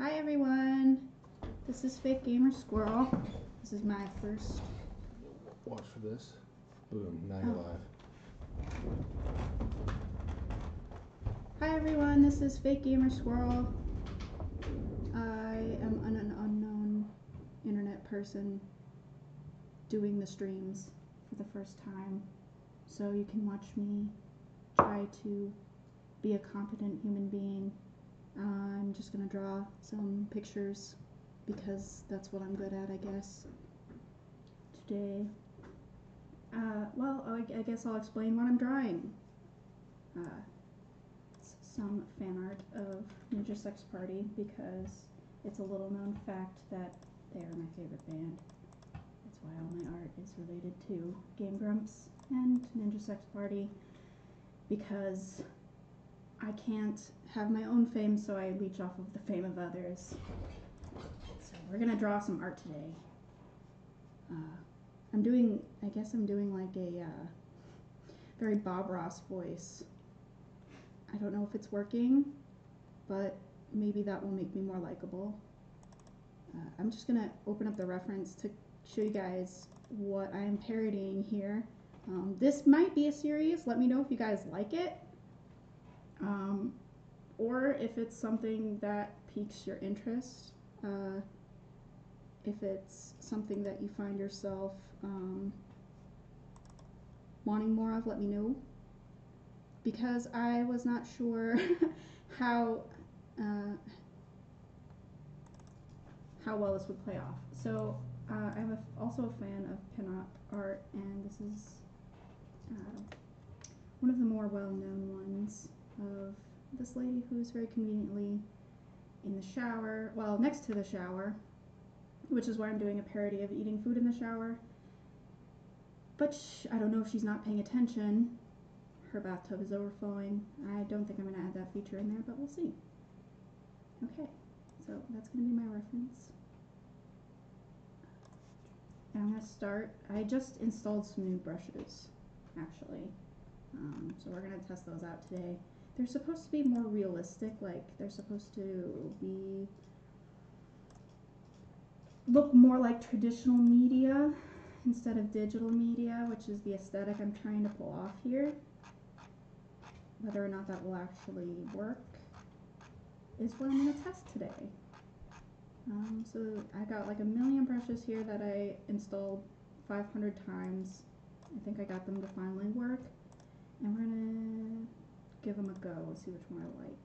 Hi everyone, this is Fake Gamer Squirrel. This is my first... Watch for this. Boom, now you're live. Hi everyone, this is Fake Gamer Squirrel. I am an unknown internet person doing the streams for the first time. So you can watch me try to be a competent human being. I'm just gonna draw some pictures because that's what I'm good at, I guess. Today, I guess I'll explain what I'm drawing. Some fan art of Ninja Sex Party because it's a little known fact that they are my favorite band. That's why all my art is related to Game Grumps and Ninja Sex Party, because I can't have my own fame, so I leech off of the fame of others. So we're gonna draw some art today. I guess I'm doing like a very Bob Ross voice. I don't know if it's working, but maybe that will make me more likable. I'm just gonna open up the reference to show you guys what I am parodying here. This might be a series. Let me know if you guys like it. Or if it's something that piques your interest, if it's something that you find yourself wanting more of, let me know, because I was not sure how well this would play off. So I'm also a fan of pinup art, and this is one of the more well-known ones of this lady who's very conveniently in the shower, well, next to the shower, which is why I'm doing a parody of eating food in the shower. But I don't know if she's not paying attention. Her bathtub is overflowing. I don't think I'm going to add that feature in there, but we'll see. Okay, so that's going to be my reference. And I'm going to start. I just installed some new brushes, actually. So we're going to test those out today. They're supposed to be more realistic, like they're supposed to look more like traditional media instead of digital media, which is the aesthetic I'm trying to pull off here. Whether or not that will actually work is what I'm going to test today. So I got like a million brushes here that I installed 500 times. I think I got them to finally work, and we're going to give them a go, see which one I like.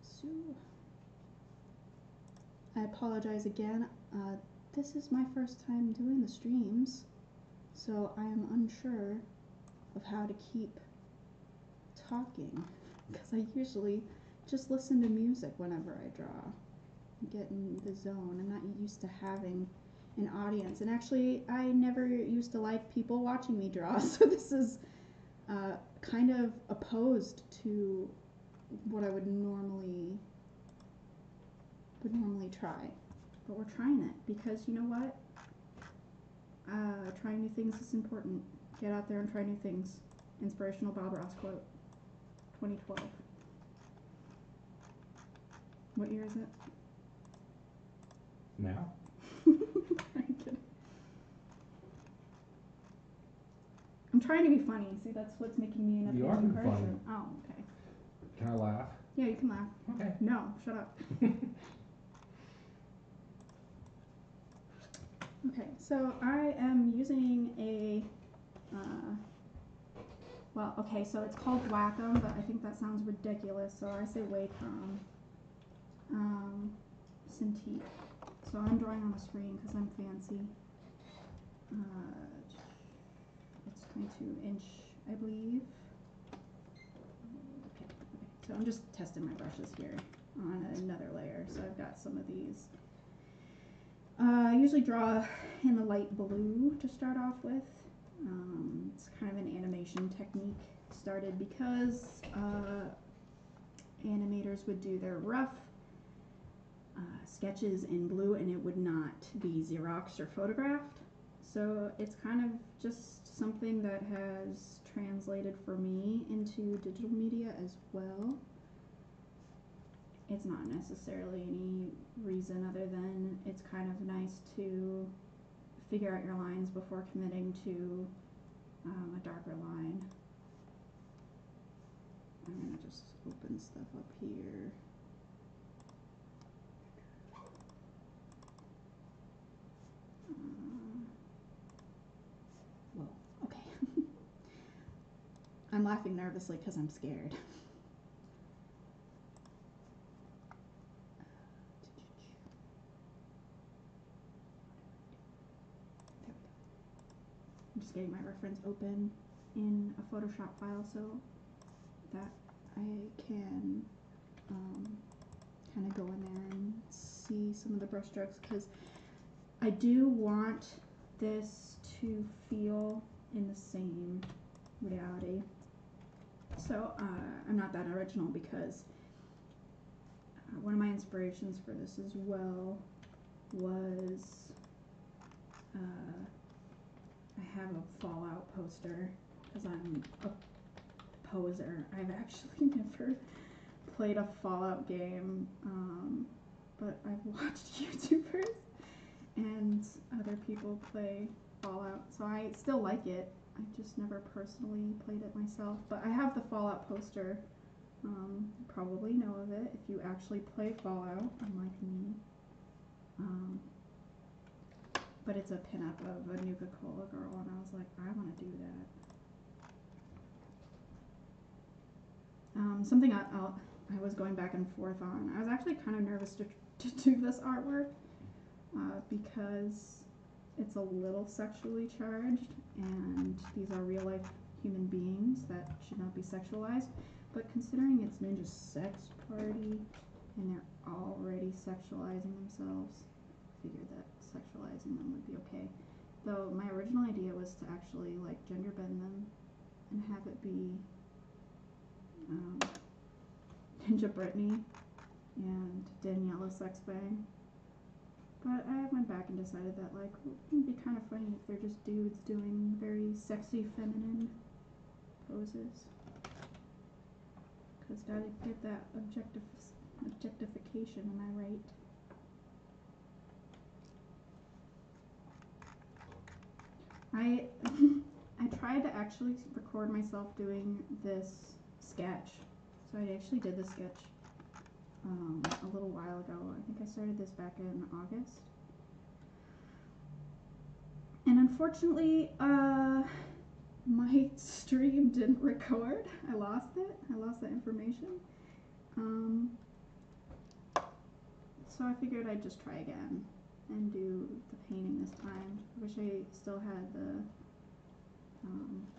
So, I apologize again. This is my first time doing the streams, so I am unsure of how to keep talking, because I usually just listen to music whenever I draw, get in the zone. I'm not used to having an audience, and actually I never used to like people watching me draw, so this is kind of opposed to what I would normally try. But we're trying it because, you know what, trying new things is important. Get out there and try new things. Inspirational Bob Ross quote, 2012. What year is it? Now? I'm trying to be funny. See, that's what's making me an appealing person. Funny. Oh, okay. Can I laugh? Yeah, you can laugh. Okay. No, shut up. Okay, so I am using a, well, okay, so it's called Wacom, but I think that sounds ridiculous, so I say Wacom. Cintiq. So I'm drawing on the screen because I'm fancy. It's 22-inch, I believe. Okay, so I'm just testing my brushes here on another layer. So I've got some of these. I usually draw in the light blue to start off with. It's kind of an animation technique started because animators would do their rough sketches in blue and it would not be Xeroxed or photographed. So it's kind of just something that has translated for me into digital media as well. It's not necessarily any reason other than it's kind of nice to figure out your lines before committing to a darker line. I'm gonna just open stuff up here. Whoa, okay. I'm laughing nervously because I'm scared. I'm just getting my reference open in a Photoshop file so that I can kind of go in there and see some of the brush strokes, because I do want this to feel in the same reality. So I'm not that original, because one of my inspirations for this as well was I have a Fallout poster because I'm a poser. I've actually never played a Fallout game, but I've watched YouTubers and other people play Fallout, so I still like it. I just never personally played it myself, but I have the Fallout poster. You probably know of it if you actually play Fallout, unlike me. But it's a pinup of a Nuka-Cola girl, and I was like, I want to do that. Something I was going back and forth on. I was actually kind of nervous to do this artwork because it's a little sexually charged, and these are real life human beings that should not be sexualized. But considering it's Ninja's sex party and they're already sexualizing themselves, I figured that sexualizing them would be okay. Though my original idea was to actually like gender bend them and have it be Ninja Brittany and Daniela Sex Bang. But I went back and decided that like it would be kind of funny if they're just dudes doing very sexy feminine poses. Because gotta get that objectification, am I right? I tried to actually record myself doing this sketch. So I actually did this sketch a little while ago. I think I started this back in August. And unfortunately, my stream didn't record. I lost it. I lost that information. So I figured I'd just try again and do the painting this time. I wish I still had the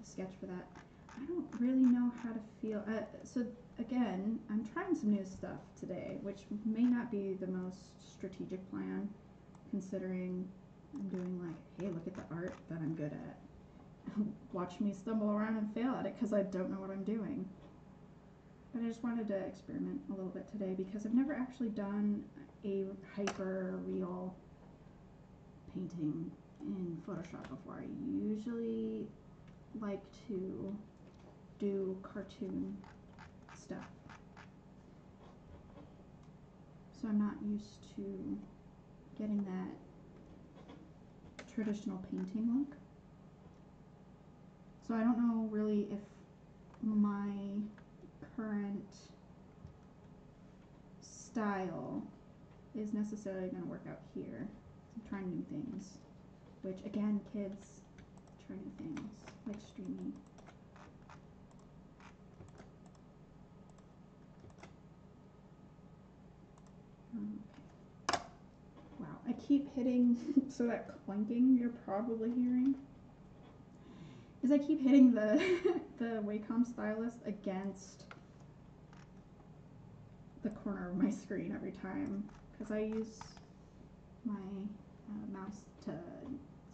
sketch for that. I don't really know how to feel. So again, I'm trying some new stuff today, which may not be the most strategic plan, considering I'm doing like, hey, look at the art that I'm good at. Watch me stumble around and fail at it because I don't know what I'm doing. But I just wanted to experiment a little bit today because I've never actually done a hyper real painting in Photoshop before. I usually like to do cartoon stuff, so I'm not used to getting that traditional painting look. So I don't know really if my current style is necessarily going to work out here. I'm trying new things, which again, kids try new things like streaming. Okay. Wow, I keep hitting, so that clanking you're probably hearing is I keep hitting the the Wacom stylus against the corner of my screen every time because I use my mouse to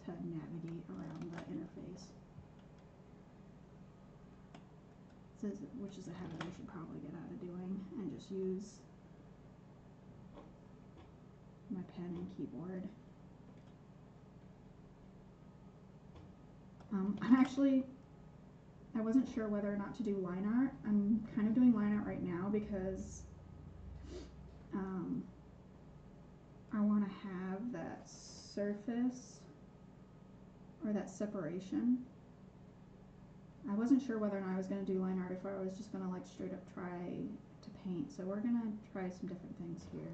navigate around the interface. Which is a habit I should probably get out of doing and just use my pen and keyboard. I wasn't sure whether or not to do line art. I'm kind of doing line art right now because I want to have that surface or that separation. I wasn't sure whether or not I was going to do line art if I was just going to like straight up try to paint. So we're going to try some different things here.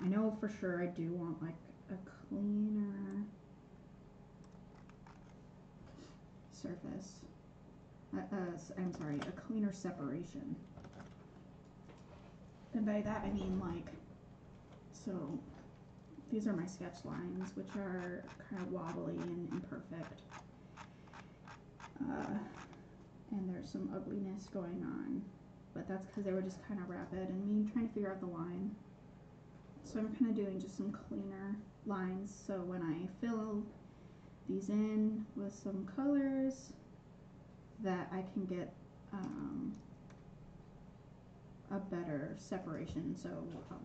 I know for sure I do want like a cleaner surface. I'm sorry, a cleaner separation. And by that I mean like, so these are my sketch lines, which are kind of wobbly and imperfect. And there's some ugliness going on, but that's because they were just kind of rapid and me trying to figure out the line. So I'm kind of doing just some cleaner lines, so when I fill these in with some colors, that I can get a better separation. So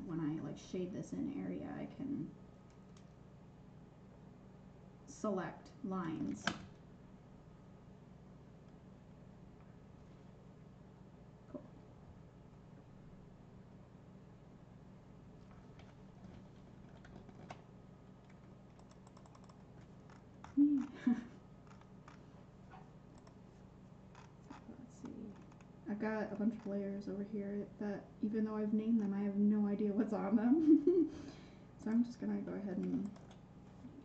when I like shade this in area, I can select lines. Cool. I've got a bunch of layers over here that even though I've named them, I have no idea what's on them. So I'm just gonna go ahead and,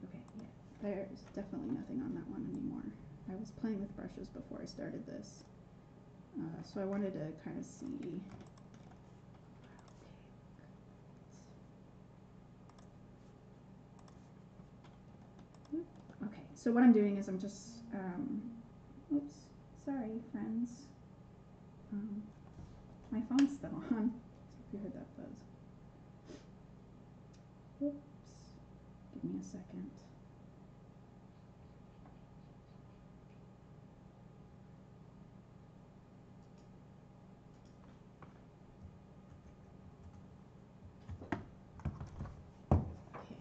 okay, yeah, there's definitely nothing on that one anymore. I was playing with brushes before I started this. So I wanted to kind of see. Okay, so what I'm doing is I'm just, oops, sorry friends. My phone's still on, so if you heard that buzz. Oops, give me a second. Okay.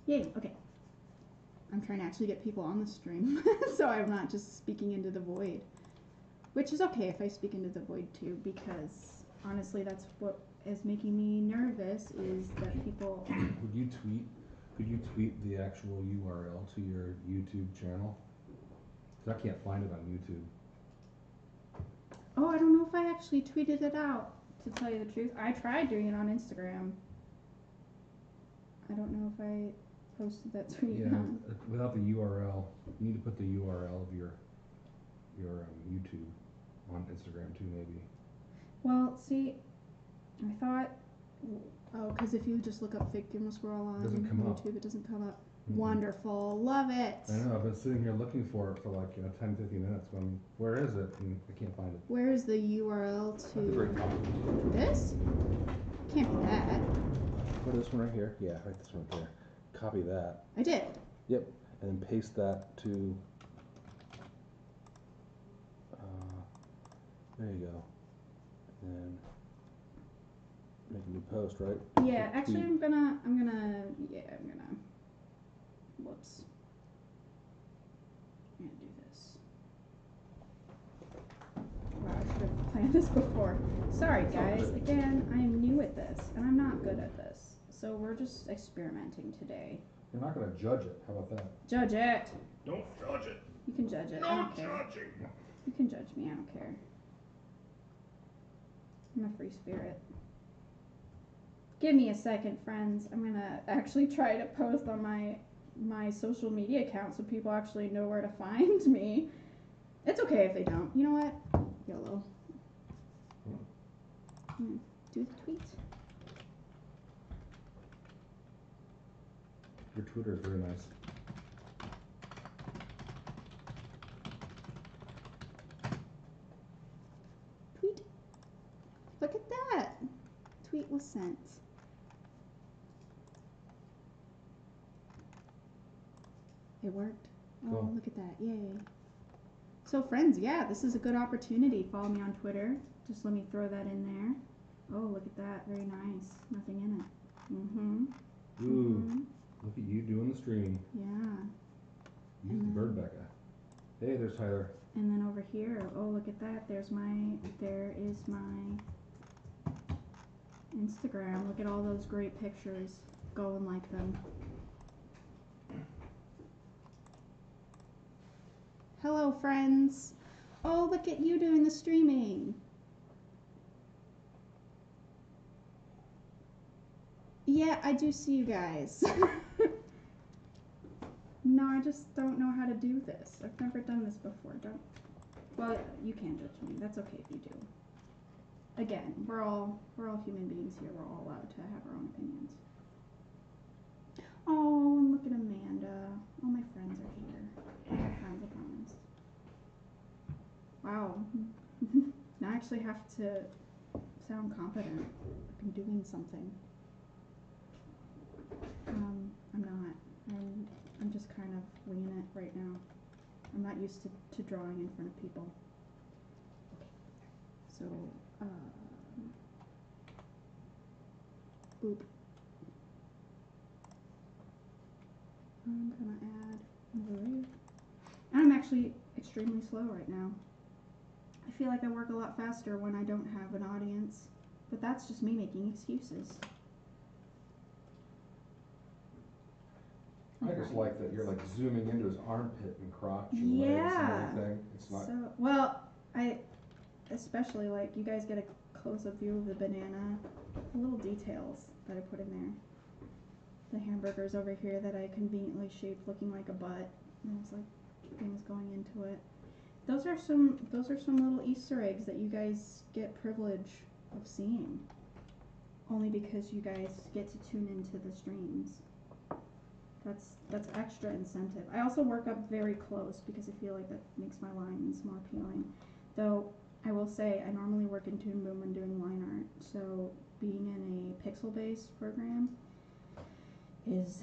Yay, okay. I'm trying to actually get people on the stream, so I'm not just speaking into the void. Which is okay if I speak into the void too, because honestly that's what is making me nervous, is that people... Could you tweet the actual URL to your YouTube channel? Because I can't find it on YouTube. Oh, I don't know if I actually tweeted it out, to tell you the truth. I tried doing it on Instagram. I don't know if I posted that tweet. Yeah, without the URL, you need to put the URL of your YouTube on Instagram too, maybe. Well, see, I thought, oh, because if you just look up Fake Gimbal Squirrel on YouTube, it doesn't come up. Wonderful, love it. I know, I've been sitting here looking for it for like 10, 15 minutes. Going, where is it? And I can't find it. Where is the URL to? At the very top. This? Can't be that. Put this one right here. Yeah, right this one right there. Copy that. I did. Yep, and then paste that to. There you go. And make a new post, right? Yeah, actually, I'm gonna. Whoops. I'm gonna do this. Wow, I should have planned this before. Sorry, guys. Again, I am new at this, and I'm not good at this. So we're just experimenting today. You're not gonna judge it. How about that? Judge it. Don't judge it. You can judge it. I don't care. Judging. You can judge me. I don't care. I'm a free spirit. Give me a second, friends. I'm gonna actually try to post on my social media account so people actually know where to find me. It's okay if they don't. You know what? YOLO. Do the tweet. Your Twitter is very nice. Tweet. Look at that. Tweet was sent. It worked. Cool. Oh, look at that. Yay. So friends, yeah, this is a good opportunity. Follow me on Twitter. Just let me throw that in there. Oh, look at that. Very nice. Nothing in it. Mm-hmm. Ooh, Mm-hmm. look at you doing the stream. Yeah. Use the bird, Becca. Hey, there's Tyler. And then over here, oh, look at that. There is my Instagram. Look at all those great pictures. Go and like them. Hello, friends. Oh, look at you doing the streaming. Yeah, I do see you guys. No, I just don't know how to do this. I've never done this before. Well, you can judge me. That's okay if you do. Again, we're all human beings here. We're all allowed to have our own opinions. Oh, and look at Amanda. All my friends are here. All kinds of comments. Wow. Now I actually have to sound confident. I'm doing something. I'm not. I'm just kind of winging it right now. I'm not used to drawing in front of people. So, boop. I'm gonna add an overlay. And I'm actually extremely slow right now. I feel like I work a lot faster when I don't have an audience, but that's just me making excuses. I just like that you're like zooming into his armpit and crotch and legs Yeah. and everything. It's not. So, well, I especially like you guys get a close-up view of the banana, the little details that I put in there. The hamburgers over here that I conveniently shaped looking like a butt. There's like things going into it. Those are some little Easter eggs that you guys get privilege of seeing. Only because you guys get to tune into the streams. That's extra incentive. I also work up very close because I feel like that makes my lines more appealing. Though I will say I normally work in Toon Boom when doing line art, so being in a pixel-based program is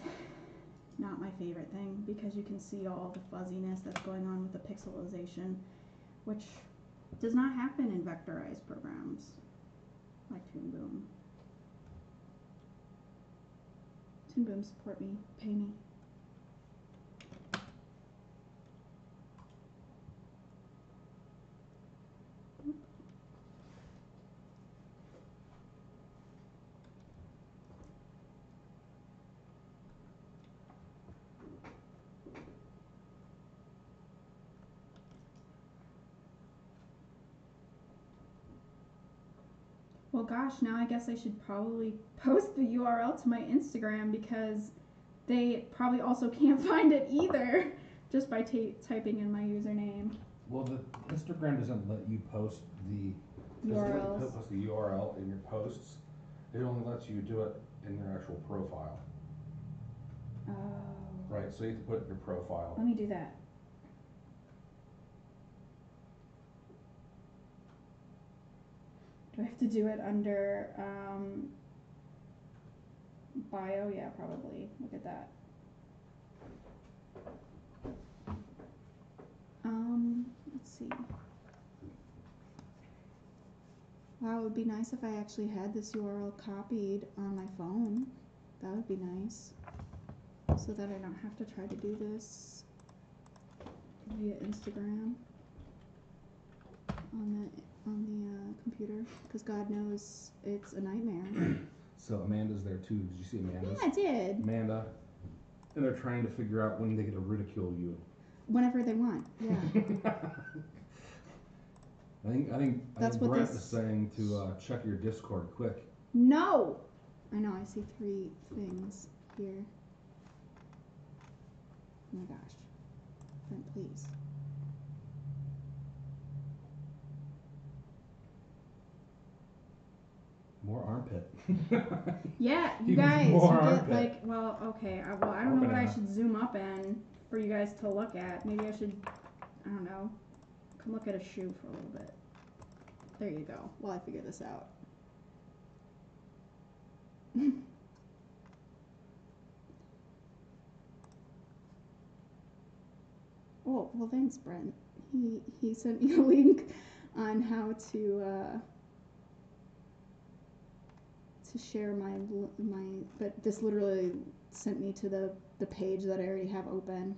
not my favorite thing because you can see all the fuzziness that's going on with the pixelization, which does not happen in vectorized programs like Toon Boom. Toon Boom, support me, pay me. Well, gosh, now I guess I should probably post the URL to my Instagram because they probably also can't find it either just by typing in my username. Well, the Instagram doesn't let you post the URLs. Post the URL in your posts. It only lets you do it in your actual profile. Oh. Right, so you have to put it in your profile. Let me do that. Do I have to do it under bio? Yeah, probably. Look at that. Let's see. Wow, it would be nice if I actually had this URL copied on my phone. That would be nice. So that I don't have to try to do this via Instagram on the computer, because God knows it's a nightmare. So Amanda's there too. Did you see Amanda's? Yeah, I did. Amanda. And they're trying to figure out when they get to ridicule you. Whenever they want, yeah. I think Brent is saying to check your Discord quick. No! I know, I see 3 things here. Oh my gosh. Brent, please. More armpit. Yeah, you guys, you armpit. get like, well, okay, I don't know what I should zoom up in for you guys to look at. Maybe I should, I don't know, come look at a shoe for a little bit. There you go, while I figure this out. Oh, well thanks, Brent. He sent me a link on how to to share but this literally sent me to the page that I already have open,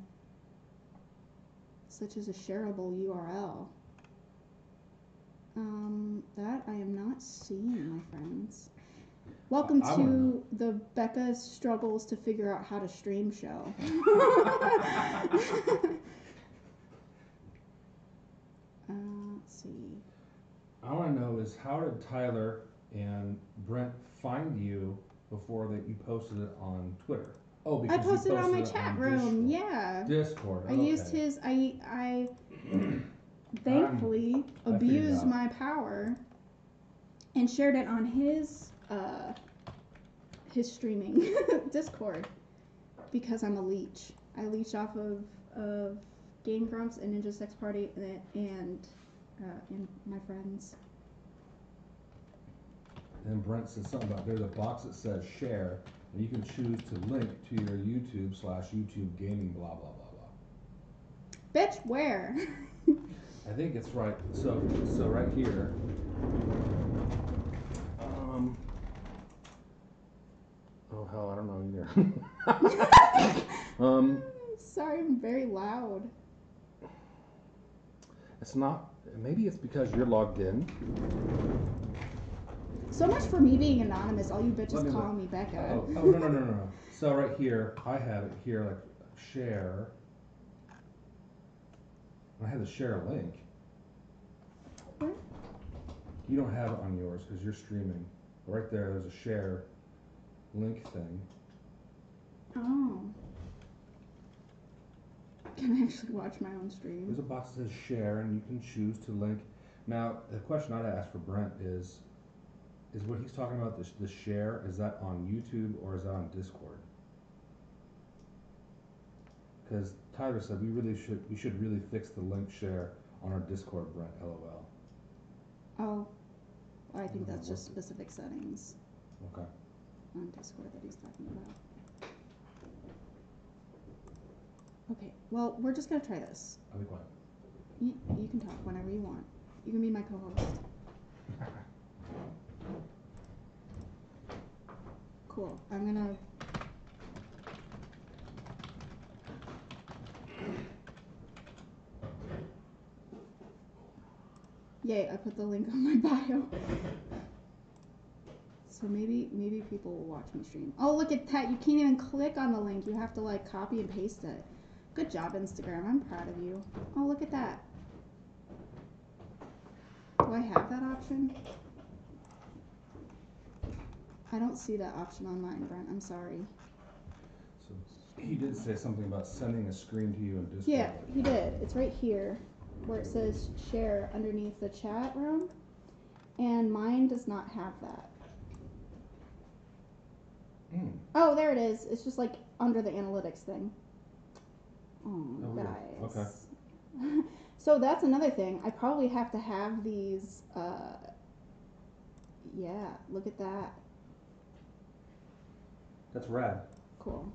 such as a shareable URL. That I am not seeing, my friends. Welcome to the Becca struggles to figure out how to stream show. Let's see. I want to know is how did Tyler and Brent find you before that you posted it on Twitter? Oh, because I posted it on my it chat room. Discord. Yeah. Discord. I used his. I thankfully abused my power and shared it on his streaming Discord because I'm a leech. I leech off of Game Grumps and Ninja Sex Party and my friends. And Brent says something about there's a box that says share, and you can choose to link to your YouTube gaming blah blah blah blah. Bitch, where? I think it's right. So right here. Oh hell, I don't know either. Sorry, I'm very loud. It's not. Maybe it's because you're logged in. So much for me being anonymous. All you bitches calling me Becca. Oh no. So right here, I have it here like share. I have to share a link. Where? You don't have it on yours because you're streaming. But right there's a share link thing. Oh. Can I actually watch my own stream? There's a box that says share, and you can choose to link. Now, the question I'd ask for Brent is what he's talking about, the share, is that on YouTube or is that on Discord? Because Tyler said we should really fix the link share on our Discord, Brent, LOL. Oh, I think that's just specific settings. Okay. On Discord that he's talking about. Okay, well, we're just gonna try this. I'll be quiet. You can talk whenever you want. You can be my co-host. Cool. I'm gonna... Yay, I put the link on my bio. So maybe people will watch me stream. Oh, look at that. You can't even click on the link. You have to, like, copy and paste it. Good job, Instagram. I'm proud of you. Oh, look at that. Do I have that option? I don't see that option on mine, Brent. I'm sorry. So he did say something about sending a screen to you in Discord. Yeah, he did. It's right here where it says share underneath the chat room. And mine does not have that. Oh, there it is. It's just like under the analytics thing. Oh, guys. Okay. So that's another thing. I probably have to have these, yeah, look at that. That's rad. Cool.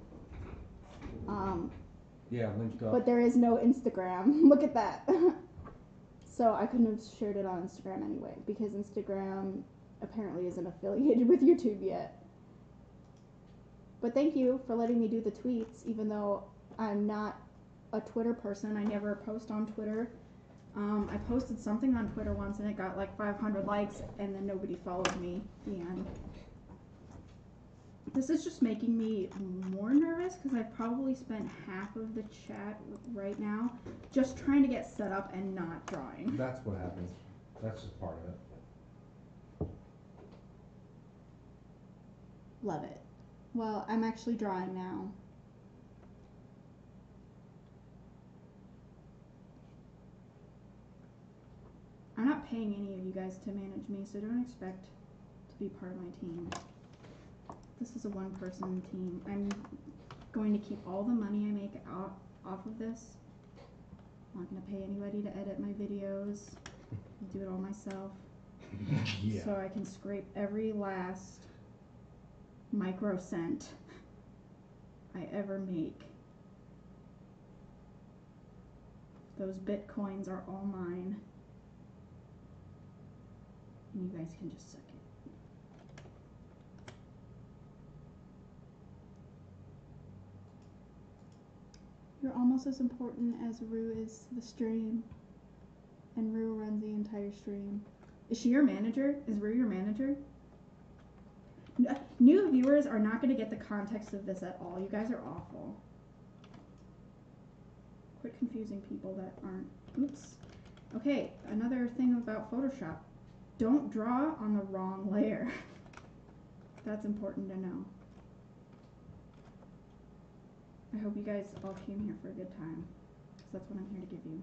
Yeah, linked up. But there is no Instagram. Look at that. So I couldn't have shared it on Instagram anyway, because Instagram apparently isn't affiliated with YouTube yet. But thank you for letting me do the tweets, even though I'm not a Twitter person. I never post on Twitter. I posted something on Twitter once and it got like 500 likes and then nobody followed me. The end. This is just making me more nervous because I've probably spent half of the chat right now just trying to get set up and not drawing. That's what happens. That's just part of it. Love it. Well, I'm actually drawing now. I'm not paying any of you guys to manage me, so don't expect to be part of my team. This is a one-person team. I'm going to keep all the money I make off of this. I'm not going to pay anybody to edit my videos. I'll do it all myself. Yeah. So I can scrape every last microcent I ever make. Those bitcoins are all mine. And you guys can just suck it. You're almost as important as Rue is to the stream, and Rue runs the entire stream. Is she your manager? Is Rue your manager? New viewers are not going to get the context of this at all. You guys are awful. Quit confusing people that aren't. Oops. Okay, another thing about Photoshop. Don't draw on the wrong layer. That's important to know. I hope you guys all came here for a good time, because that's what I'm here to give you.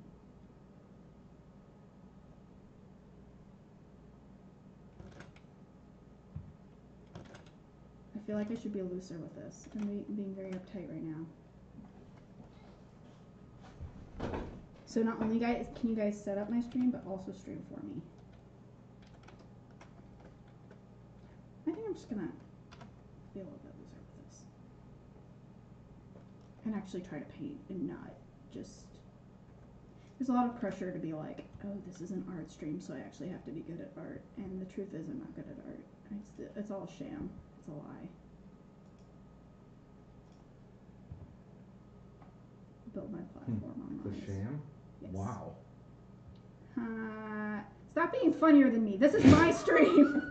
I feel like I should be looser with this. I'm being very uptight right now. So not only guys, can you guys set up my stream, but also stream for me. I think I'm just gonna be a little bit looser with this. And actually try to paint and not just, there's a lot of pressure to be like, oh, this is an art stream, so I actually have to be good at art. And the truth is I'm not good at art. It's all a sham. It's a lie. Build my platform on The sham? Yes. Wow. Stop being funnier than me. This is my stream.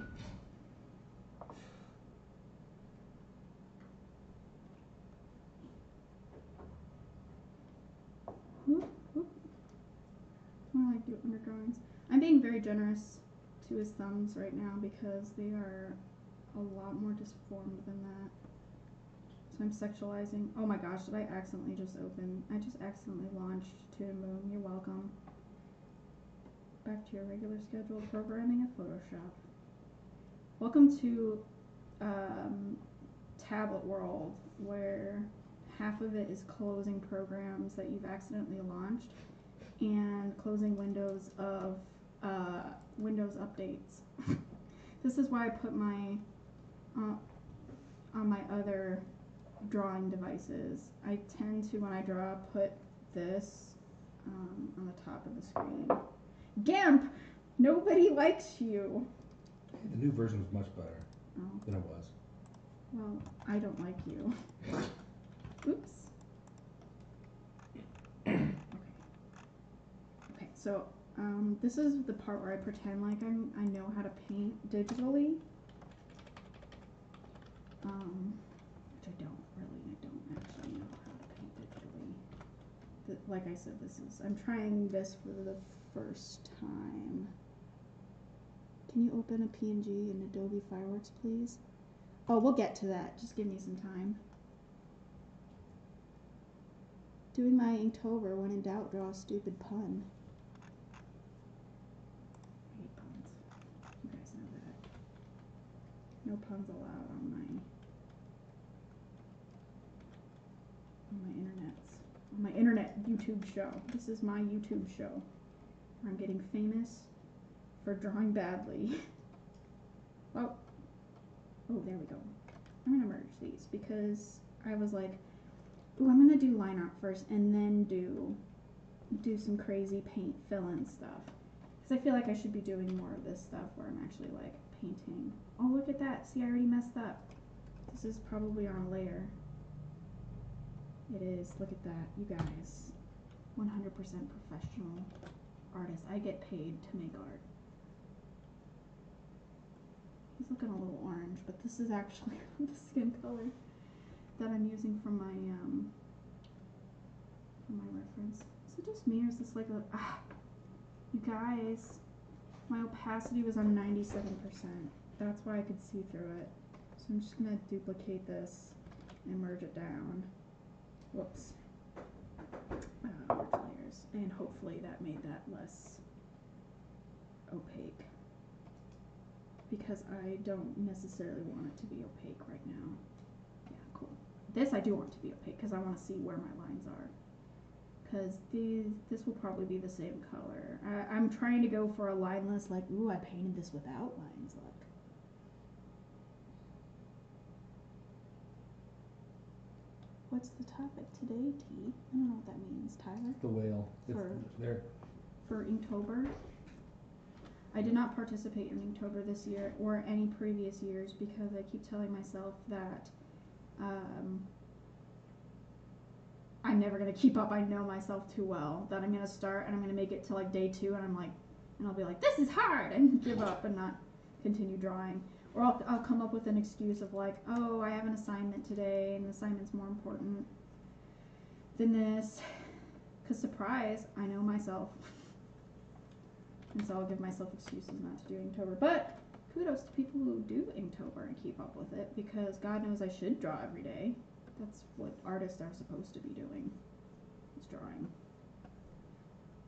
I like your underdrawings. I'm being very generous to his thumbs right now because they are a lot more disformed than that. So I'm sexualizing. Oh my gosh, did I accidentally just open? I just accidentally launched Toon Boom. You're welcome. Back to your regular schedule programming of Photoshop. Welcome to Tablet World, where half of it is closing programs that you've accidentally launched and closing windows of Windows updates. This is why I put my on my other drawing devices. I tend to, when I draw, put this on the top of the screen. GAMP! Nobody likes you. The new version is much better than it was. Well, I don't like you. Oops. Okay, so this is the part where I pretend like I know how to paint digitally. Which I don't actually know how to paint digitally. Like I said, I'm trying this for the first time. Can you open a PNG in Adobe Fireworks, please? Oh, we'll get to that. Just give me some time. Doing my Inktober. When in doubt, draw a stupid pun. I hate puns. You guys know that. No puns allowed on my internet YouTube show. This is my YouTube show. I'm getting famous for drawing badly. Oh, there we go. I'm gonna merge these because I was like, ooh, I'm gonna do line art first and then do some crazy paint fill-in stuff. Because I feel like I should be doing more of this stuff where I'm actually like painting. Oh, look at that. See, I already messed up. This is probably on a layer. It is. Look at that. You guys. 100% professional artist. I get paid to make art. He's looking a little orange, but this is actually the skin color that I'm using from my reference. Is it just me or is this like a you guys, my opacity was on 97%. That's why I could see through it. So I'm just gonna duplicate this and merge it down. Whoops. Merge layers, and hopefully that made that less opaque, because I don't necessarily want it to be opaque right now. Yeah, cool. This I do want to be opaque because I want to see where my lines are, because this will probably be the same color. I'm trying to go for a lineless, like, ooh, I painted this without lines, look. What's the topic today, T? I don't know what that means, Tyler. The whale. For Inktober. I did not participate in Inktober this year or any previous years because I keep telling myself that I'm never gonna keep up. I know myself too well that I'm gonna start and I'm gonna make it to like day 2 and I'll be like, this is hard, and give up and not continue drawing. Or I'll come up with an excuse of like, oh, I have an assignment today and the assignment's more important than this. Because surprise, I know myself. And so I'll give myself excuses not to do Inktober. But kudos to people who do Inktober and keep up with it, because God knows I should draw every day. That's what artists are supposed to be doing, is drawing.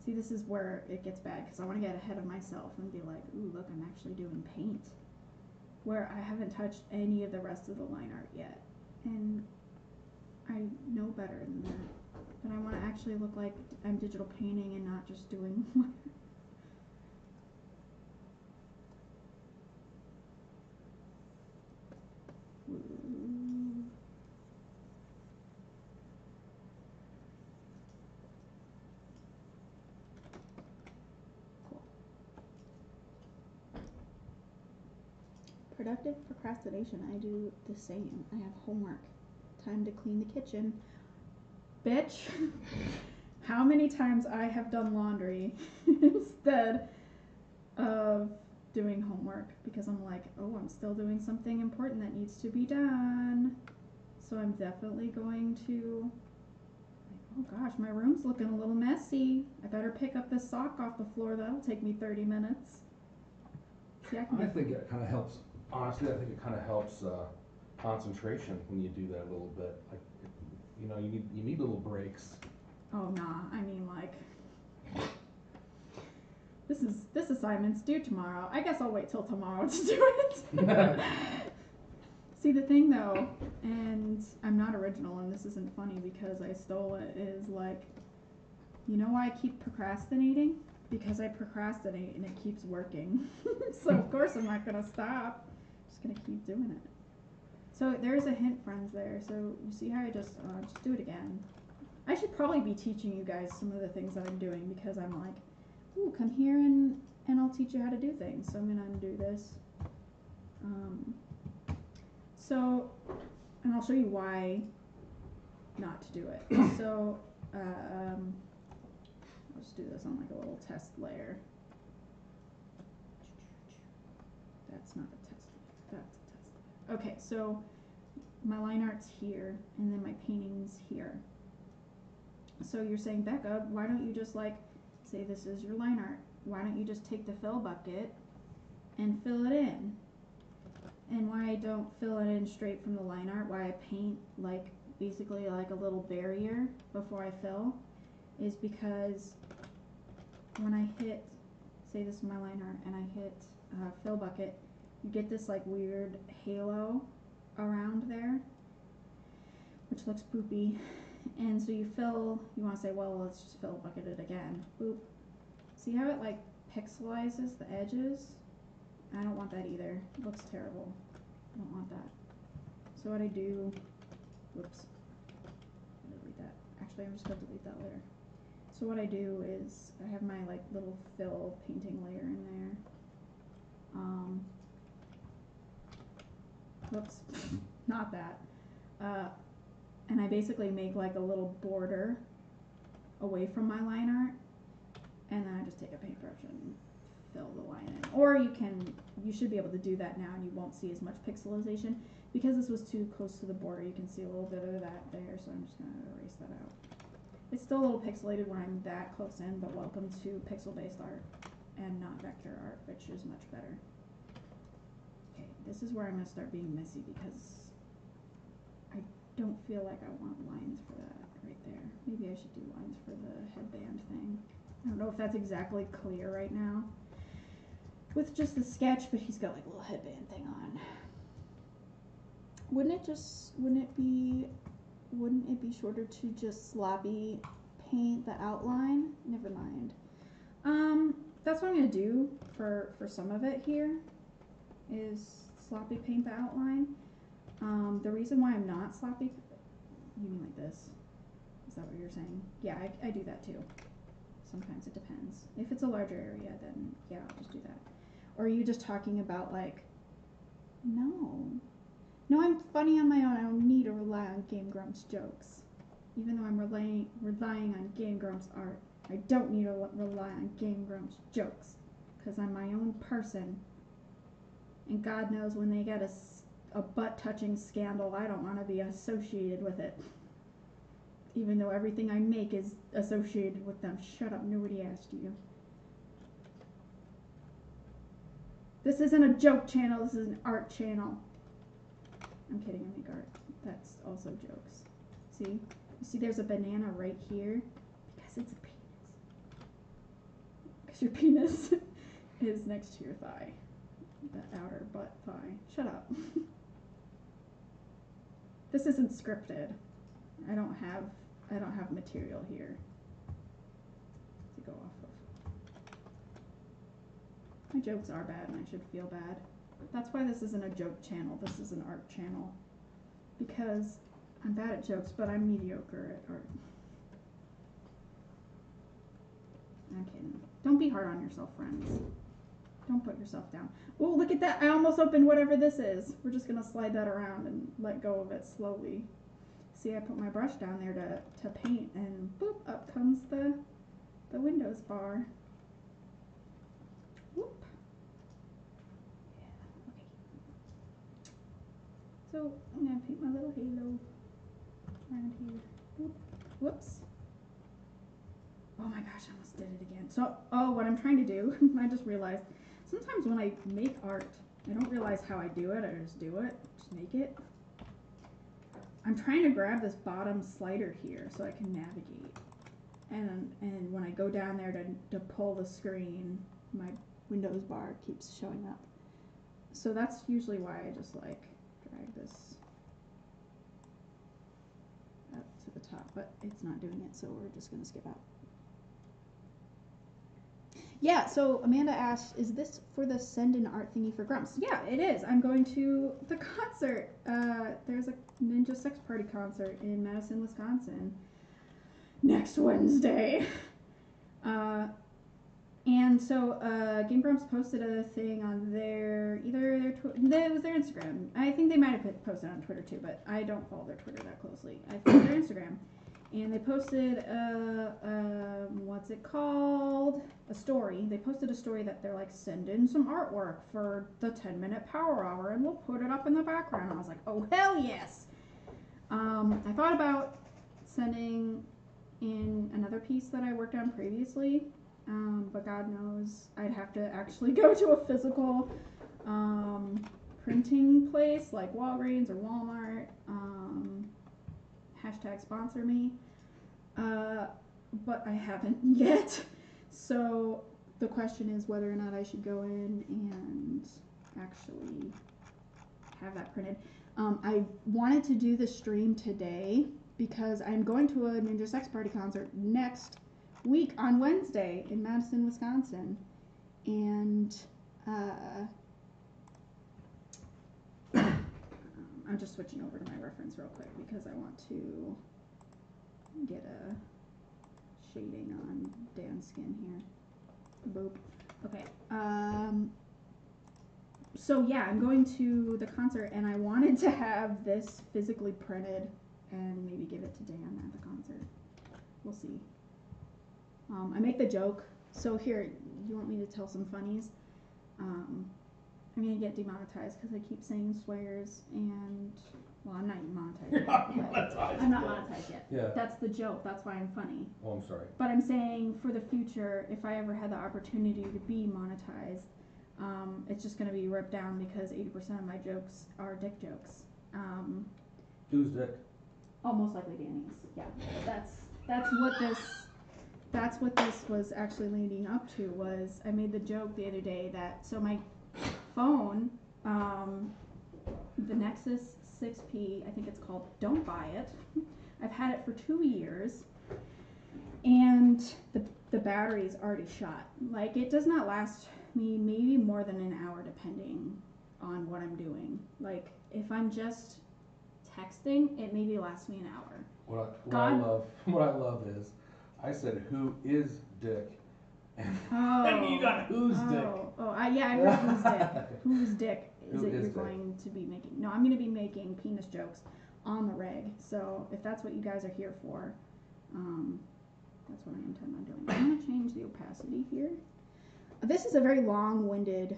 See, this is where it gets bad, because I want to get ahead of myself and be like, ooh, look, I'm actually doing paint, where I haven't touched any of the rest of the line art yet. And I know better than that. But I want to actually look like I'm digital painting and not just doing Cool. Productive procrastination. I do the same. I have homework. Time to clean the kitchen. Bitch. How many times I have done laundry instead of doing homework, because I'm like, oh, I'm still doing something important that needs to be done. So I'm definitely going to, oh gosh, my room's looking a little messy. I better pick up this sock off the floor. That'll take me 30 minutes. See, I think it kind of helps, honestly, I think it kind of helps concentration when you do that a little bit. Like, you know, you need little breaks. Oh, nah, I mean, like, this assignment's due tomorrow. I guess I'll wait till tomorrow to do it. See, the thing though, and I'm not original and this isn't funny because I stole it, is like, you know why I keep procrastinating? Because I procrastinate and it keeps working. So of course I'm not gonna stop. I'm just gonna keep doing it. So there's a hint, friends, there. So you see how I just do it again. I should probably be teaching you guys some of the things that I'm doing, because I'm like, ooh, come here and I'll teach you how to do things. So I'm gonna undo this. So, and I'll show you why not to do it. So, I'll just do this on like a little test layer. That's not a test layer, that's a test layer. Okay, so my line art's here, and then my painting's here. So you're saying, Becca, why don't you just like, say this is your line art, why don't you just take the fill bucket and fill it in? And why I don't fill it in straight from the line art, why I paint like basically like a little barrier before I fill, is because when I hit, say this is my line art, and I hit fill bucket, you get this like weird halo around there, which looks poopy. And so you fill, you want to say, well, let's just fill bucket it again. Boop. See how it like pixelizes the edges? I don't want that either. It looks terrible. I don't want that. So what I do, whoops, delete that. Actually, I'm just going to delete that later. So what I do is I have my like little fill painting layer in there. Whoops, not that. And I basically make like a little border away from my line art, and then I just take a paintbrush and fill the line in. Or you should be able to do that now and you won't see as much pixelization. Because this was too close to the border, you can see a little bit of that there, so I'm just going to erase that out. It's still a little pixelated when I'm that close in, but welcome to pixel-based art and not vector art, which is much better. Okay, this is where I'm going to start being messy, because I don't feel like I want lines for that right there. Maybe I should do lines for the headband thing. I don't know if that's exactly clear right now with just the sketch, but he's got like a little headband thing on. Wouldn't it be shorter to just sloppy paint the outline? Never mind. That's what I'm gonna do for some of it here, is sloppy paint the outline. The reason why I'm not sloppy, you mean like this? Is that what you're saying? Yeah, I do that too. Sometimes it depends. If it's a larger area, then yeah, I'll just do that. Or are you just talking about like, no, I'm funny on my own. I don't need to rely on Game Grumps jokes. even though I'm relying on Game Grumps art, I don't need to rely on Game Grumps jokes, because I'm my own person. And God knows when they get a butt-touching scandal, I don't want to be associated with it. Even though everything I make is associated with them. Shut up, nobody asked you. This isn't a joke channel, this is an art channel. I'm kidding, I make art. That's also jokes. See? You see there's a banana right here? Because it's a penis. Because your penis is next to your thigh. The outer butt thigh. Shut up. This isn't scripted. I don't have material here to go off of. My jokes are bad and I should feel bad. That's why this isn't a joke channel, this is an art channel. Because I'm bad at jokes, but I'm mediocre at art. I'm kidding. Don't be hard on yourself, friends. Don't put yourself down. Oh, look at that. I almost opened whatever this is. We're just going to slide that around and let go of it slowly. See, I put my brush down there to paint, and boop, up comes the Windows bar. Whoop. Yeah, okay. So, I'm going to paint my little halo around here. Whoop. Whoops. Oh my gosh, I almost did it again. So, what I'm trying to do, I just realized, sometimes when I make art, I don't realize how I do it. I just do it, just make it. I'm trying to grab this bottom slider here so I can navigate. And when I go down there to pull the screen, my Windows bar keeps showing up. So that's usually why I just like drag this up to the top, but it's not doing it, so we're just gonna skip out. Yeah, so Amanda asked, is this for the send an art thingy for Grumps? Yeah, it is. I'm going to the concert. There's a Ninja Sex Party concert in Madison, Wisconsin next Wednesday. And so Game Grumps posted a thing on it was their Instagram. I think they might have posted on Twitter too, but I don't follow their Twitter that closely. I follow their Instagram. And they posted what's it called? A story. They posted a story that they're like, send in some artwork for the 10-minute power hour and we'll put it up in the background. I was like, oh hell yes! I thought about sending in another piece that I worked on previously, but God knows I'd have to actually go to a physical printing place like Walgreens or Walmart. Hashtag sponsor me. But I haven't yet. So the question is whether or not I should go in and actually have that printed. I wanted to do the stream today because I'm going to a Ninja Sex Party concert next week on Wednesday in Madison, Wisconsin. And I'm just switching over to my reference real quick because I want to get a shading on Dan's skin here. Boop. Okay. So yeah, I'm going to the concert and I wanted to have this physically printed and maybe give it to Dan at the concert. We'll see. I make the joke. So here, you want me to tell some funnies? I'm gonna get demonetized because I keep saying swears and, well, I'm not monetized yet. I'm not monetized yet. Yeah. That's the joke. That's why I'm funny. Oh, I'm sorry. But I'm saying for the future, if I ever had the opportunity to be monetized, it's just gonna be ripped down because 80% of my jokes are dick jokes. Who's dick? Oh, most likely Danny's. Yeah. That's what this was actually leading up to. Was I made the joke the other day that, so my phone, the Nexus 6P, I think it's called, don't buy it. I've had it for 2 years and the battery's already shot. Like, it does not last me maybe more than an hour depending on what I'm doing. Like, if I'm just texting, it maybe lasts me an hour. What I love is, I said, who is dick? And you got who's dick. Yeah, I heard who's dick. Whose dick is Who it is you're dick? going to be making? No, I'm going to be making penis jokes on the reg. So if that's what you guys are here for, that's what I intend on doing. I'm gonna change the opacity here. This is a very long-winded.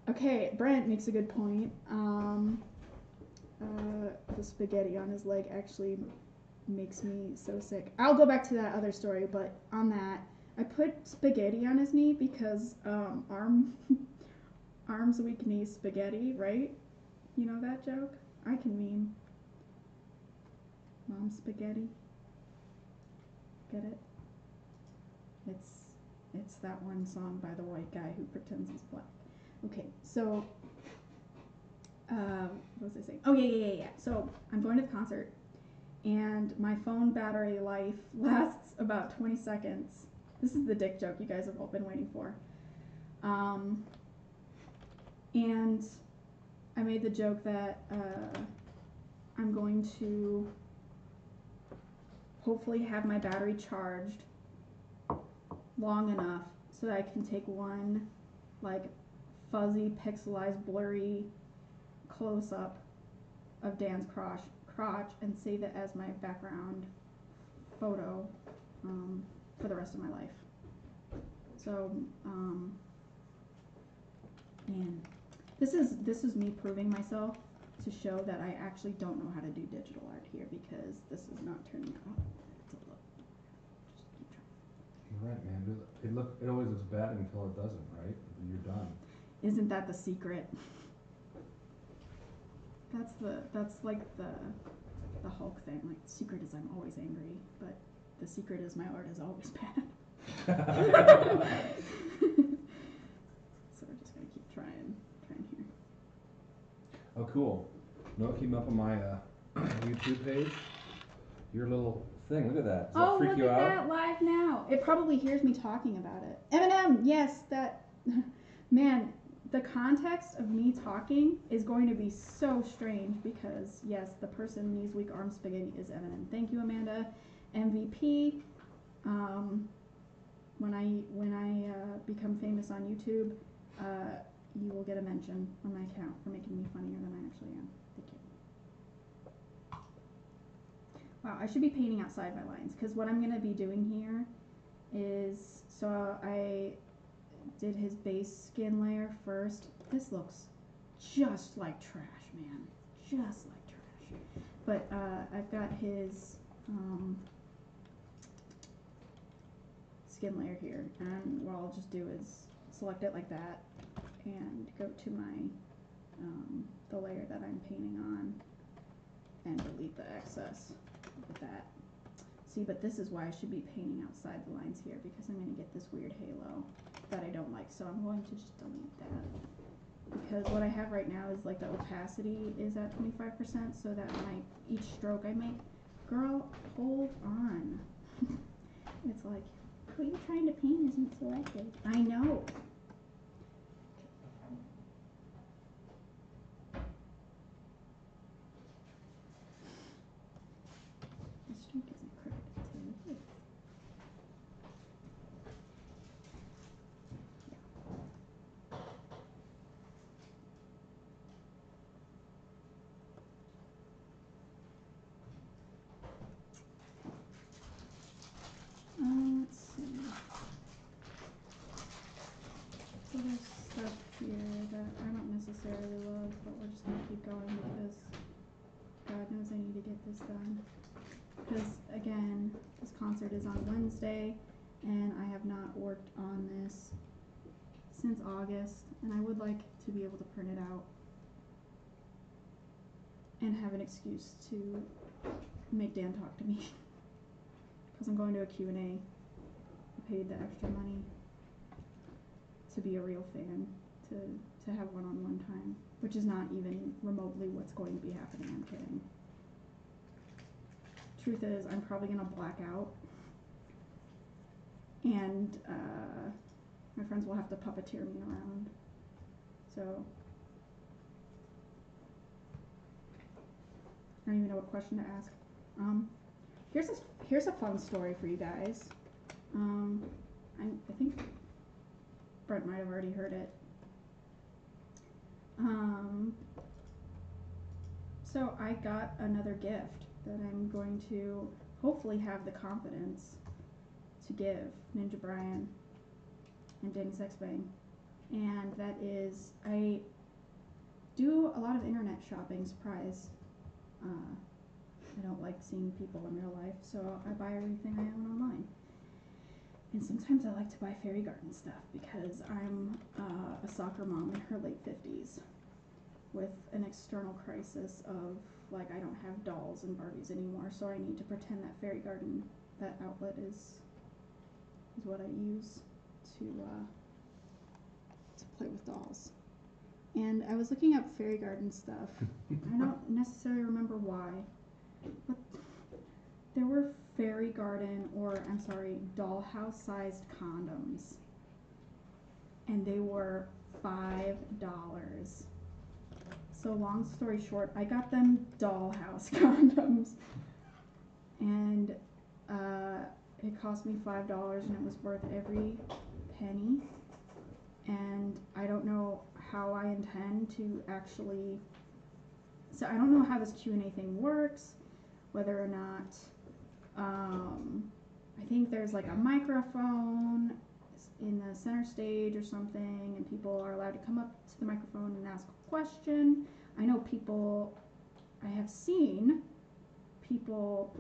Okay, Brent makes a good point. The spaghetti on his leg actually makes me so sick. I'll go back to that other story, but on that, I put spaghetti on his knee because arms weak knee spaghetti, right? You know that joke? I can meme. Mom spaghetti. Get it? It's that one song by the white guy who pretends he's black. Okay, so what was I saying? Oh yeah. So I'm going to the concert, and my phone battery life lasts about 20 seconds. This is the dick joke you guys have all been waiting for. And I made the joke that I'm going to hopefully have my battery charged long enough so that I can take one like fuzzy, pixelized, blurry close-up of Dan's crotch and save it as my background photo for the rest of my life. So, man, this is me proving myself to show that I actually don't know how to do digital art here, because this is not turning out. Just keep trying. You're right, man. It always looks bad until it doesn't, right? You're done. Isn't that the secret? That's like the Hulk thing. Like, the secret is I'm always angry, but the secret is my art is always bad. So we're just gonna keep trying here. Oh, cool. No, keep up on my YouTube page. Your little thing. Look at that. Does that freak you out? Oh, look at that live now. It probably hears me talking about it. Eminem, yes, that man. The context of me talking is going to be so strange because, yes, the person knees weak arm spaghetti is Eminem. Thank you, Amanda. MVP. When I become famous on YouTube, you will get a mention on my account for making me funnier than I actually am. Thank you. Wow, I should be painting outside my lines, because what I'm going to be doing here is, so I did his base skin layer first. This looks just like trash, man. Just like trash. But I've got his skin layer here, and what I'll just do is select it like that and go to my the layer that I'm painting on and delete the excess. Look at that. See, but this is why I should be painting outside the lines here, because I'm going to get this weird halo that I don't like. So I'm going to just delete that, because what I have right now is like the opacity is at 25%, so that each stroke I make, girl, hold on. It's like, what you're trying to paint isn't selected. I know. The stroke isn't correct too. Let's see. So there's stuff here that I don't necessarily love, but we're just gonna keep going because God knows I need to get this done. Because again, this concert is on Wednesday, and I have not worked on this since August, and I would like to be able to print it out and have an excuse to make Dan talk to me. Because I'm going to a Q&A. I paid the extra money to be a real fan, to have one-on-one time, which is not even remotely what's going to be happening. I'm kidding. Truth is, I'm probably gonna black out, and my friends will have to puppeteer me around. So I don't even know what question to ask. Here's a fun story for you guys. I think Brent might have already heard it. So I got another gift that I'm going to hopefully have the confidence to give Ninja Brian and Danny Sexbang. And that is, I do a lot of internet shopping, surprise. I don't like seeing people in real life, so I buy everything I own online. And sometimes I like to buy fairy garden stuff because I'm a soccer mom in her late 50s with an external crisis of, like, I don't have dolls and Barbies anymore, so I need to pretend that fairy garden, that outlet is what I use to play with dolls. And I was looking up fairy garden stuff. I don't necessarily remember why, but there were fairy garden, or I'm sorry, dollhouse sized condoms, and they were $5. So long story short, I got them dollhouse condoms, and it cost me $5, and it was worth every penny. And I don't know how I intend to actually, so I don't know how this Q&A thing works, whether or not, I think there's like a microphone in the center stage or something, and people are allowed to come up to the microphone and ask a question. I know people, I have seen people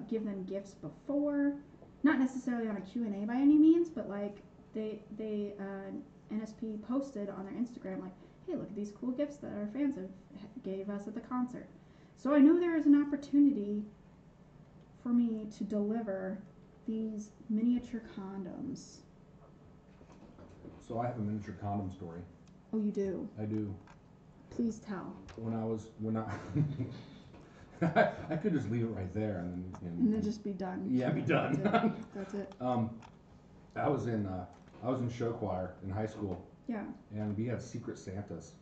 give them gifts before, not necessarily on a Q&A by any means, but like they NSP posted on their Instagram, like, hey, look at these cool gifts that our fans gave us at the concert. So I know there is an opportunity for me to deliver these miniature condoms. So I have a miniature condom story. Oh, you do? I do. Please tell. I could just leave it right there and then just be done. Yeah, be done. That's it. I was in show choir in high school. Yeah. And we had secret Santas.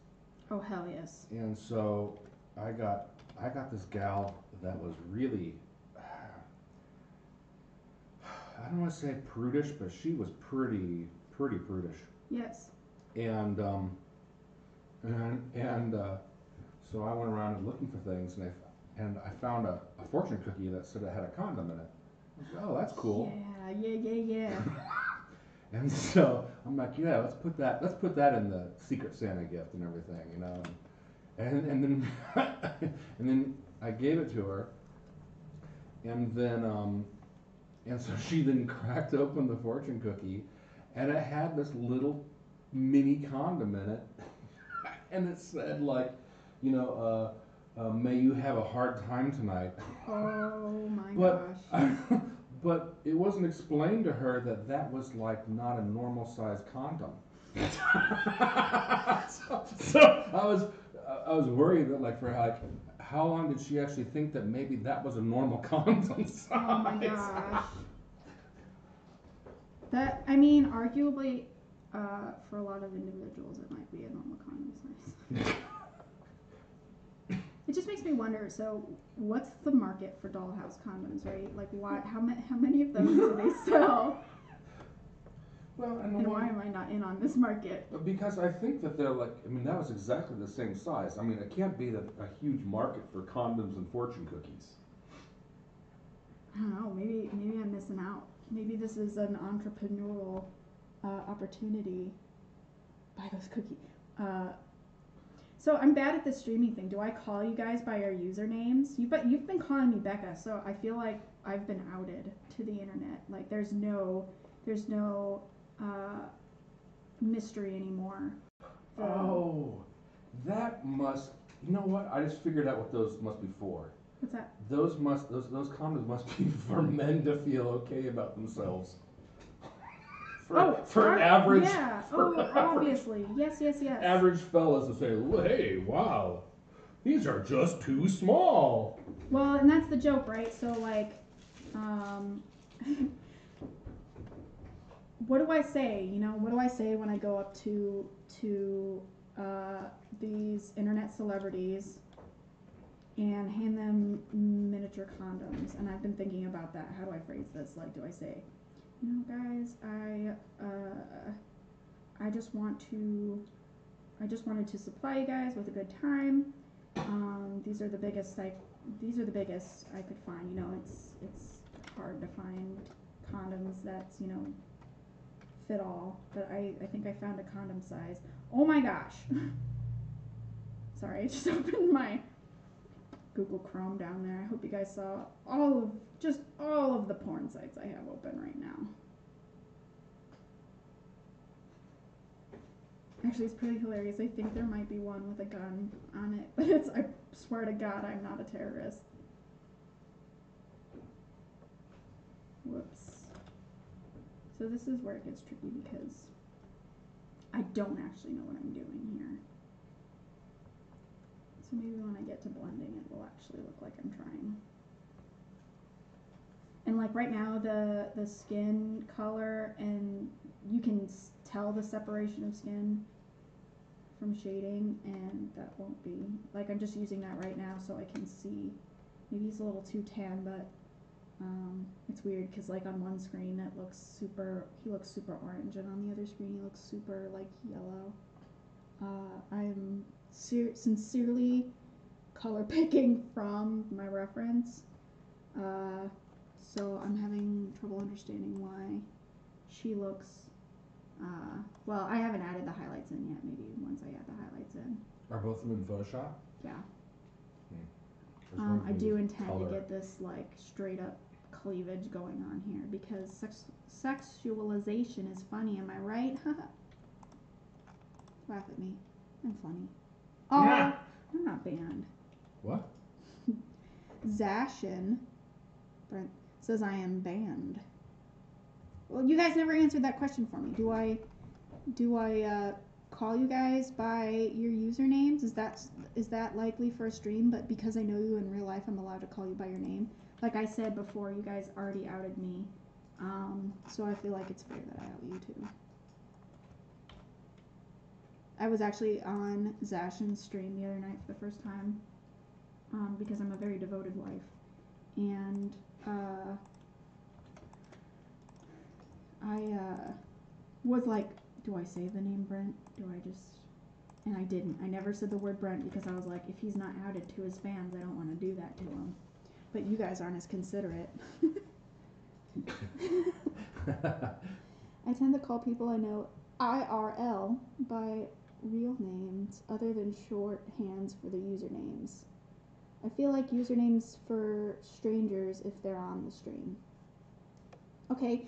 Oh, hell yes. And so I got this gal that was really, I don't want to say prudish, but she was pretty prudish. Yes. And so I went around and looking for things, and I found a fortune cookie that said it had a condom in it. I was like, oh, that's cool. Yeah. And so I'm like, yeah, let's put that in the Secret Santa gift and everything, you know. And then and then I gave it to her, and then and so she then cracked open the fortune cookie, and it had this little mini condom in it, and it said, like, you know, may you have a hard time tonight. Oh my gosh. But it wasn't explained to her that was like not a normal size condom. so I was worried that, like, for like how long did she actually think that maybe that was a normal condom size? Oh my gosh. That, I mean, arguably, for a lot of individuals, it might be a normal condom size. It just makes me wonder, so what's the market for dollhouse condoms, right? Like, why? How many of those do they sell? Well, and why am I not in on this market? Because I think that they're like, I mean, that was exactly the same size. I mean, it can't be a huge market for condoms and fortune cookies. I don't know, maybe I'm missing out. Maybe this is an entrepreneurial opportunity. Buy those cookies. So I'm bad at the streaming thing. Do I call you guys by your usernames? You've been calling me Becca, so I feel like I've been outed to the internet. Like, there's no mystery anymore. Oh, that must. You know what? I just figured out what those must be for. What's that? Those condoms must be for men to feel okay about themselves. For average. Yeah. Obviously. Yes. Average fellas to say, well, hey, wow, these are just too small. Well, and that's the joke, right? So, like, what do I say? You know, what do I say when I go up to these internet celebrities and hand them miniature condoms? And I've been thinking about that. How do I phrase this? Like, do I say, you know, guys, I just wanted to supply you guys with a good time. These are the biggest I could find. You know, it's hard to find condoms that's, you know, fit all. But I think I found a condom size. Oh my gosh. Sorry, I just opened my Google Chrome down there. I hope you guys saw all of the porn sites I have open right now. Actually, it's pretty hilarious. I think there might be one with a gun on it, but I swear to God, I'm not a terrorist. Whoops. So this is where it gets tricky because I don't actually know what I'm doing here. So maybe when I get to blending, it will actually look like I'm trying. And like right now, the skin color, and you can tell the separation of skin from shading, and that won't be, like, I'm just using that right now so I can see. Maybe he's a little too tan, but it's weird because like on one screen he looks super orange, and on the other screen he looks super like yellow. I'm sincerely color picking from my reference, so I'm having trouble understanding why she looks, well, I haven't added the highlights in yet. Maybe once I add the highlights in. Are both of them in Photoshop? Yeah. Hmm. I do intend to get this like straight up cleavage going on here because sexualization is funny, am I right? Laugh at me. I'm funny. Oh, yeah. I'm not banned. What? Zashin Brent says I am banned. Well, you guys never answered that question for me. Do I call you guys by your usernames? Is that likely for a stream? But because I know you in real life, I'm allowed to call you by your name. Like I said before, you guys already outed me, so I feel like it's fair that I out you too. I was actually on Zashin's stream the other night for the first time, because I'm a very devoted wife, and I was like, do I say the name Brent? Do I just... And I didn't. I never said the word Brent because I was like, if he's not outed to his fans, I don't want to do that to him. But you guys aren't as considerate. I tend to call people I know IRL by real names other than shorthands for the usernames. I feel like usernames for strangers if they're on the stream. Okay,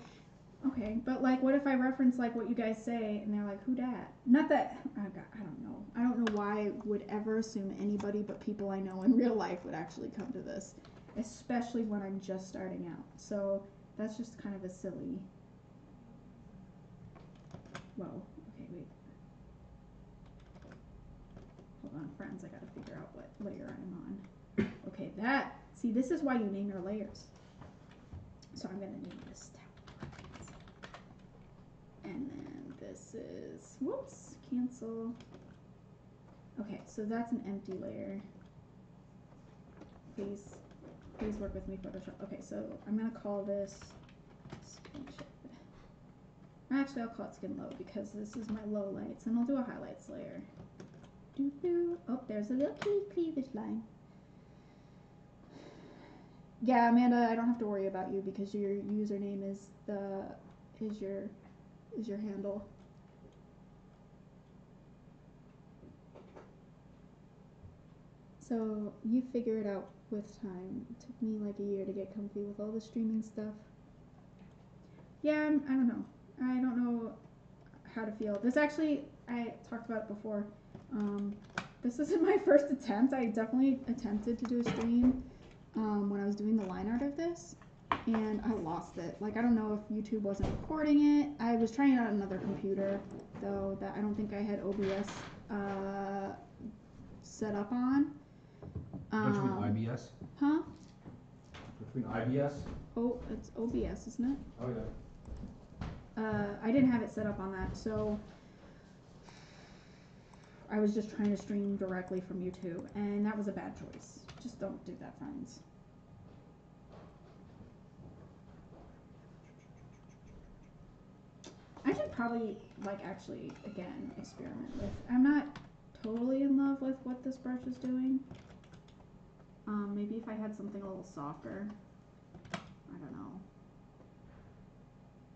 but like what if I reference like what you guys say and they're like, who dat? Not that, I don't know. I don't know why I would ever assume anybody but people I know in real life would actually come to this, especially when I'm just starting out. So that's just kind of a silly, whoa, okay, wait. Hold on, friends, I gotta figure out what layer I'm on. Okay, see, this is why you name your layers. So I'm gonna name this tab. And then this is, whoops, cancel. Okay, so that's an empty layer. Please work with me, Photoshop. Okay, so I'm gonna call this skin shade. Actually, I'll call it skin low because this is my low lights, and I'll do a highlights layer. Oh, there's a little cleavage line. Yeah, Amanda, I don't have to worry about you because your username is your handle. So you figure it out with time. It took me like a year to get comfy with all the streaming stuff. Yeah, I don't know. I don't know how to feel. This actually, I talked about it before. This isn't my first attempt. I definitely attempted to do a stream when I was doing the line art of this, and I lost it. Like, I don't know if YouTube wasn't recording it. I was trying it on another computer, though, that I don't think I had OBS set up on. Between IBS? Huh? Between IBS? Oh, it's OBS, isn't it? Oh, yeah. I didn't have it set up on that, so I was just trying to stream directly from YouTube, and that was a bad choice. Just don't do that, friends. I should probably, like, actually, again, experiment with. I'm not totally in love with what this brush is doing. Maybe if I had something a little softer. I don't know.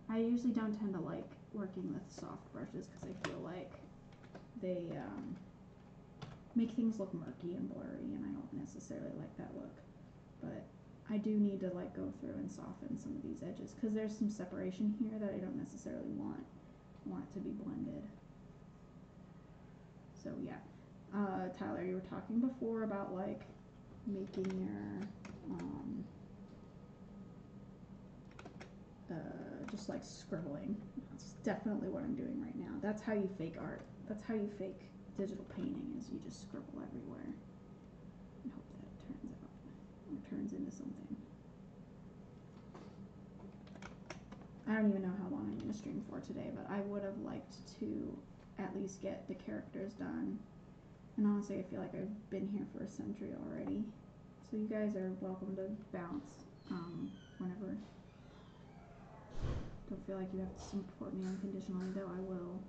I usually don't tend to like working with soft brushes because I feel like they make things look murky and blurry, and I don't necessarily like that look. But I do need to like go through and soften some of these edges because there's some separation here that I don't necessarily want it to be blended. So yeah, Tyler, you were talking before about like making your just like scribbling. That's definitely what I'm doing right now. That's how you fake art. That's how you fake digital painting, is you just scribble everywhere and hope that it turns out or turns into something. I don't even know how long I'm going to stream for today, but I would have liked to at least get the characters done. And honestly, I feel like I've been here for a century already. So you guys are welcome to bounce whenever. Don't feel like you have to support me unconditionally, though I will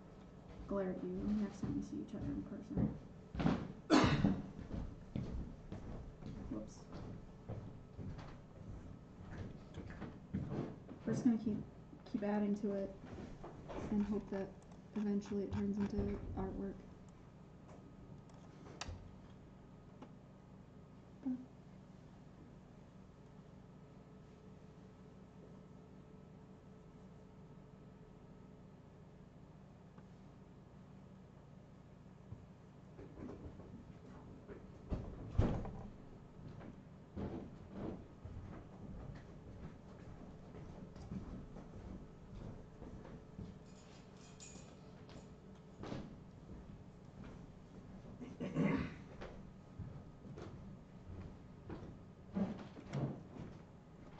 glare at you next time we see each other in person. Whoops. We're just gonna keep adding to it and hope that eventually it turns into artwork.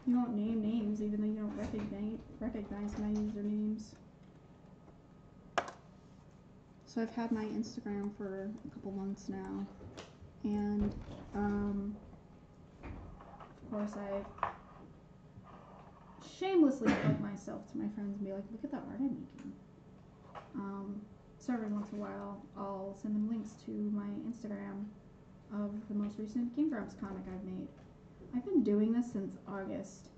You won't name names even though you don't recognize my usernames. So I've had my Instagram for a couple months now, and of course I shamelessly plug myself to my friends and be like, look at the art I'm making. So every once in a while I'll send them links to my Instagram of the most recent Game Grumps comic I've made. I've been doing this since August,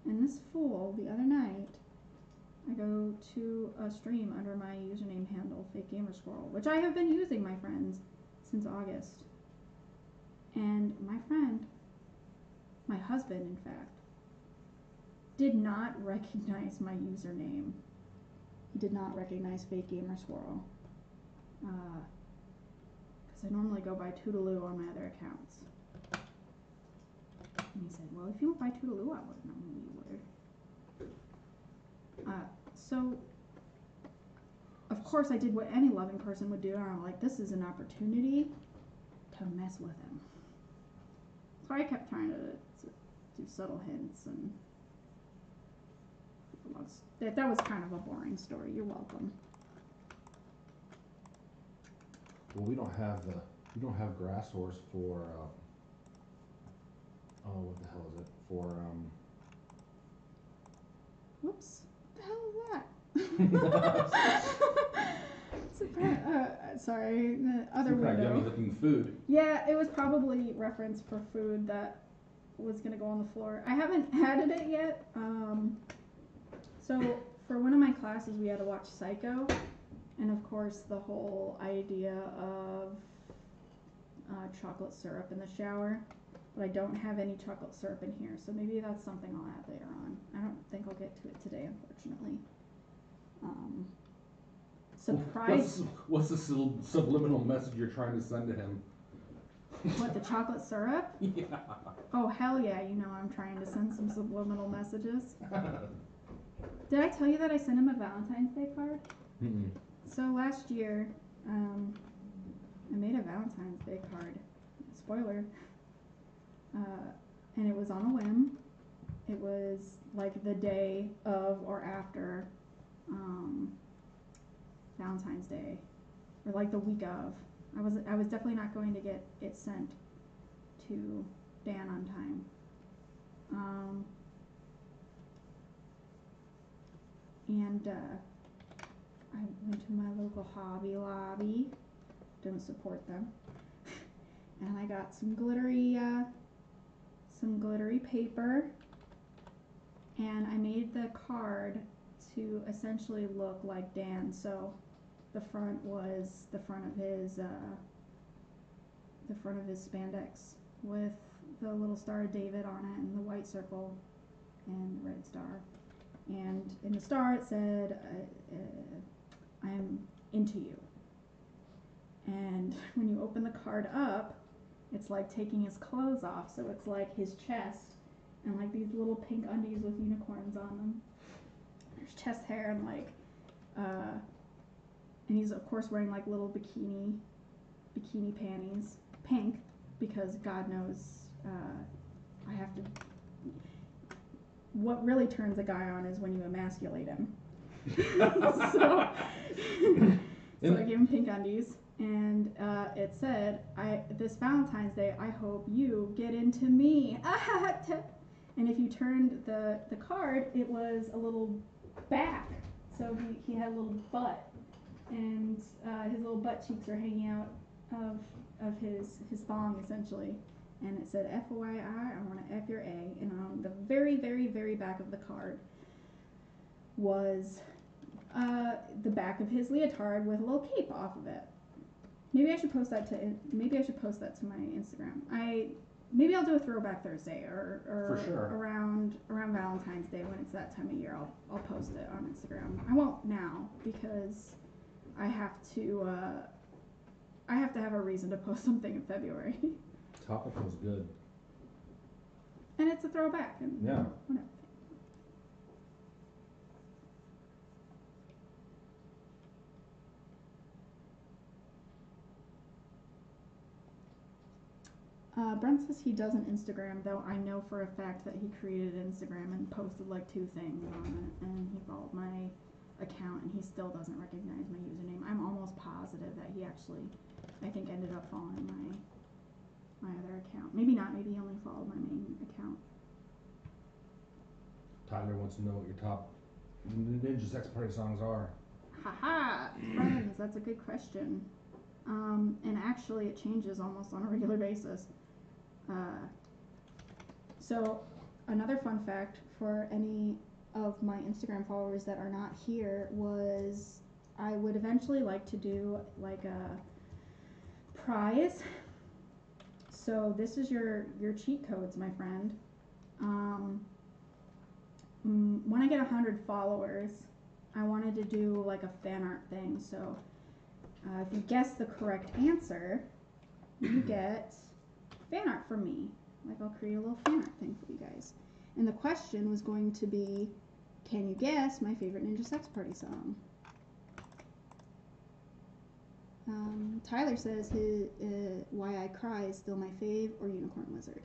and this fool, the other night, I go to a stream under my username handle, Fake Gamer Squirrel, which I have been using, my friends, since August. And my friend, my husband, in fact, did not recognize my username. He did not recognize Fake Gamer Squirrel. Because I normally go by Toodaloo on my other accounts. And he said, well, if you went by Toodaloo, I would have known who you were. So, of course, I did what any loving person would do, and I'm like, this is an opportunity to mess with him. So I kept trying to do subtle hints, and that was kind of a boring story. You're welcome. Well, we don't have grass horse for what the hell is it for Whoops. What the hell is that? Sorry, the other some kind window. of yummy looking food. Yeah, it was probably reference for food that was gonna go on the floor. I haven't added it yet. So for one of my classes, we had to watch Psycho, and of course the whole idea of chocolate syrup in the shower. But I don't have any chocolate syrup in here, so maybe that's something I'll add later on. I don't think I'll get to it today, unfortunately. Surprise! What's the subliminal message you're trying to send to him? What, the chocolate syrup? Yeah. Oh, hell yeah, you know I'm trying to send some subliminal messages. Did I tell you that I sent him a Valentine's Day card? Mm-mm. So last year, I made a Valentine's Day card. Spoiler. And it was on a whim. It was like the day of or after Valentine's Day, or like the week of. I was definitely not going to get it sent to Dan on time. And I went to my local Hobby Lobby. Don't support them. And I got some glittery some glittery paper, and I made the card to essentially look like Dan. So the front was the front of his spandex with the little Star of David on it and the white circle and the red star. And in the star it said, I'm into you. And when you open the card up, it's like taking his clothes off, so it's like his chest and like these little pink undies with unicorns on them. There's chest hair and like, and he's of course wearing like little bikini panties, pink, because God knows, I have to. What really turns a guy on is when you emasculate him. so I gave him pink undies. And it said, this Valentine's Day, I hope you get into me. And if you turned the card, it was a little back. So he had a little butt. And his little butt cheeks are hanging out of his thong, essentially. And it said, FYI, I want to F your A. And on the very, very, very back of the card was the back of his leotard with a little cape off of it. Maybe I should post that to my Instagram. Maybe I'll do a Throwback Thursday or For sure. around Valentine's Day when it's that time of year. I'll post it on Instagram. I won't now because I have to have a reason to post something in February. Topical's good. And it's a throwback. And yeah. Whatever. Brent says he doesn't Instagram, though I know for a fact that he created Instagram and posted like 2 things on it, and he followed my account, and he still doesn't recognize my username. I'm almost positive that he actually, I think, ended up following my other account. Maybe not. Maybe he only followed my main account. Tyler wants to know what your top Ninja Sex Party songs are. Haha, friends, that's a good question. And actually it changes almost on a regular basis. So another fun fact for any of my Instagram followers that are not here was I would eventually like to do like a prize. So this is your cheat codes, my friend. When I get 100 followers, I wanted to do like a fan art thing. So if you guess the correct answer, you get fan art from me. Like I'll create a little fan art thing for you guys. And the question was going to be, can you guess my favorite Ninja Sex Party song? Tyler says his Why I Cry is still my fave, or Unicorn Wizard.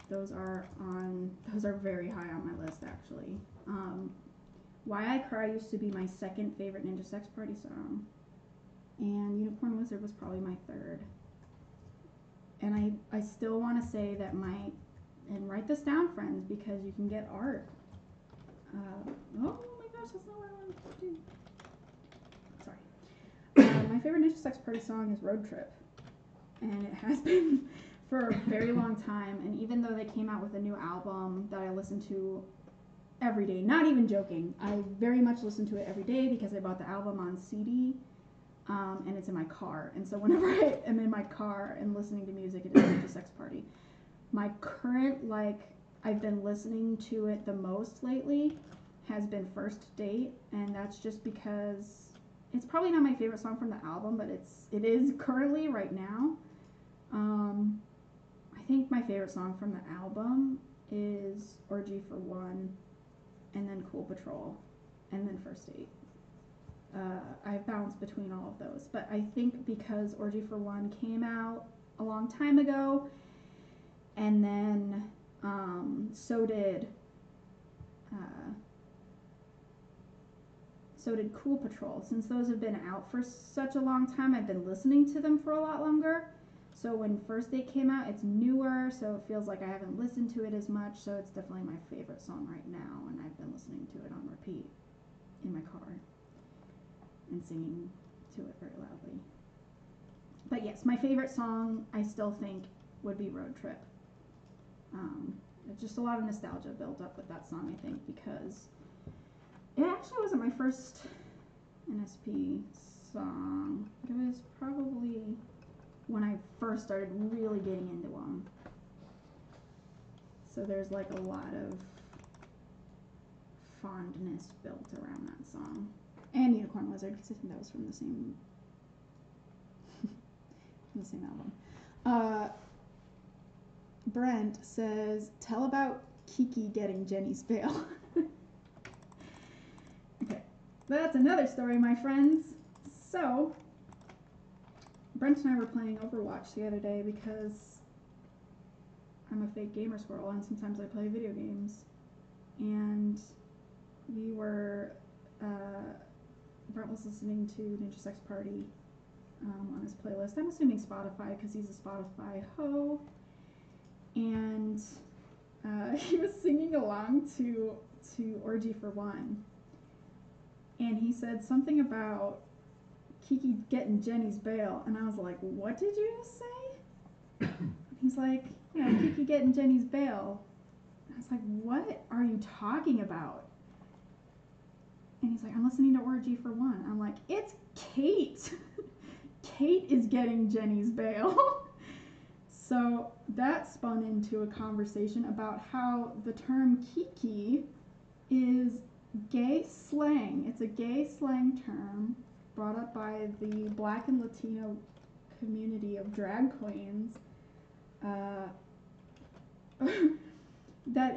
Those are very high on my list, actually. Why I Cry used to be my second favorite Ninja Sex Party song, and Unicorn Wizard was probably my third. And I still want to say that and write this down, friends, because you can get art. Oh my gosh, that's not what I wanted to do. Sorry. My favorite Ninja Sex Party song is Road Trip, and it has been for a very long time. And even though they came out with a new album that I listen to every day, not even joking, I very much listen to it every day because I bought the album on CD, and it's in my car. And so whenever I am in my car and listening to music, it is Ninja Sex Party. My current, I've been listening to it the most lately has been First Date, and that's just because it's probably not my favorite song from the album, but it is currently right now. I think my favorite song from the album is Orgy for One, and then Cool Patrol, and then First Date. I've bounced between all of those, but I think because Orgy for One came out a long time ago, and then so did Cool Patrol. Since those have been out for such a long time, I've been listening to them for a lot longer. So when First Date came out, it's newer, so it feels like I haven't listened to it as much, so it's definitely my favorite song right now, and I've been listening to it on repeat in my car and singing to it very loudly. But yes, my favorite song I still think would be Road Trip. Just a lot of nostalgia built up with that song, I think, because it actually wasn't my first NSP song, but it was probably when I first started really getting into them. So there's like a lot of fondness built around that song. And Unicorn Wizard, because I think that was from the same album. Brent says, tell about Kiki getting Jenny's bail. Okay, that's another story, my friends. So, Brent and I were playing Overwatch the other day because I'm a fake gamer squirrel and sometimes I play video games. And we were, Brent was listening to Ninja Sex Party on his playlist. I'm assuming Spotify because he's a Spotify ho. And he was singing along to Orgy for One. And he said something about Kiki getting Jenny's bail. And I was like, what did you say? He's like, you know, Kiki getting Jenny's bail. I was like, what are you talking about? And he's like, I'm listening to Orgy for One. I'm like, it's Kate. Kate is getting Jenny's bail. So that spun into a conversation about how the term Kiki is gay slang. It's a gay slang term brought up by the Black and Latino community of drag queens. That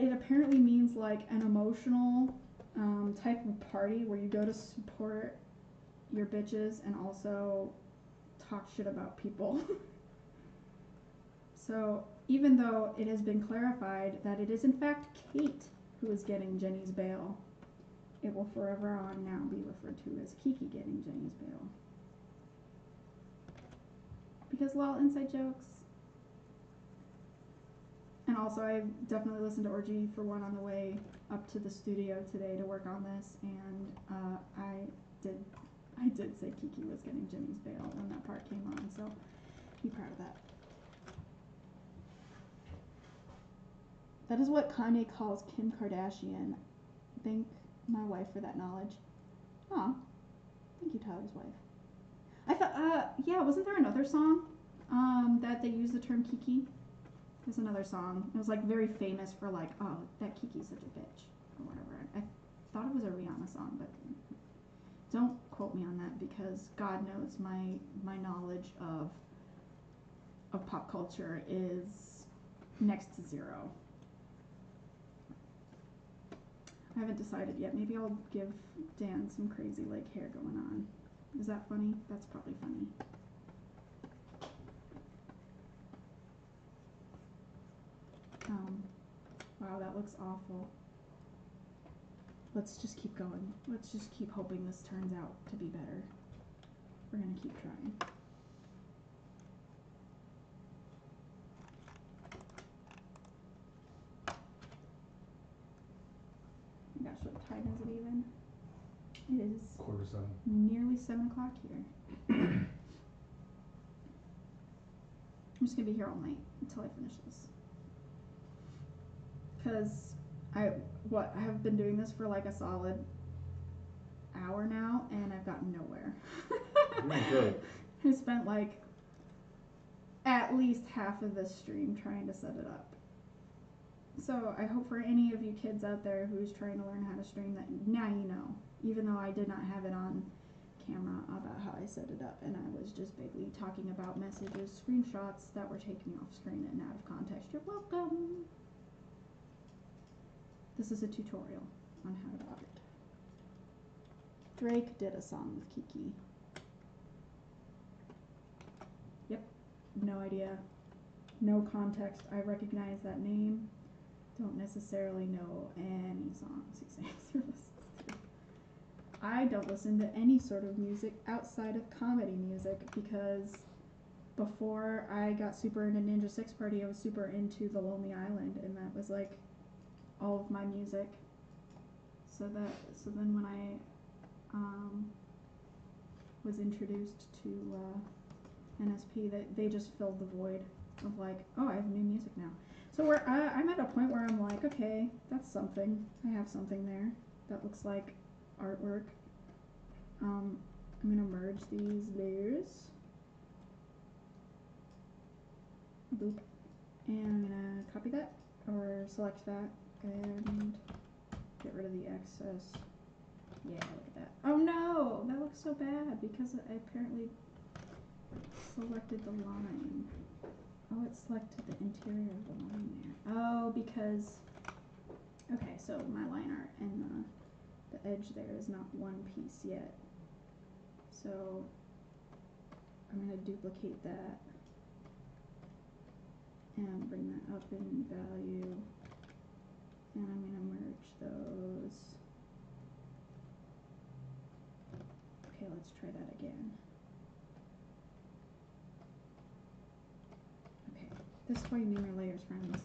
it apparently means like an emotional type of party where you go to support your bitches and also talk shit about people. So even though it has been clarified that it is in fact Kate who is getting Jenny's bail, it will forever on now be referred to as Kiki getting Jenny's bail. Because lol, inside jokes. And also I definitely listened to Orgy for One on the way up to the studio today to work on this, and I did say Kiki was getting Jenny's bail when that part came on, so be proud of that. That is what Kanye calls Kim Kardashian. Thank my wife for that knowledge. Aw, thank you, Tyler's wife. I thought, yeah, wasn't there another song that they used the term Kiki? There's another song. It was like very famous for like, oh, that Kiki's such a bitch or whatever. I thought it was a Rihanna song, but don't quote me on that because God knows my knowledge of pop culture is next to zero. I haven't decided yet. Maybe I'll give Dan some crazy like hair going on. Is that funny? That's probably funny. Wow, that looks awful. Let's just keep going. Let's just keep hoping this turns out to be better. We're gonna keep trying. Oh my gosh, what time is it even? It is 6:45. nearly 7 o'clock here. I'm just gonna be here all night until I finish this. Because I have been doing this for like a solid hour now, and I've gotten nowhere. Good. I spent like at least half of this stream trying to set it up. So I hope for any of you kids out there who's trying to learn how to stream that now you know, even though I did not have it on camera about how I set it up, and I was just vaguely talking about messages, screenshots that were taken off screen and out of context. You're welcome. This is a tutorial on how to do it. Drake did a song with Kiki. Yep, no idea. No context. I recognize that name. Don't necessarily know any songs he sings or listens to. I don't listen to any sort of music outside of comedy music because before I got super into Ninja Sex Party, I was super into The Lonely Island, and that was like all of my music. So then when I was introduced to NSP, they just filled the void of like, oh, I have new music now. So I'm at a point where I'm like, okay, that's something. I have something there that looks like artwork. I'm gonna merge these layers. Boop. And I'm gonna copy that or select that and get rid of the excess. Yeah, look at that. Oh no, that looks so bad because I apparently selected the line. Oh, it selected the interior of the line there. Oh, because, okay, so my line art and the edge there is not one piece yet. So I'm going to duplicate that and bring that up in value. And I'm going to merge those. Okay, let's try that again. Okay, this is why you name your layers, friends.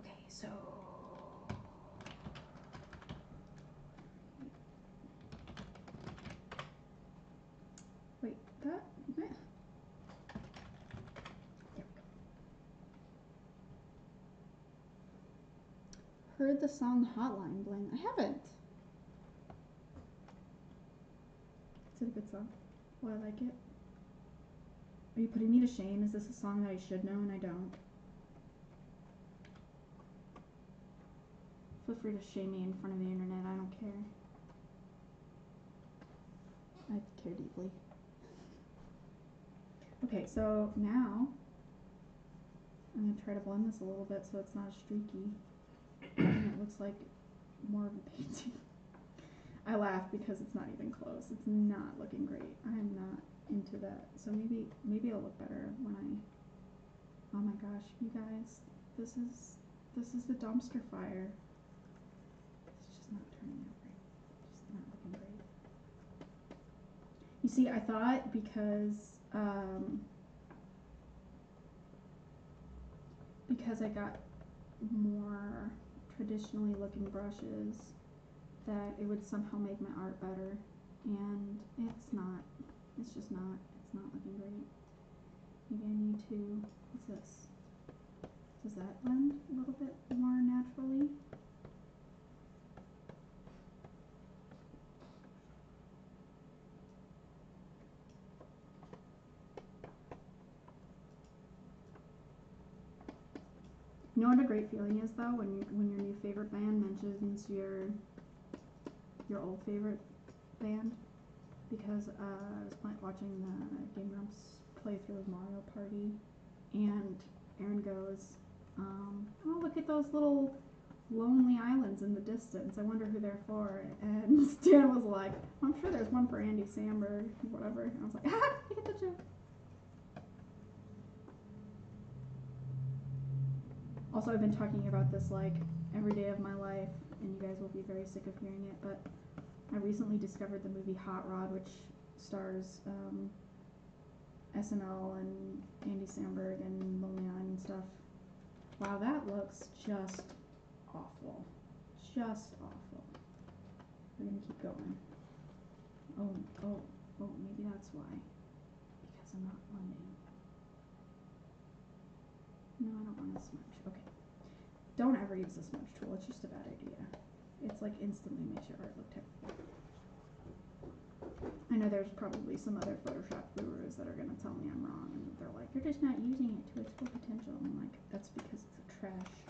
Okay, so wait, that there we go. Heard the song Hotline Bling. I haven't. Is it a good song? Well, I like it. Are you putting me to shame? Is this a song that I should know and I don't? Feel free to shame me in front of the internet. I don't care. I care deeply. Okay, so now I'm going to try to blend this a little bit so it's not as streaky. And it looks like more of a painting. I laugh because it's not even close. It's not looking great. I'm not into that. So maybe it'll look better when I, oh my gosh, you guys, this is the dumpster fire. It's just not turning out great. Just not looking great. You see, I thought because I got more traditionally looking brushes that it would somehow make my art better, and it's not. It's just not. It's not looking great. Maybe I need to, what's this? Does that blend a little bit more naturally? You know what a great feeling is though, when your new favorite band mentions your old favorite band, because I was watching the Game Grumps playthrough of Mario Party, and Aaron goes, oh, look at those little lonely islands in the distance. I wonder who they're for. And Stan was like, I'm sure there's one for Andy Samberg, whatever. And I was like, ah, I get the joke. Also, I've been talking about this like every day of my life, and you guys will be very sick of hearing it, but I recently discovered the movie Hot Rod, which stars SNL and Andy Samberg and Lonely Island and stuff. Wow, that looks just awful. Just awful. We're gonna keep going. Oh, maybe that's why. Because I'm not blending. No, I don't want to smudge. Okay. Don't ever use the smudge tool. It's just a bad idea. It's like instantly makes your art look terrible. I know there's probably some other Photoshop gurus that are going to tell me I'm wrong, and they're like, you're just not using it to its full potential. And I'm like, that's because it's a trash.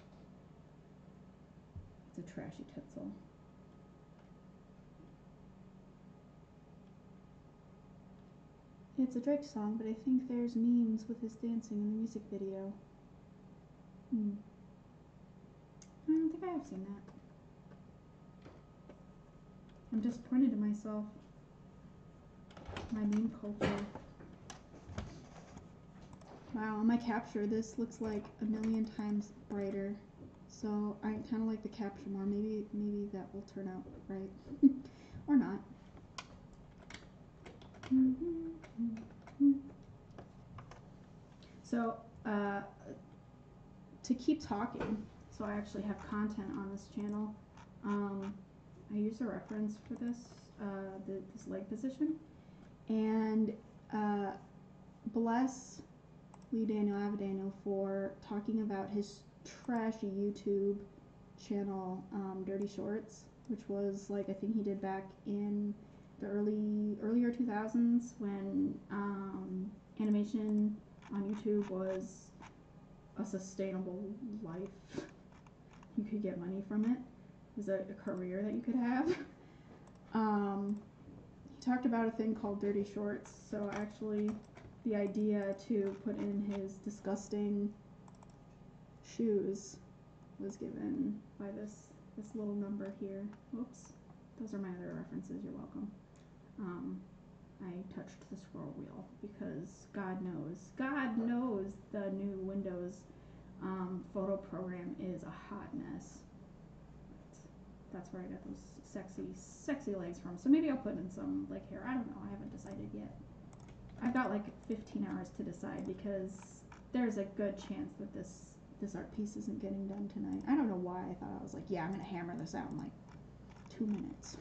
It's a trashy utensil. It's a Drake song, but I think there's memes with his dancing in the music video. I don't think I have seen that. I'm disappointed in myself. My meme culture. Wow, on my capture, this looks like a million times brighter. So I kind of like the capture more. Maybe that will turn out right, or not. So to keep talking, so I actually have content on this channel. I use a reference for this, this leg position, and bless Lee Daniel Avadaniel for talking about his trashy YouTube channel, Dirty Shorts, which was like I think he did back in the earlier 2000s when animation on YouTube was a sustainable life. You could get money from it. It was a career that you could have. He talked about a thing called Dirty Shorts, so actually the idea to put in his disgusting shoes was given by this little number here. Whoops. Those are my other references. You're welcome. I touched the scroll wheel because God knows the new Windows photo program is a hot mess. That's where I got those sexy legs from. So maybe I'll put in some like hair. I don't know. I haven't decided yet. I've got like 15 hours to decide because there's a good chance that this art piece isn't getting done tonight. I don't know why I thought I was like, yeah, I'm gonna hammer this out in like 2 minutes.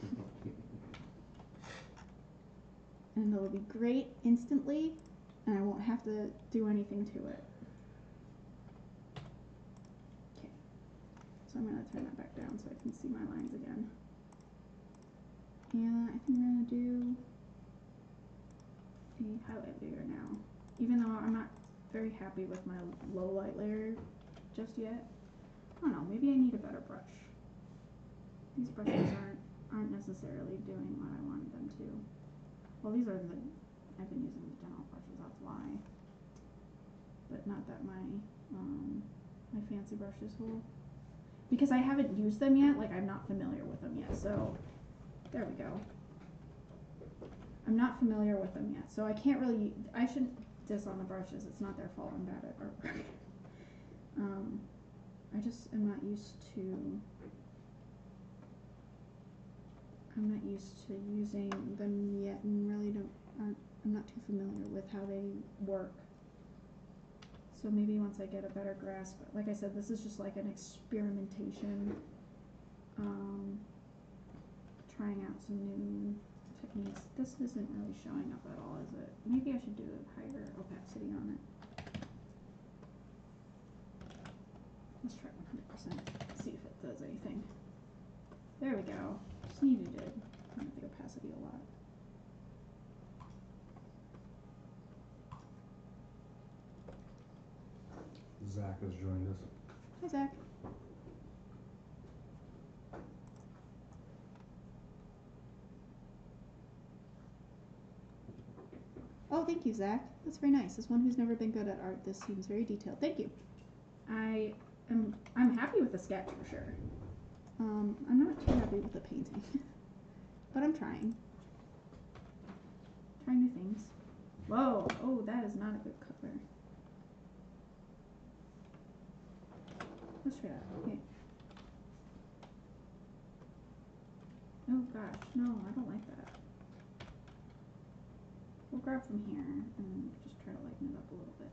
And it'll be great instantly, and I won't have to do anything to it. Okay, so I'm gonna turn that back down so I can see my lines again. And I think I'm gonna do a highlight layer now, even though I'm not very happy with my low light layer just yet. I don't know, maybe I need a better brush. These brushes aren't necessarily doing what I wanted them to. Well, these are I've been using the general brushes, that's why. But not that my fancy brushes will. Because I haven't used them yet, like I'm not familiar with them yet, so there we go. I'm not familiar with them yet, so I can't really, I shouldn't diss on the brushes, it's not their fault I'm bad at art. I just am not used to using them yet and really I'm not too familiar with how they work. So maybe once I get a better grasp, like I said, this is just like an experimentation, trying out some new techniques. This isn't really showing up at all, is it? Maybe I should do a higher opacity on it. Let's try 100%, see if it does anything. There we go. Just needed to turn up the opacity a lot. Zach has joined us. Hi, Zach. Oh, thank you, Zach. That's very nice. As one who's never been good at art, this seems very detailed. Thank you. I'm happy with the sketch for sure. I'm not too happy with the painting, but I'm trying. Trying new things. Whoa! Oh, that is not a good color. Let's try that. Okay. Oh gosh, no, I don't like that. We'll grab from here and just try to lighten it up a little bit.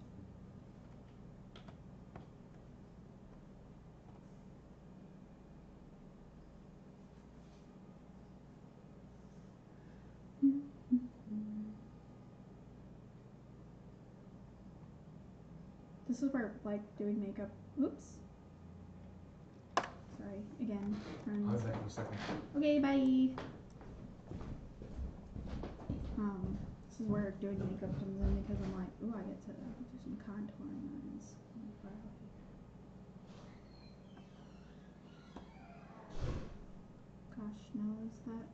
This is where, like, doing makeup. Oops. Sorry, again, friends. I'll be back in a second. Okay, bye. This is where doing makeup comes in because I'm like, ooh, I get to do some contouring lines. Gosh, no, is that?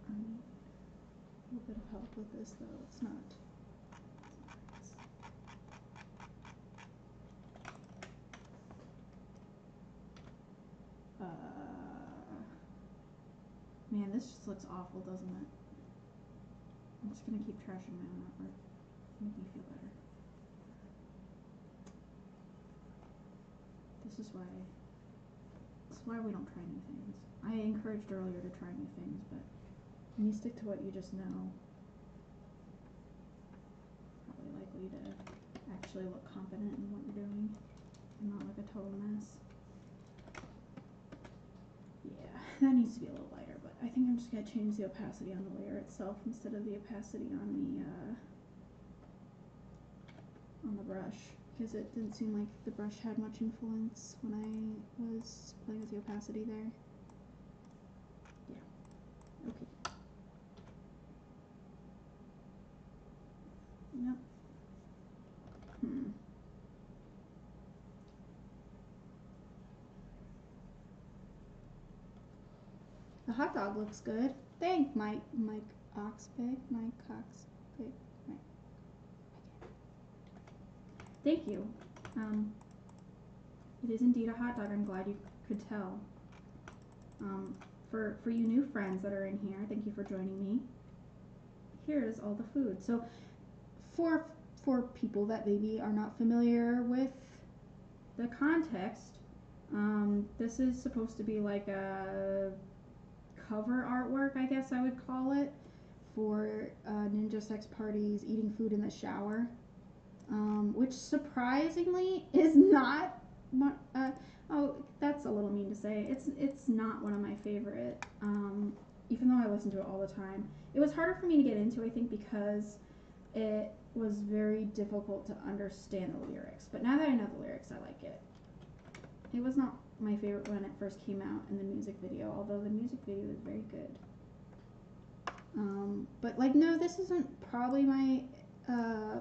I need a little bit of help with this though. It's not. Man, this just looks awful, doesn't it? I'm just gonna keep trashing my own artwork. Make me feel better. This is why we don't try new things. I encouraged earlier to try new things, but when you stick to what you just know, probably likely to actually look confident in what you're doing and not like a total mess. Yeah, that needs to be a little lighter, but I think I'm just gonna change the opacity on the layer itself instead of the opacity on the brush, because it didn't seem like the brush had much influence when I was playing with the opacity there. Yeah. Okay. Yep. The hot dog looks good. Thank Mike Oxbig. Mike Oxbig. Mike. Thank you. It is indeed a hot dog. I'm glad you could tell. For you new friends that are in here, thank you for joining me. Here is all the food. So for people that maybe are not familiar with the context, this is supposed to be like a cover artwork, I guess I would call it, for Ninja Sex Party's Eating Food in the Shower, which surprisingly is not, oh, that's a little mean to say, it's not one of my favorite, even though I listen to it all the time. It was harder for me to get into, I think, because it was very difficult to understand the lyrics, but now that I know the lyrics, I like it. It was not my favorite when it first came out in the music video, although the music video is very good. But like, no, this isn't probably my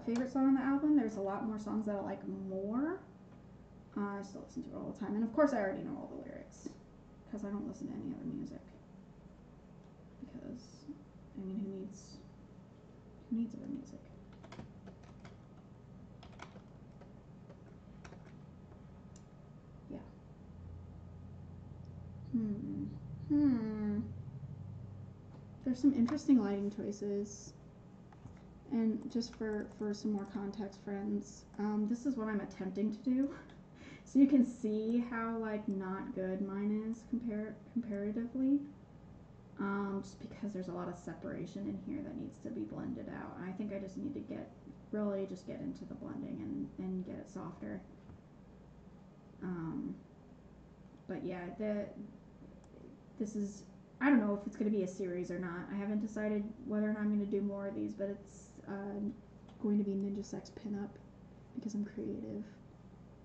favorite song on the album. There's a lot more songs that I like more. I still listen to it all the time, and of course I already know all the lyrics because I don't listen to any other music. Because, I mean, who needs other music? There's some interesting lighting choices. And just for some more context, friends, this is what I'm attempting to do. So you can see how, like, not good mine is comparatively. Just because there's a lot of separation in here that needs to be blended out. And I think I just need to get into the blending and get it softer. But yeah, this is, I don't know if it's going to be a series or not. I haven't decided whether or not I'm going to do more of these, but it's going to be Ninja Sex Pinup because I'm creative.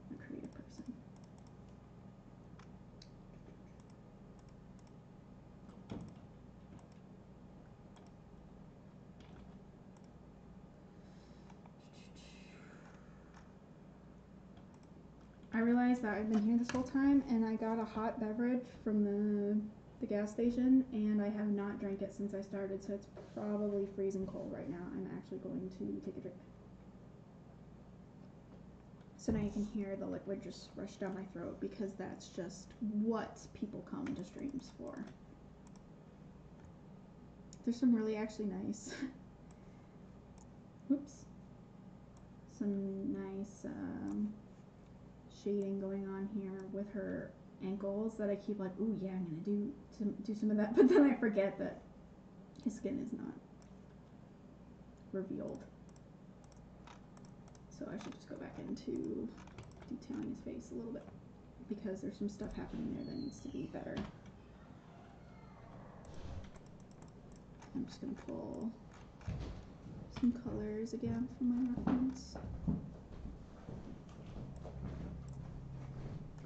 I'm a creative person. I realized that I've been here this whole time and I got a hot beverage from the gas station and I have not drank it since I started, so it's probably freezing cold right now. I'm actually going to take a drink. So now you can hear the liquid just rush down my throat because that's just what people come to streams for. There's some really actually nice, oops, some nice shading going on here with her ankles that I keep like, ooh yeah, I'm gonna do some of that, but then I forget that his skin is not revealed. So I should just go back into detailing his face a little bit because there's some stuff happening there that needs to be better. I'm just gonna pull some colors again from my reference.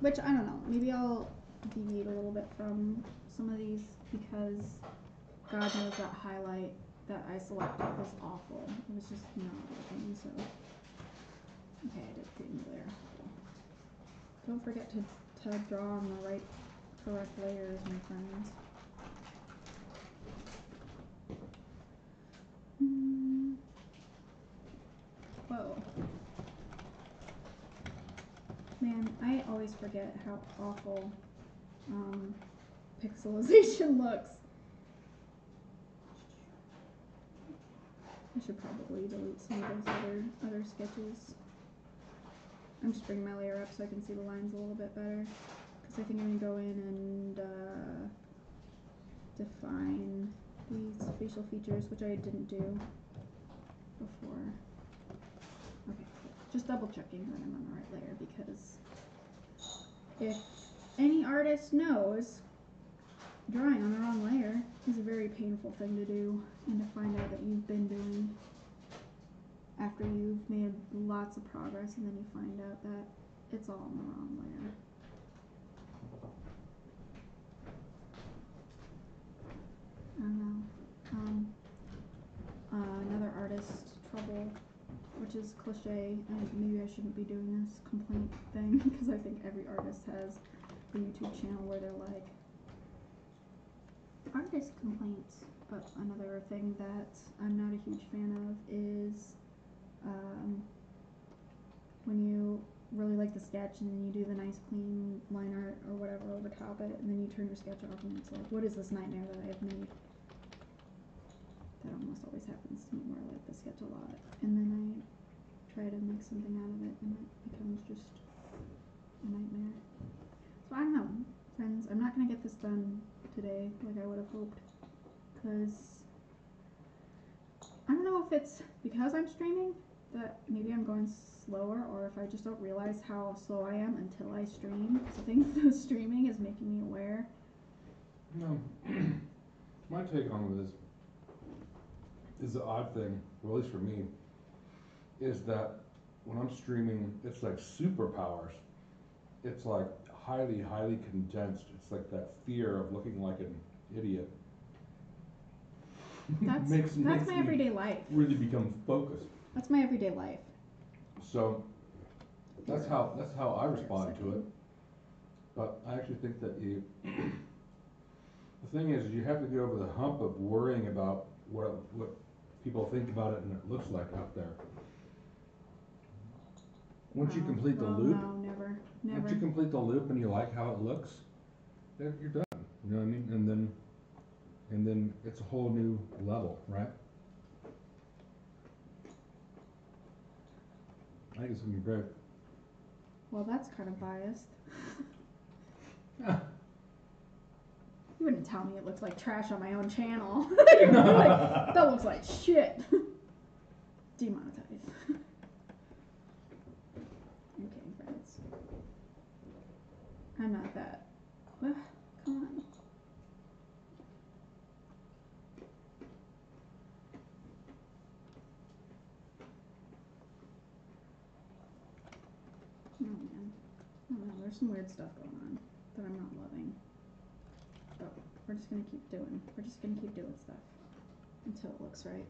Which, I don't know, maybe I'll deviate a little bit from some of these because God knows that highlight that I selected was awful. It was just not working, so. Okay, I did things there. Don't forget to draw on the correct layers, my friends. Whoa. Man, I always forget how awful pixelization looks. I should probably delete some of those other sketches. I'm just bringing my layer up so I can see the lines a little bit better. Because I think I'm going to go in and define these facial features, which I didn't do before. Okay, cool. Just double checking that I'm on the right layer because if any artist knows drawing on the wrong layer, is a very painful thing to do, and to find out that you've been doing after you've made lots of progress, and then you find out that it's all in the wrong layer. I don't know. Another artist trouble, which is cliche, and maybe I shouldn't be doing this complaint thing, because I think every artist has a YouTube channel where they're like, artist complaints. But another thing that I'm not a huge fan of is when you really like the sketch and then you do the nice clean line art or whatever over top it, and then you turn your sketch off and it's like, what is this nightmare that I have made? That almost always happens to me where I like the sketch a lot, and then I try to make something out of it and it becomes just a nightmare. So I don't know, friends, I'm not going to get this done today like I would have hoped, because I don't know if it's because I'm streaming that maybe I'm going slower, or if I just don't realize how slow I am until I stream. So I think the streaming is making me aware. No, my take on this is the odd thing, or at least for me, is that when I'm streaming, it's like superpowers. It's like highly, highly condensed. It's like that fear of looking like an idiot. That's my everyday life. Really become focused. That's my everyday life. So that's how I respond to it. But I actually think that the thing is you have to get over the hump of worrying about what people think about it and it looks like out there. Once you complete the loop, no, never. once you complete the loop and you like how it looks, then you're done. You know what I mean? And then it's a whole new level, right? I think it's gonna be great. Well, that's kind of biased. You wouldn't tell me it looks like trash on my own channel. You'd be like, that looks like shit. Demonetize. I'm kidding, friends. I'm not that. Ugh, come on. Oh man. I don't know, there's some weird stuff going on that I'm not loving. But we're just gonna keep doing stuff until it looks right.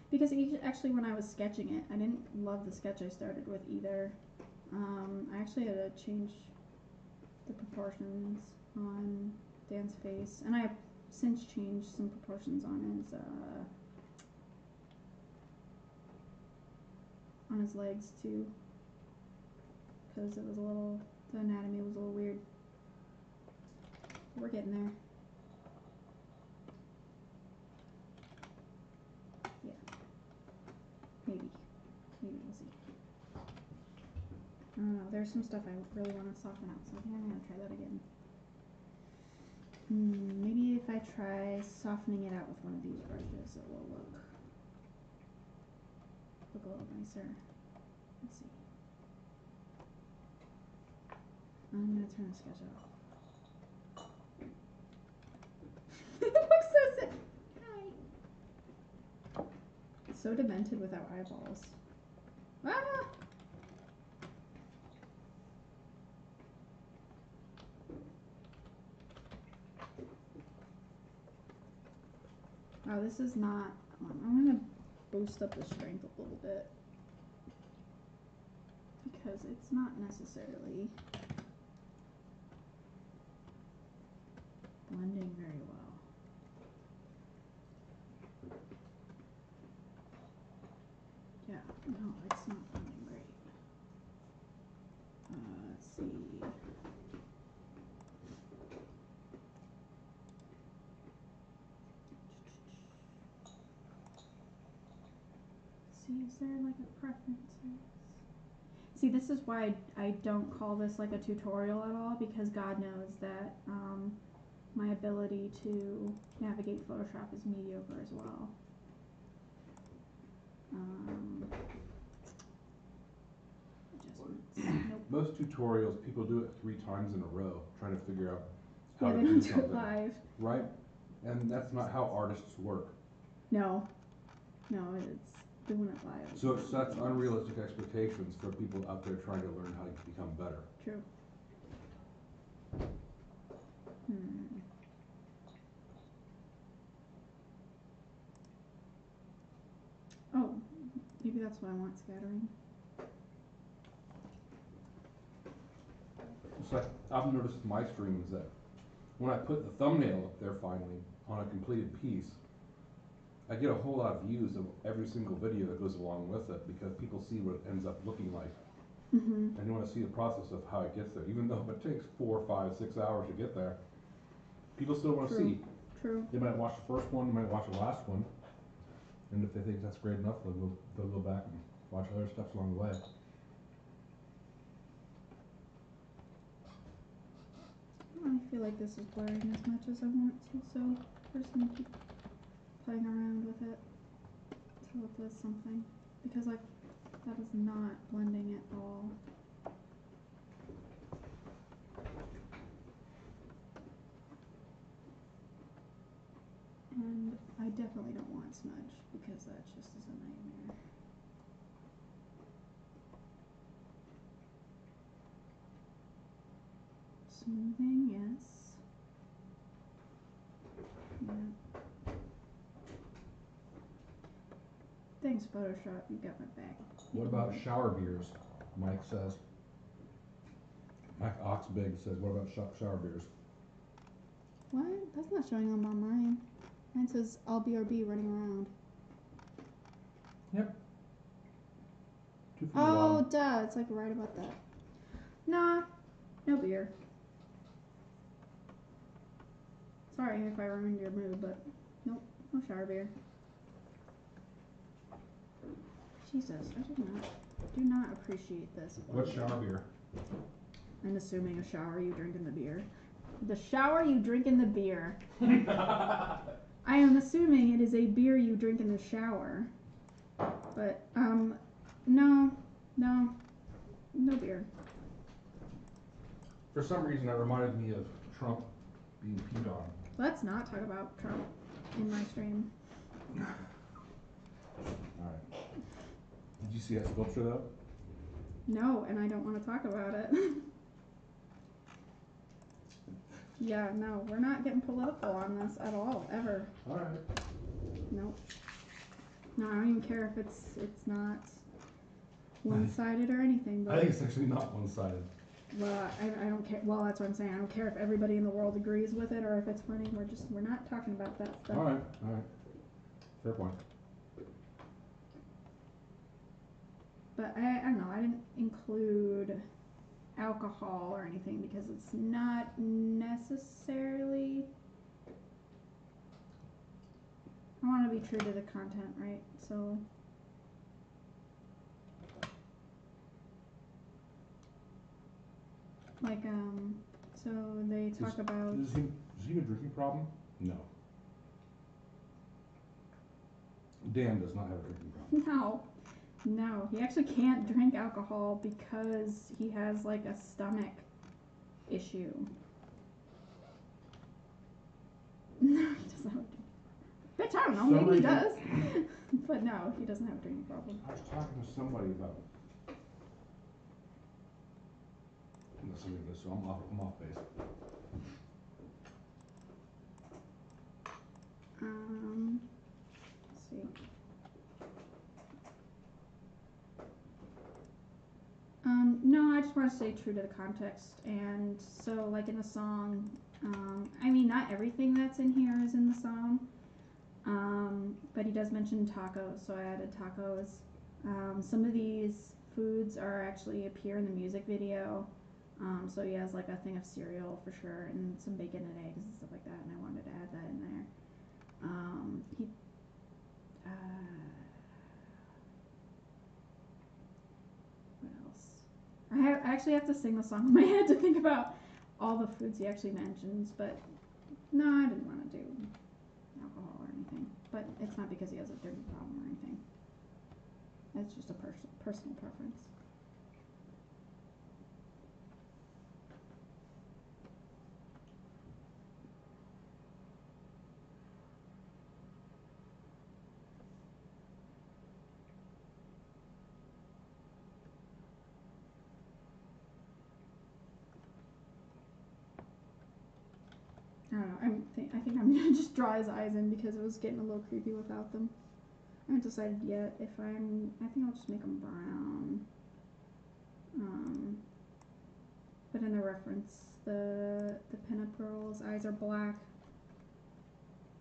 Because actually when I was sketching it, I didn't love the sketch I started with either. I actually had to change the proportions on Dan's face, and I have since changed some proportions on his legs too, because it was the anatomy was a little weird. We're getting there. Yeah. Maybe we'll see. I don't know, there's some stuff I really want to soften out, so I think I'm going to try that again. Maybe if I try softening it out with one of these brushes, it will look a little nicer. Let's see. I'm going to turn the sketch off. It looks so sick. Hi. It's so demented without eyeballs. Ah! Oh, this is not. I'm going to boost up the strength a little bit, because it's not necessarily blending very well. Yeah, no, it's not blending great. Let's see. Is there like a preference? See, this is why I don't call this like a tutorial at all, because God knows that my ability to navigate Photoshop is mediocre as well. Adjustments. Nope. Most tutorials, people do it 3 times in a row, trying to figure out how Yeah, to they do don't do something. it live. Right? And that's not how artists work. No. No, it's doing it live. So it sets unrealistic expectations for people out there trying to learn how to become better. True. Oh, maybe that's what I want, scattering. It's like, I've noticed with my streams that when I put the thumbnail up there finally on a completed piece, I get a whole lot of views of every single video that goes along with it because people see what it ends up looking like. Mm-hmm. And you want to see the process of how it gets there. Even though it takes 4, 5, 6 hours to get there, people still want to True. see. True. They might watch the first one, they might watch the last one, and if they think that's great enough, they'll go back and watch other stuff along the way. I feel like this is blurring as much as I want to, so we're just gonna keep playing around with it until it does something. Because like that is not blending at all. And I definitely don't want smudge because that just is a nightmare. Smoothing, yes. Yeah. Thanks, Photoshop, you got my back. What about shower beers? Mike says. Mike Oxbig says, what about shower beers? What? That's not showing up on mine. Mine says all BRB running around. Yep. 2 from the Oh, bottom. duh. It's like right about that. Nah, no beer. Sorry if I ruined your mood, but nope, no shower beer. Jesus, I do not appreciate this. What shower beer? I'm assuming a shower you drink in the beer. The shower you drink in the beer. I am assuming it is a beer you drink in the shower. But, no beer. For some reason, that reminded me of Trump being peed on. Let's not talk about Trump in my stream. Alright. Did you see that sculpture though? No, and I don't want to talk about it. Yeah, no, we're not getting political on this at all, ever. Alright. Nope. No, I don't even care if it's not one-sided or anything, I but, think it's actually not one-sided. well, I don't care. Well, that's what I'm saying. I don't care if everybody in the world agrees with it or if it's funny. We're not talking about that stuff. Alright. Fair point. But I don't know, I didn't include alcohol or anything because it's not necessarily, I want to be true to the content, right? So like so they talk about, Does he have a drinking problem? No. Dan does not have a drinking problem. no, he actually can't drink alcohol because he has like a stomach issue. No, he doesn't have a, bitch, I don't know, maybe he does. But no, he doesn't have a drinking problem. I was talking to somebody about listening to this, so I'm off base. Let's see. No, I just want to stay true to the context. And so, like in the song, I mean, not everything that's in here is in the song, but he does mention tacos, so I added tacos. Some of these foods are actually appear in the music video. So he has like a thing of cereal for sure, and some bacon and eggs and stuff like that, and I wanted to add that in there. What else? I actually have to sing the song in my head to think about all the foods he actually mentions, but no, I didn't want to do alcohol or anything. But it's not because he has a drinking problem or anything. It's just a personal preference. I'm gonna just draw his eyes in because it was getting a little creepy without them. I haven't decided yet if I think I'll just make them brown. But in the reference, the pinup girl's eyes are black.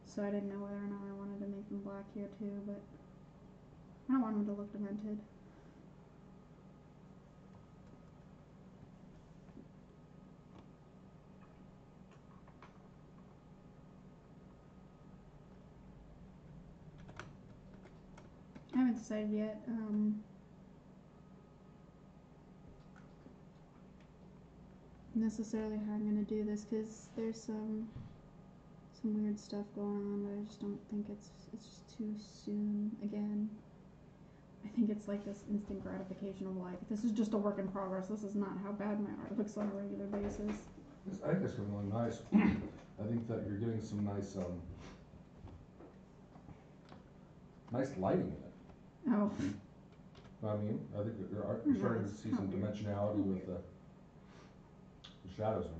So I didn't know whether or not I wanted to make them black here too, but I don't want them to look demented. I haven't decided yet. Necessarily how I'm gonna do this because there's some weird stuff going on, but I just don't think it's just too soon again. I think it's like this instant gratification of like, this is just a work in progress. This is not how bad my art looks on a regular basis. I think it's really nice. I think that you're getting some nice nice lighting in it. Oh. I mean, I think that you're starting to see some dimensionality with the shadows. I mean.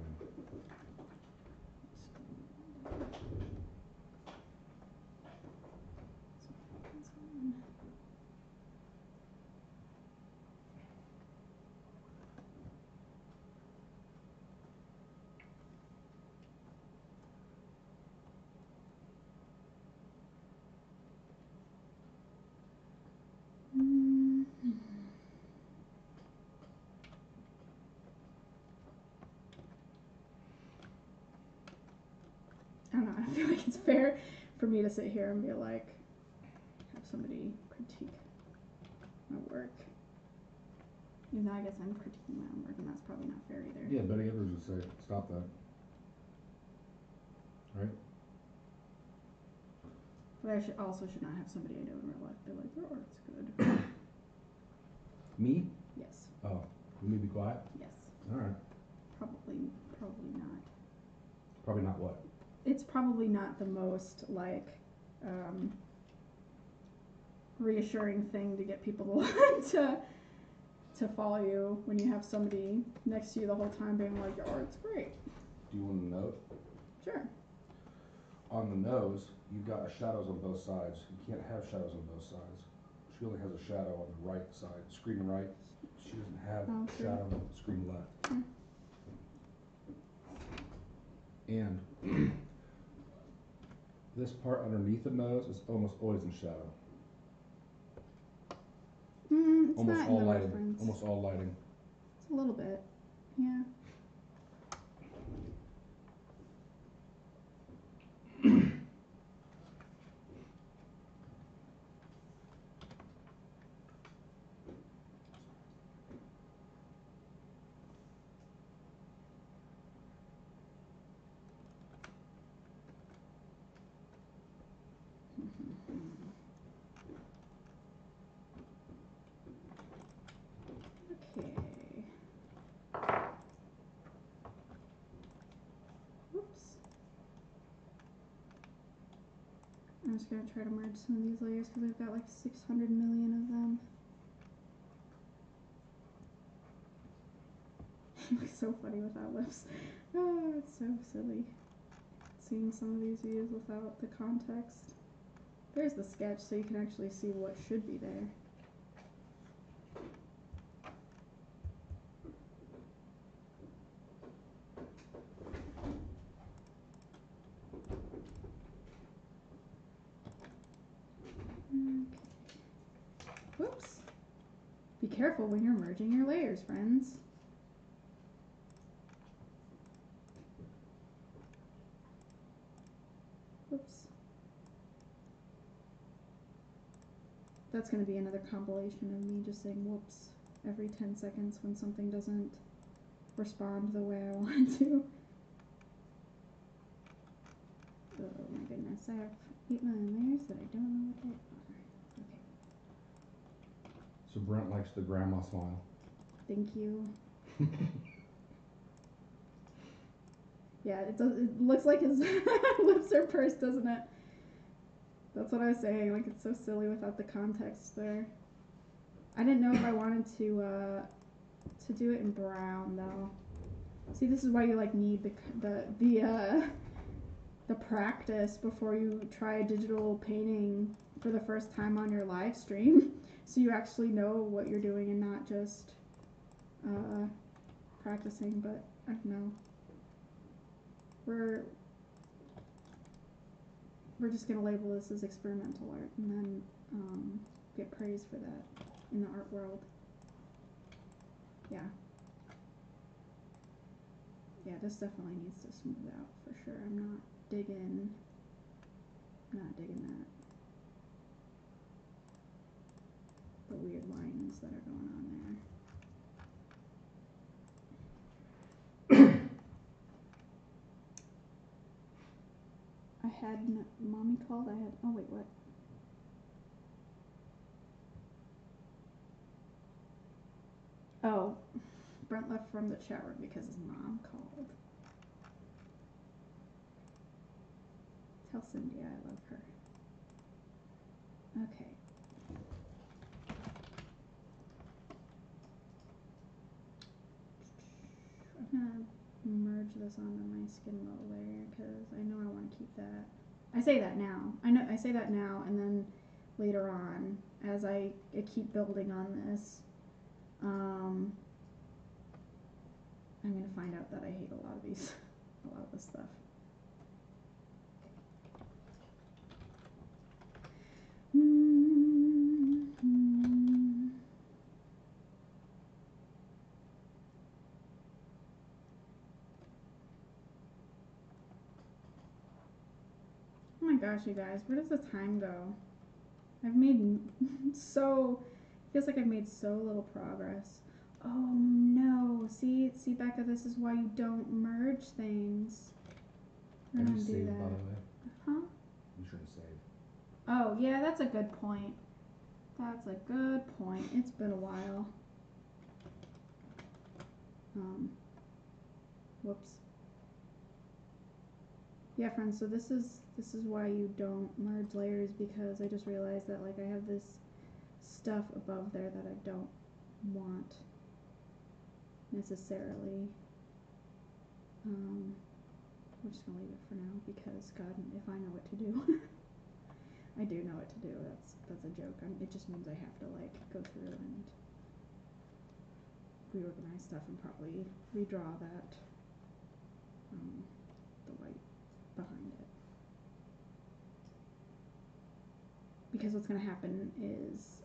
I don't know, I feel like it's fair for me to sit here and be like, have somebody critique my work. Even though I guess I'm critiquing my own work, and that's probably not fair either. Yeah, Betty Edwards would say, stop that. Right? But I should not have somebody I know in real life be like, your art's good. Me? Yes. Oh, you need to be quiet? Yes. Alright. Probably not. Probably not what? It's probably not the most, like, reassuring thing to get people to follow you when you have somebody next to you the whole time being like, your art's great. Do you want to note? Sure. On the nose, you've got shadows on both sides. You can't have shadows on both sides. She only has a shadow on the right side, screen right. She doesn't have shadow on the screen left. And this part underneath the nose is almost always in shadow. It's Almost not all in the lighting. reference. Almost all lighting. It's a little bit. Yeah. Okay. Whoops. I'm just gonna try to merge some of these layers because I've got like 600 million of them. It looks so funny without lips. Oh, it's so silly. Seeing some of these views without the context. There's the sketch, so you can actually see what should be there. Okay. Whoops. Be careful when you're merging your layers, friends. Whoops. That's going to be another compilation of me just saying whoops every 10 seconds when something doesn't respond the way I want it to. Oh my goodness, I have 8 million layers that I don't know what they are. Okay. So Brent likes the grandma smile. Thank you. Yeah, it does. It looks like his lips are pursed, doesn't it? That's what I was saying. Like, it's so silly without the context there. I didn't know if I wanted to do it in brown though. See, this is why you like need the practice before you try digital painting for the first time on your live stream, so you actually know what you're doing and not just practicing. But I don't know. We're just gonna label this as experimental art and then get praise for that in the art world. Yeah. Yeah, this definitely needs to smooth out for sure. I'm not digging that. The weird lines that are going on there. I had mommy called. Oh wait, what? Oh, Brent left from the chat room because his mom called. Tell Cindy I love her. Okay. I'm gonna merge this onto my skin low layer because I know I want to keep that. I say that now. I say that now, and then later on, as I keep building on this, I'm gonna find out that I hate a lot of this stuff. Oh my gosh, you guys, where does the time go? I've made feels like I've made so little progress. Oh no, see Becca, this is why you don't merge things. Did you save, by the way? Huh? You shouldn't save. Oh yeah, that's a good point. It's been a while. Whoops. Yeah, friends, so this is why you don't merge layers, because I just realized that like I have this stuff above there that I don't want necessarily. We're just gonna leave it for now because God, if I know what to do. I do know what to do. That's a joke. It just means I have to like go through and reorganize stuff and probably redraw that the white behind it. Because what's gonna happen is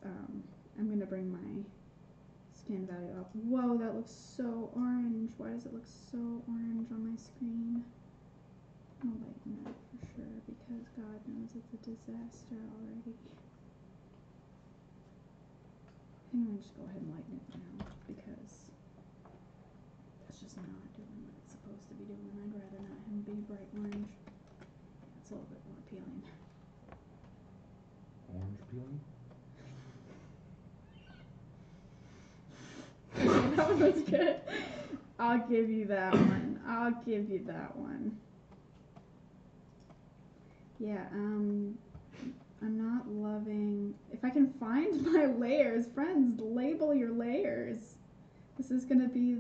I'm gonna bring my skin value up. Whoa, that looks so orange. Why does it look so orange on my screen? I'll lighten that for sure because God knows it's a disaster already. I think I'm gonna just go ahead and lighten it now because that's just not doing what it's supposed to be doing. I'd rather not him be bright orange. It's a little bit more appealing. Orange peeling? That was good. I'll give you that one. Yeah, I'm not loving. If I can find my layers, friends, label your layers. This is gonna be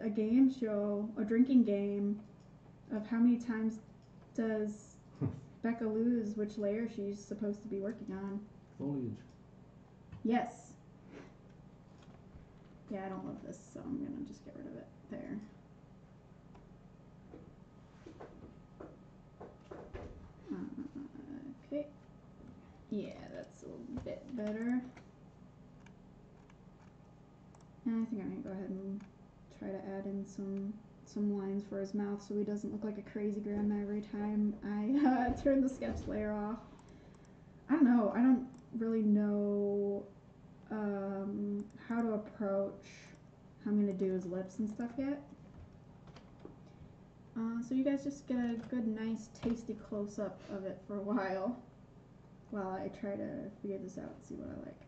a game show, a drinking game, of how many times does Becca lose which layer she's supposed to be working on. Foliage. Yes. Yeah, I don't love this, so I'm gonna just get rid of it. There. Okay. Yeah, that's a little bit better. And I think I'm gonna go ahead and try to add in some lines for his mouth so he doesn't look like a crazy grandma every time I turn the sketch layer off. I don't know. I don't really know how to approach how I'm gonna do his lips and stuff yet. So you guys just get a good, nice, tasty close-up of it for a while I try to figure this out and see what I like.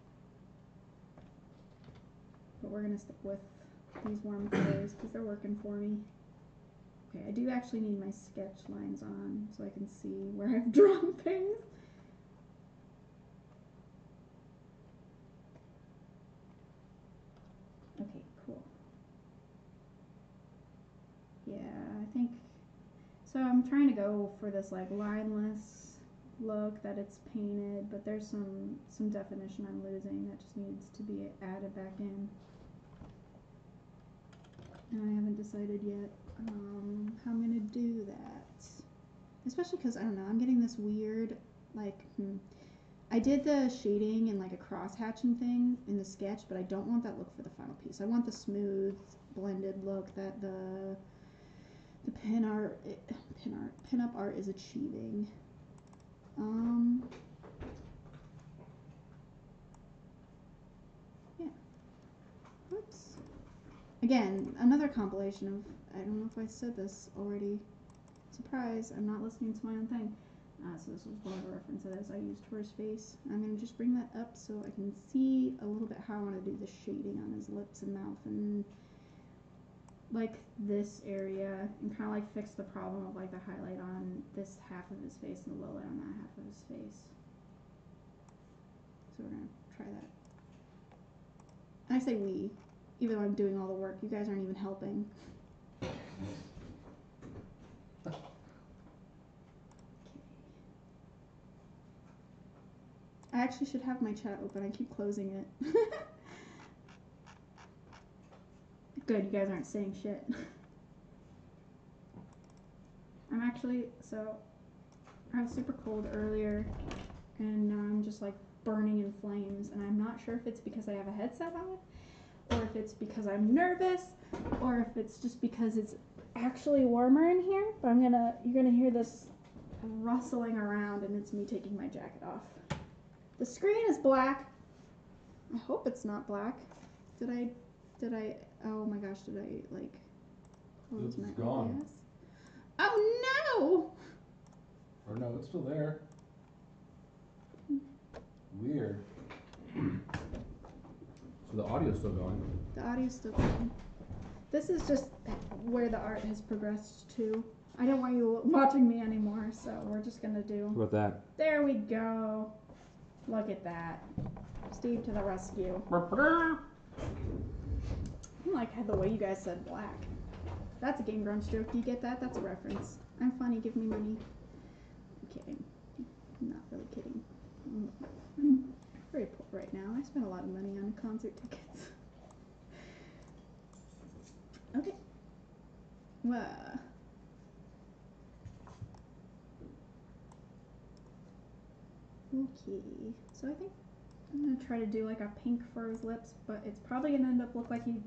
But we're gonna stick with these warm colors because they're working for me. Okay, I do actually need my sketch lines on so I can see where I've drawn things. Okay, cool. Yeah, I think So I'm trying to go for this like lineless look that it's painted, but there's some definition I'm losing that just needs to be added back in. And I haven't decided yet how I'm gonna do that. Especially because, I don't know, I'm getting this weird, like, I did the shading and like a cross hatching thing in the sketch, but I don't want that look for the final piece. I want the smooth, blended look that the pinup art is achieving. Yeah. Oops. Again, another compilation of, I don't know if I said this already. Surprise, I'm not listening to my own thing. So this was whatever reference it is I used for his face. I'm going to just bring that up so I can see a little bit how I want to do the shading on his lips and mouth and like this area, and kind of like fix the problem of like the highlight on this half of his face and the low light on that half of his face. So we're going to try that. And I say we, even though I'm doing all the work. You guys aren't even helping. I actually should have my chat open. I keep closing it. Good, you guys aren't saying shit. I'm actually, so I was super cold earlier and now I'm just like burning in flames, and I'm not sure if it's because I have a headset on or if it's because I'm nervous or if it's just because it's actually warmer in here, but you're gonna hear this rustling around and it's me taking my jacket off. The screen is black. I hope it's not black. Did I, oh my gosh, did I like close my gone. OBS? Oh no! Or no, it's still there. Weird. So the audio's still going. The audio's still going. This is just where the art has progressed to. I don't want you watching me anymore, so we're just gonna do. How about that? There we go. Look at that. Steve to the rescue. I like the way you guys said black. That's a Game Grumps joke. Do you get that? That's a reference. I'm funny. Give me money. I'm kidding. I'm not really kidding. I'm very poor right now. I spent a lot of money on concert tickets. Okay. Well. Okay. So I think I'm gonna try to do like a pink for his lips, but it's probably gonna end up look like he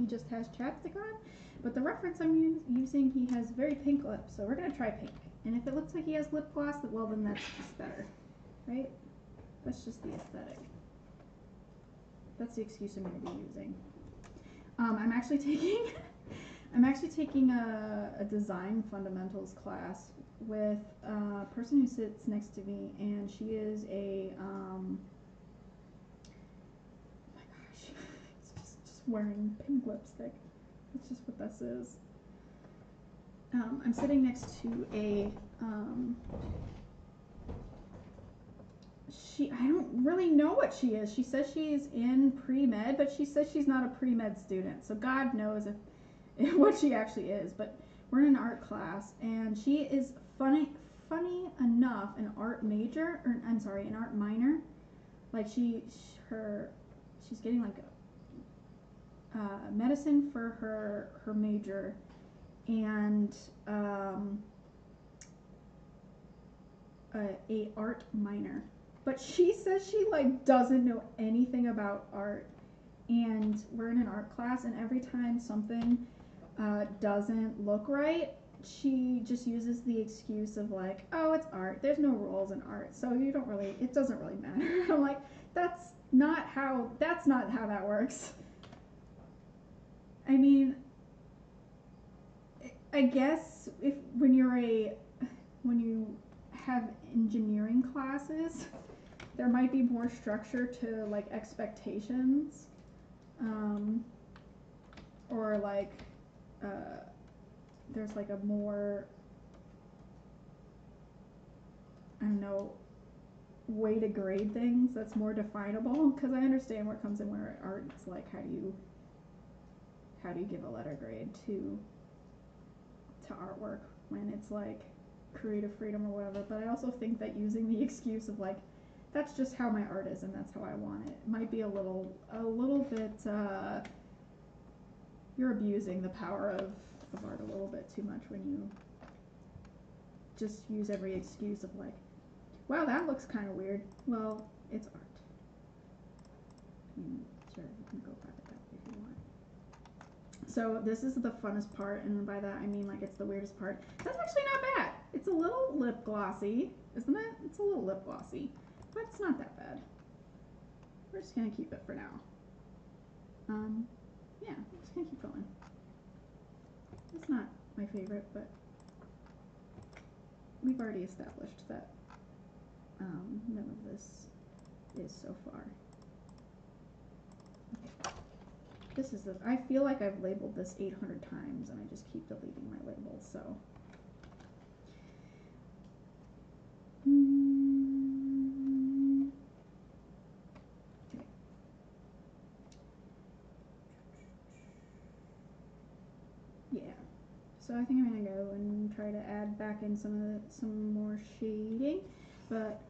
just has chapstick on. But the reference I'm using, he has very pink lips, so we're gonna try pink. And if it looks like he has lip gloss, well then that's just better, right? That's just the aesthetic. That's the excuse I'm gonna be using. I'm actually taking a design fundamentals class with a person who sits next to me, and she is a oh my gosh, it's just wearing pink lipstick. That's just what this is. I'm sitting next to a I don't really know what she is. She says she's in pre-med, but she says she's not a pre-med student, so God knows if what she actually is. But we're in an art class, and she is funny enough an art major, or I'm sorry, an art minor. Like she's getting like a medicine for her major, and a art minor. But she says she like doesn't know anything about art, and we're in an art class, and every time something doesn't look right, she just uses the excuse of like, oh, it's art. There's no rules in art, so it doesn't really matter. I'm like, that's not how that works. I mean, I guess when you have engineering classes, there might be more structure to like expectations, or like there's like a more, I don't know, way to grade things that's more definable, because I understand where it comes in where art is like how do you give a letter grade to artwork, when it's like creative freedom or whatever, but I also think that using the excuse of like, that's just how my art is and that's how I want it might be a little bit, you're abusing the power of art a little bit too much when you just use every excuse of like, wow, that looks kind of weird. Well, it's art. Sure, you can go grab it that way if you want. So this is the funnest part, and by that I mean like it's the weirdest part. That's actually not bad. It's a little lip glossy, isn't it? It's a little lip glossy, but it's not that bad. We're just gonna keep it for now. Yeah, I'm just gonna keep going. It's not my favorite, but we've already established that none of this is so far. Okay. This is the, I feel like I've labeled this 800 times and I just keep deleting my labels, so. Okay. Yeah. So I think I'm gonna go and try to add back in some more shading, but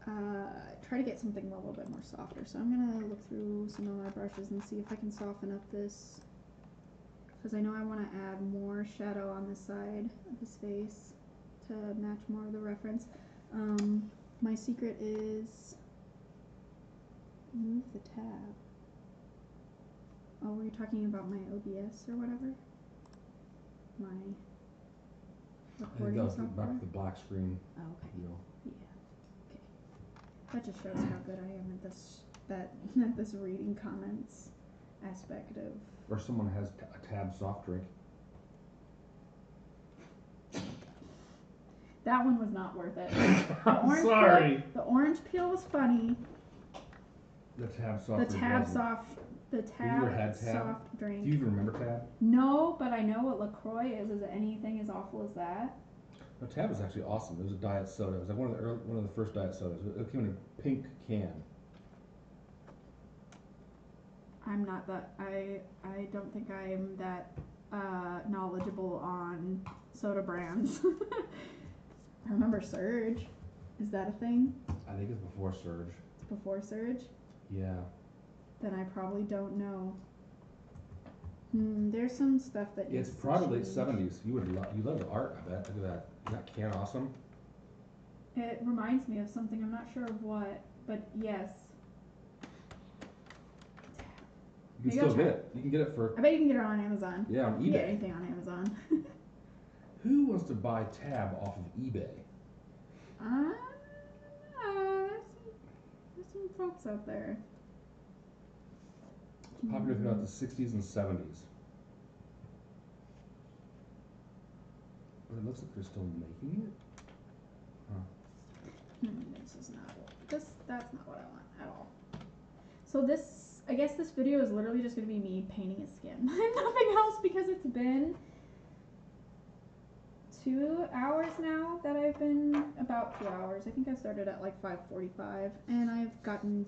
try to get something a little bit more softer. So I'm gonna look through some of my brushes and see if I can soften up this, because I know I want to add more shadow on this side of his face to match more of the reference. My secret is move the tab. Oh, were you talking about my OBS or whatever? My recording software? Back to the black screen. Oh, okay. Deal. Yeah. Okay. That just shows how good I am at this reading comments aspect of. Or someone has a tab soft drink. That one was not worth it. I'm sorry. The orange peel was funny. The tab soft drink. The tab soft drink. Do you even remember Tab? No, but I know what LaCroix is. Is it anything as awful as that? No, Tab was actually awesome. It was a diet soda. It was like one of the first diet sodas. It came in a pink can. I'm not that. I don't think I am that knowledgeable on soda brands. I remember Surge. Is that a thing? I think it's before Surge. It's before Surge? Yeah. Then I probably don't know. There's some stuff that It's probably late 70s. You love the art, I bet. Look at that. Isn't that can awesome? It reminds me of something. I'm not sure of what, but yes. You can still get it. You can get it for. I bet you can get it on Amazon. Yeah, on eBay. You can get anything on Amazon. Who wants to buy Tab off of eBay? There's some folks out there. Popular throughout the 60s and 70s. But it looks like they're still making it. Huh. This is not that's not what I want at all. So this, I guess this video is literally just going to be me painting his skin. Nothing else, because it's been 2 hours now that I've been, about 2 hours. I think I started at like 5:45 and I've gotten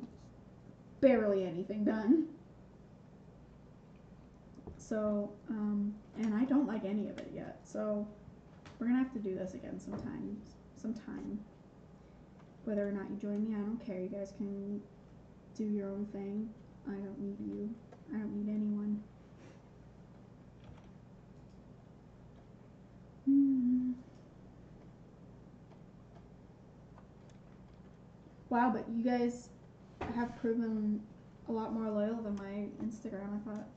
barely anything done. So, and I don't like any of it yet. So we're gonna have to do this again sometime. Whether or not you join me, I don't care. You guys can do your own thing. I don't need you. I don't need anyone. Wow, but you guys have proven a lot more loyal than my Instagram. I thought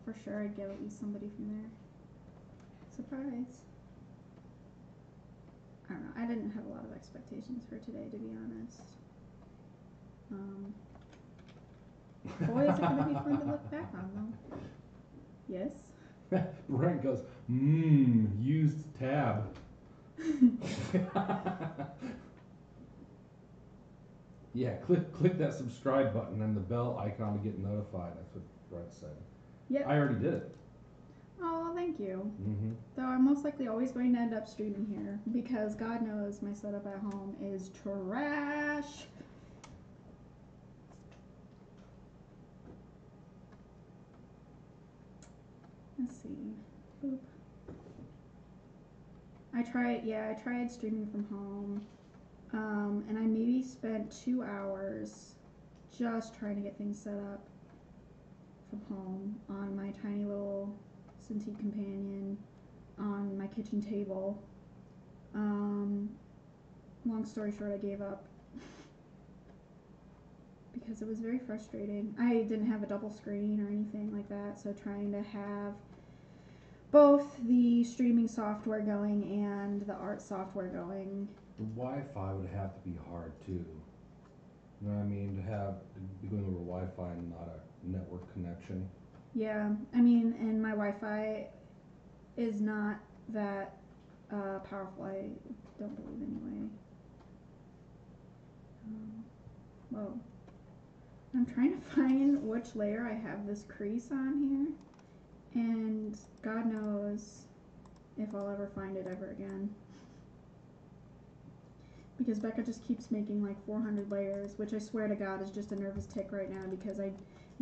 for sure I'd get at least somebody from there. Surprise. I don't know. I didn't have a lot of expectations for today, to be honest. Boy, is it going to be fun to look back on, though. Yes? Brent goes, used Tab. Yeah, click that subscribe button and the bell icon to get notified. That's what Brent said. Yep. I already did it. Oh, thank you. Mm-hmm. Though I'm most likely always going to end up streaming here because God knows my setup at home is trash. Let's see. Boop. I I tried streaming from home. And I maybe spent 2 hours just trying to get things set up from home on my tiny little Cintiq companion on my kitchen table. Long story short, I gave up because it was very frustrating. I didn't have a double screen or anything like that, so trying to have both the streaming software going and the art software going. The Wi-Fi would have to be hard too. You know what I mean? To be going over Wi-Fi and not a network connection. Yeah, I mean, and my Wi-Fi is not that powerful. I don't believe anyway. Whoa. I'm trying to find which layer I have this crease on here, and God knows if I'll ever find it ever again. Because Becca just keeps making like 400 layers, which I swear to God is just a nervous tick right now because I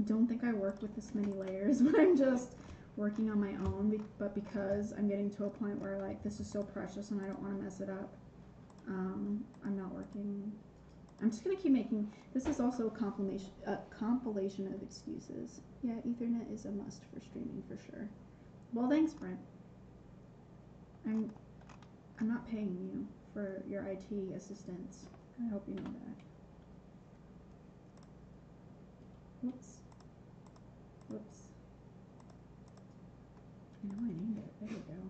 don't think I work with this many layers when I'm just working on my own, but because I'm getting to a point where like this is so precious and I don't want to mess it up, I'm not working. I'm just going to keep making, this is also a compilation of excuses. Yeah, Ethernet is a must for streaming for sure. Well, thanks, Brent. I'm not paying you for your IT assistance. I hope you know that. Whoops. I know I named it. There we go.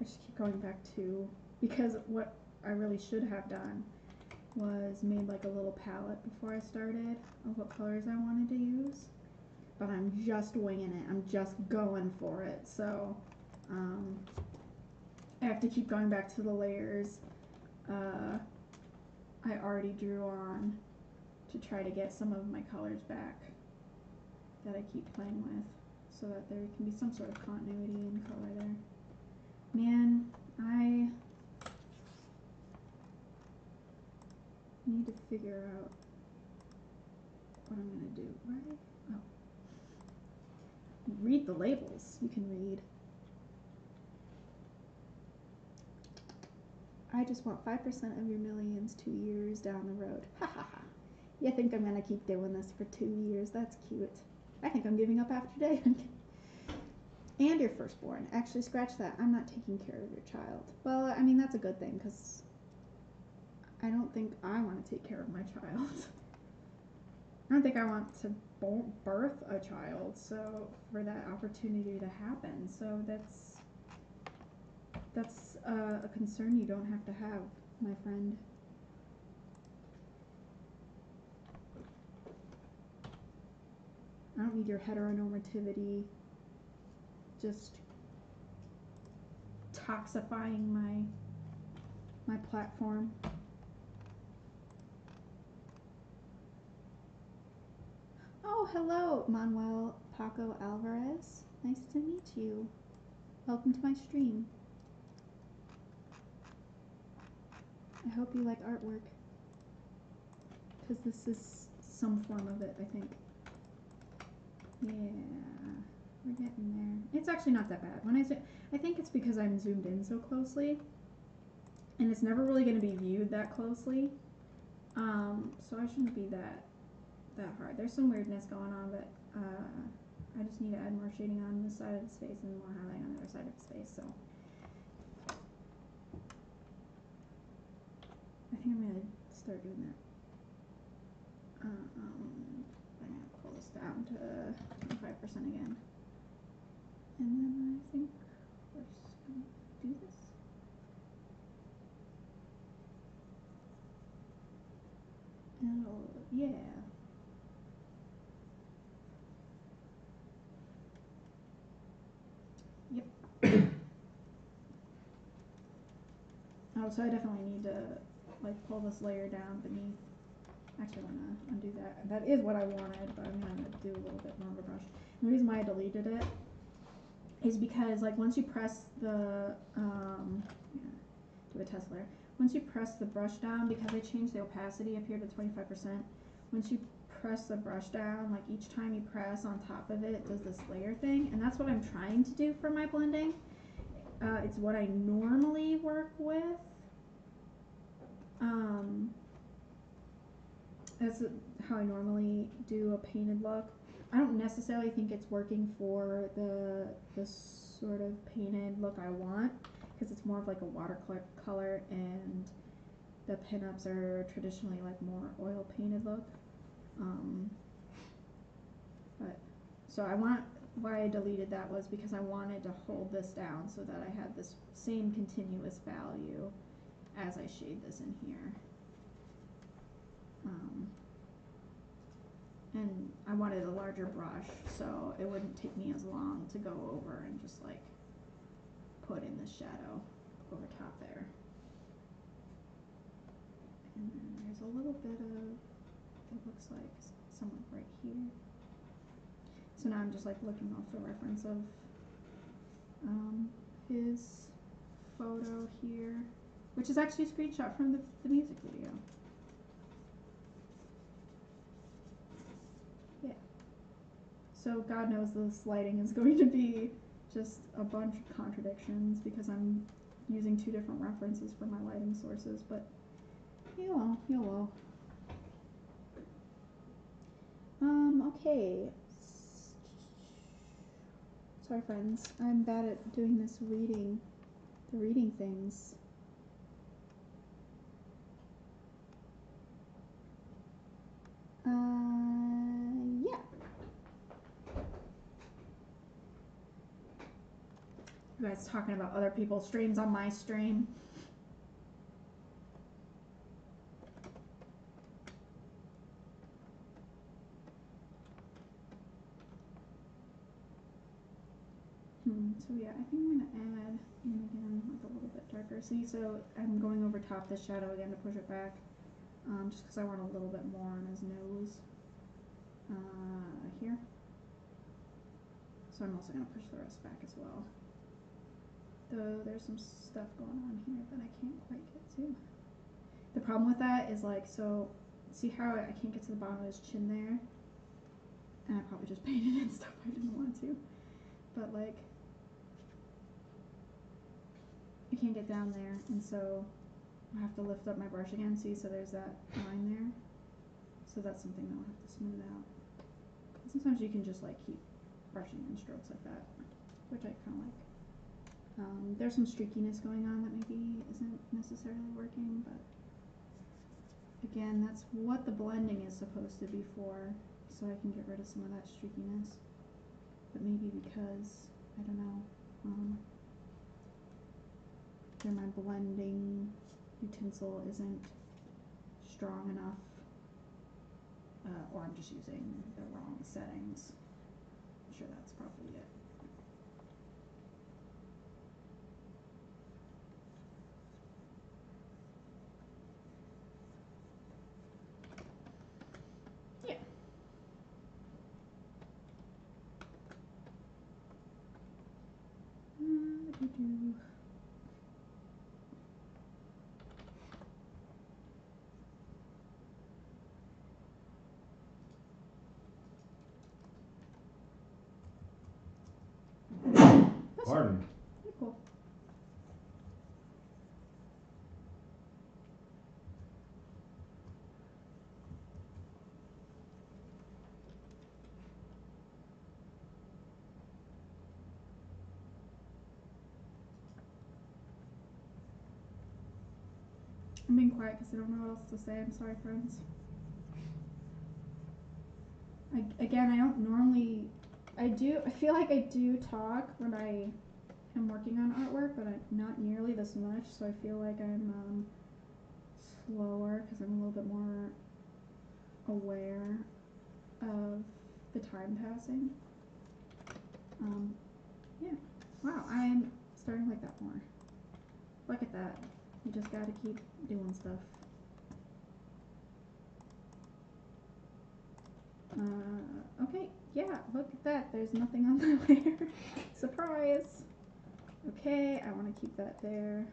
I just keep going back to, because what I really should have done was made like a little palette before I started of what colors I wanted to use. But I'm just winging it. I'm just going for it. So I have to keep going back to the layers I already drew on to try to get some of my colors back that I keep playing with so that there can be some sort of continuity in color there. Man, I need to figure out what I'm going to do. Right? Oh. Read the labels. You can read. I just want 5% of your millions 2 years down the road. Ha ha ha. You think I'm going to keep doing this for 2 years? That's cute. I think I'm giving up after today. And your firstborn. Actually, scratch that. I'm not taking care of your child. Well, I mean, that's a good thing, because I don't think I want to take care of my child. I don't think I want to birth a child, so for that opportunity to happen. So that's a concern you don't have to have, my friend. I don't need your heteronormativity just toxifying my platform. Oh, hello, Manuel Paco Alvarez. Nice to meet you. Welcome to my stream. I hope you like artwork, because this is some form of it, I think. Yeah, we're getting there. It's actually not that bad. I think it's because I'm zoomed in so closely, and it's never really going to be viewed that closely, so I shouldn't be that hard. There's some weirdness going on, but I just need to add more shading on this side of his face and more highlight on the other side of his face, so I think I'm going to start doing that. I'm going to pull this down to 25% again. And then I think we're just going to do this. And yeah. Yep. Oh, so I definitely need to like pull this layer down beneath. Actually, I'm gonna undo that. That is what I wanted, but I'm gonna do a little bit more of a brush. And the reason why I deleted it is because like once you press the do a test layer. Once you press the brush down, because I changed the opacity up here to 25%. Once you press the brush down, like each time you press on top of it, it does this layer thing, and that's what I'm trying to do for my blending. It's what I normally work with. That's how I normally do a painted look. I don't necessarily think it's working for the sort of painted look I want, because it's more of like a watercolor, and the pinups are traditionally like more oil painted look. But so why I deleted that was because I wanted to hold this down so that I had this same continuous value as I shade this in here. And I wanted a larger brush so it wouldn't take me as long to go over and just like put in the shadow over top there. And then there's a little bit of, it looks like somewhere right here. So now I'm just like looking off the reference of his photo here, which is actually a screenshot from the music video. Yeah. So God knows this lighting is going to be just a bunch of contradictions because I'm using two different references for my lighting sources, but you will. Okay. Sorry friends, I'm bad at doing this reading things. Yeah. You guys talking about other people's streams on my stream. So yeah, I think I'm gonna add in again like a little bit darker. See, so I'm going over top this shadow again to push it back, just because I want a little bit more on his nose here. So I'm also gonna push the rest back as well. Though there's some stuff going on here that I can't quite get to. The problem with that is like, so see how I can't get to the bottom of his chin there? And I probably just painted in stuff I didn't want to. But like, I can't get down there, and so I have to lift up my brush again. See, so there's that line there. So that's something that I'll have to smooth out. And sometimes you can just like keep brushing in strokes like that, which I kind of like. There's some streakiness going on that maybe isn't necessarily working, but again, that's what the blending is supposed to be for, so I can get rid of some of that streakiness. But maybe because, I don't know, either my blending utensil isn't strong enough, or I'm just using the wrong settings. I'm sure that's probably it. Yeah. Pardon. Pretty cool. I'm being quiet because I don't know what else to say. I'm sorry, friends. Again, I don't normally. I feel like I do talk when I am working on artwork, but not nearly this much. So I feel like I'm slower because I'm a little bit more aware of the time passing. Yeah. Wow, I'm starting to like that more. Look at that. You just gotta keep doing stuff. Okay, yeah, look at that. There's nothing on that layer. Surprise! Okay, I want to keep that there.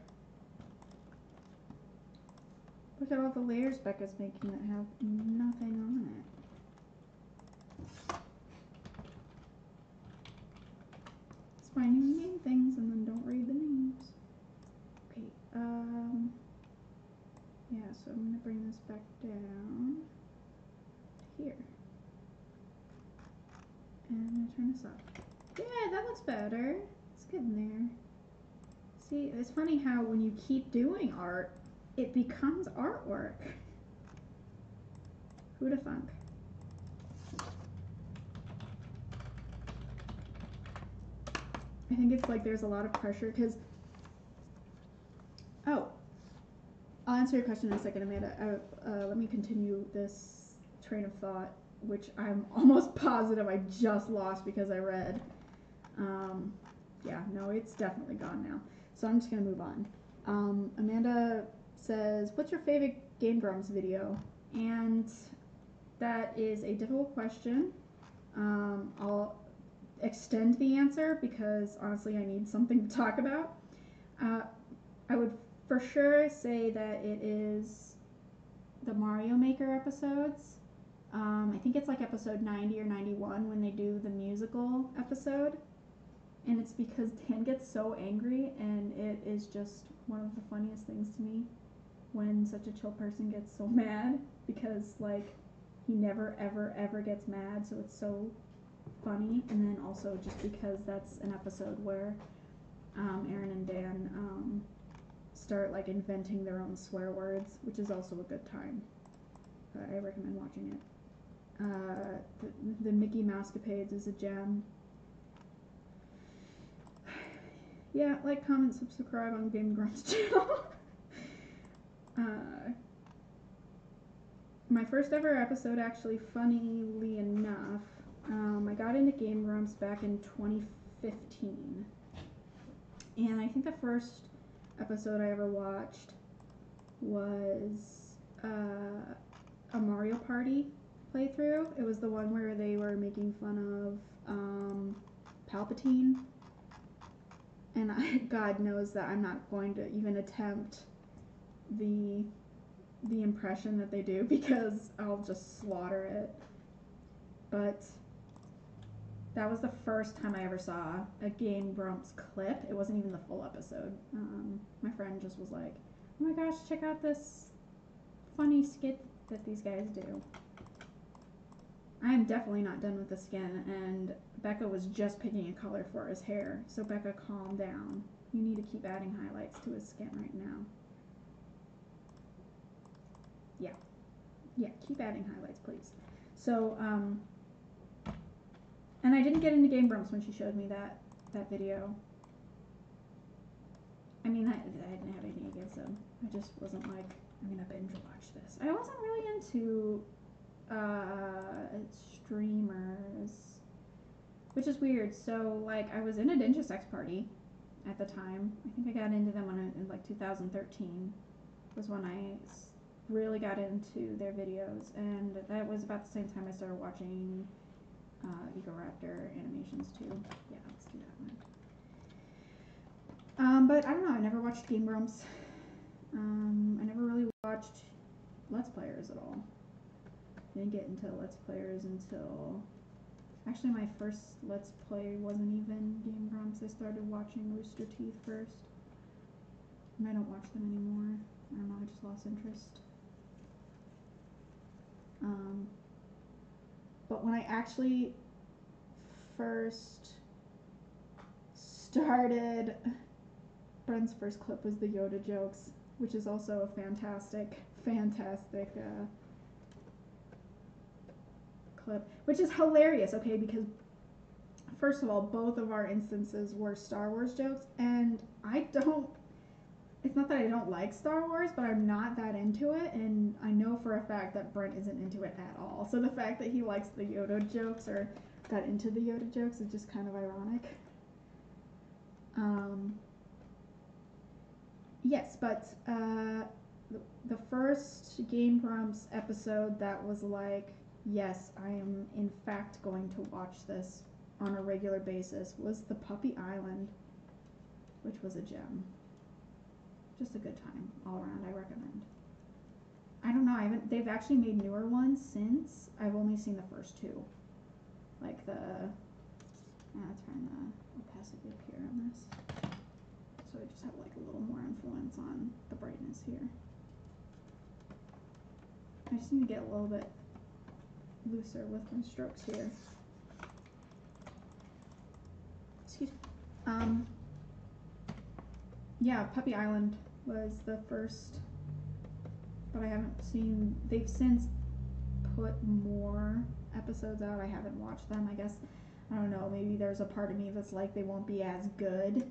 Look at all the layers Becca's making that have nothing on it. It's fine, you name things and then don't read the names. So I'm going to bring this back down to here. And I'm going to turn this up. Yeah, that looks better. It's good in there. See, it's funny how when you keep doing art, it becomes artwork. Who'da thunk? I think it's like there's a lot of pressure because, oh, I'll answer your question in a second, Amanda. Let me continue this train of thought, which I'm almost positive I just lost because I read. Yeah, no, it's definitely gone now. So I'm just going to move on. Amanda says, what's your favorite Game Grumps video? And that is a difficult question. I'll extend the answer because honestly I need something to talk about. I would for sure say that it is the Mario Maker episodes. I think it's like episode 90 or 91 when they do the musical episode. And it's because Dan gets so angry, and it is just one of the funniest things to me when such a chill person gets so mad, because like he never ever gets mad, so it's so funny. And then also just because that's an episode where Aaron and Dan start like inventing their own swear words, which is also a good time. I recommend watching it. The Mickey Mousecapades is a gem. Yeah, like, comment, subscribe on Game Grumps channel. My first ever episode, actually, funnily enough, I got into Game Grumps back in 2015. And I think the first episode I ever watched was a Mario Party playthrough. It was the one where they were making fun of Palpatine. And God knows that I'm not going to even attempt the impression that they do because I'll just slaughter it. But that was the first time I ever saw a Game Grumps clip. It wasn't even the full episode. My friend just was like, oh my gosh, check out this funny skit that these guys do. I am definitely not done with the skin, and Becca was just picking a color for his hair. So Becca, calm down. You need to keep adding highlights to his skin right now. Yeah, keep adding highlights, please. So, and I didn't get into Game Grumps when she showed me that video. I mean, I didn't have anything against them. I just wasn't like, I'm gonna binge watch this. I wasn't really into streamers, which is weird. So like I was in a Ninja Sex Party at the time. I think I got into them in like 2013 was when I really got into their videos, and that was about the same time I started watching Ego Raptor animations too. Yeah, let's do that one. But I don't know, I never watched Game Grumps. I never really watched Let's Players at all. I didn't get into Let's Players until, actually my first Let's Play wasn't even Game Grumps. I started watching Rooster Teeth first. And I don't watch them anymore. I don't know, I just lost interest. But when I actually first started, Brent's first clip was the Yoda jokes, which is also a fantastic clip, which is hilarious, okay, because first of all, both of our instances were Star Wars jokes, and it's not that I don't like Star Wars, but I'm not that into it, and I know for a fact that Brent isn't into it at all. So the fact that he likes the Yoda jokes or got into the Yoda jokes is just kind of ironic. Yes, but the first Game Grumps episode that was like, yes, I am in fact going to watch this on a regular basis was the Puppy Island, which was a gem. Just a good time all around. I recommend. I don't know. They've actually made newer ones since. I've only seen the first two. Like let's turn the opacity up here on this. So I just have like a little more influence on the brightness here. I just need to get a little bit looser with my strokes here. Excuse me. Yeah, Puppy Island was the first, but I haven't seen, they've since put more episodes out. I haven't watched them. I guess, I don't know, maybe there's a part of me that's like they won't be as good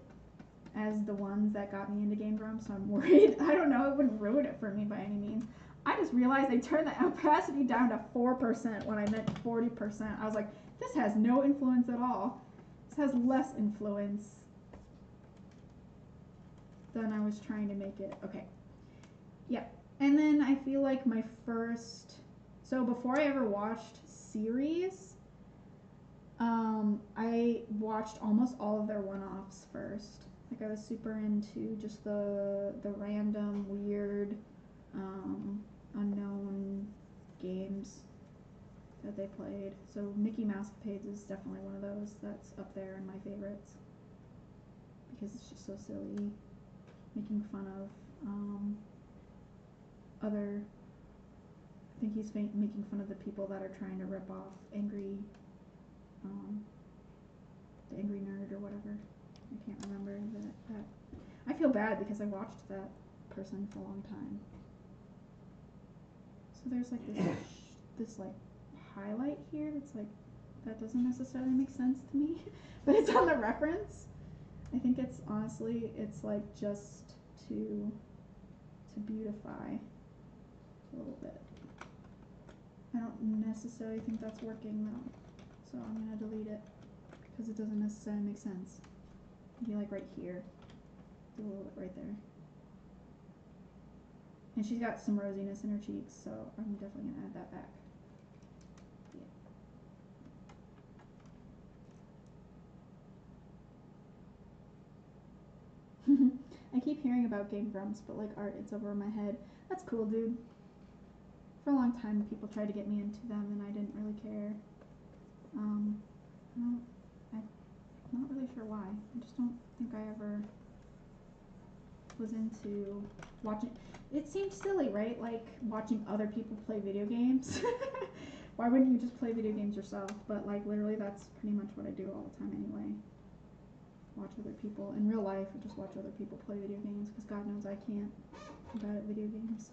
as the ones that got me into Game Grumps, so I'm worried. I don't know, it wouldn't ruin it for me by any means. I just realized they turned the opacity down to 4% when I meant 40%. I was like, this has no influence at all. This has less influence than I was trying to make it. Okay. Yep. And then I feel like my first, so before I ever watched series, I watched almost all of their one-offs first. Like I was super into just the random, weird, unknown games that they played. So Mickey Mousecapades is definitely one of those that's up there in my favorites because it's just so silly, making fun of other. I think he's making fun of the people that are trying to rip off Angry, the Angry Nerd or whatever. I can't remember that. I feel bad because I watched that person for a long time. So there's like this like highlight here that's like, that doesn't necessarily make sense to me, but it's on the reference. I think it's honestly, it's like just to beautify a little bit. I don't necessarily think that's working though, so I'm gonna delete it because it doesn't necessarily make sense. Maybe like right here, do a little bit right there. And she's got some rosiness in her cheeks, so I'm definitely gonna add that back. Yeah. I keep hearing about Game Grumps, but like art, it's over my head. That's cool, dude. For a long time, people tried to get me into them, and I didn't really care. I'm not really sure why. I just don't think I ever was into watching. It seemed silly, right? Like watching other people play video games. Why wouldn't you just play video games yourself? But like literally, that's pretty much what I do all the time anyway. Watch other people in real life, or just watch other people play video games, because God knows I can't. I'm bad at video games.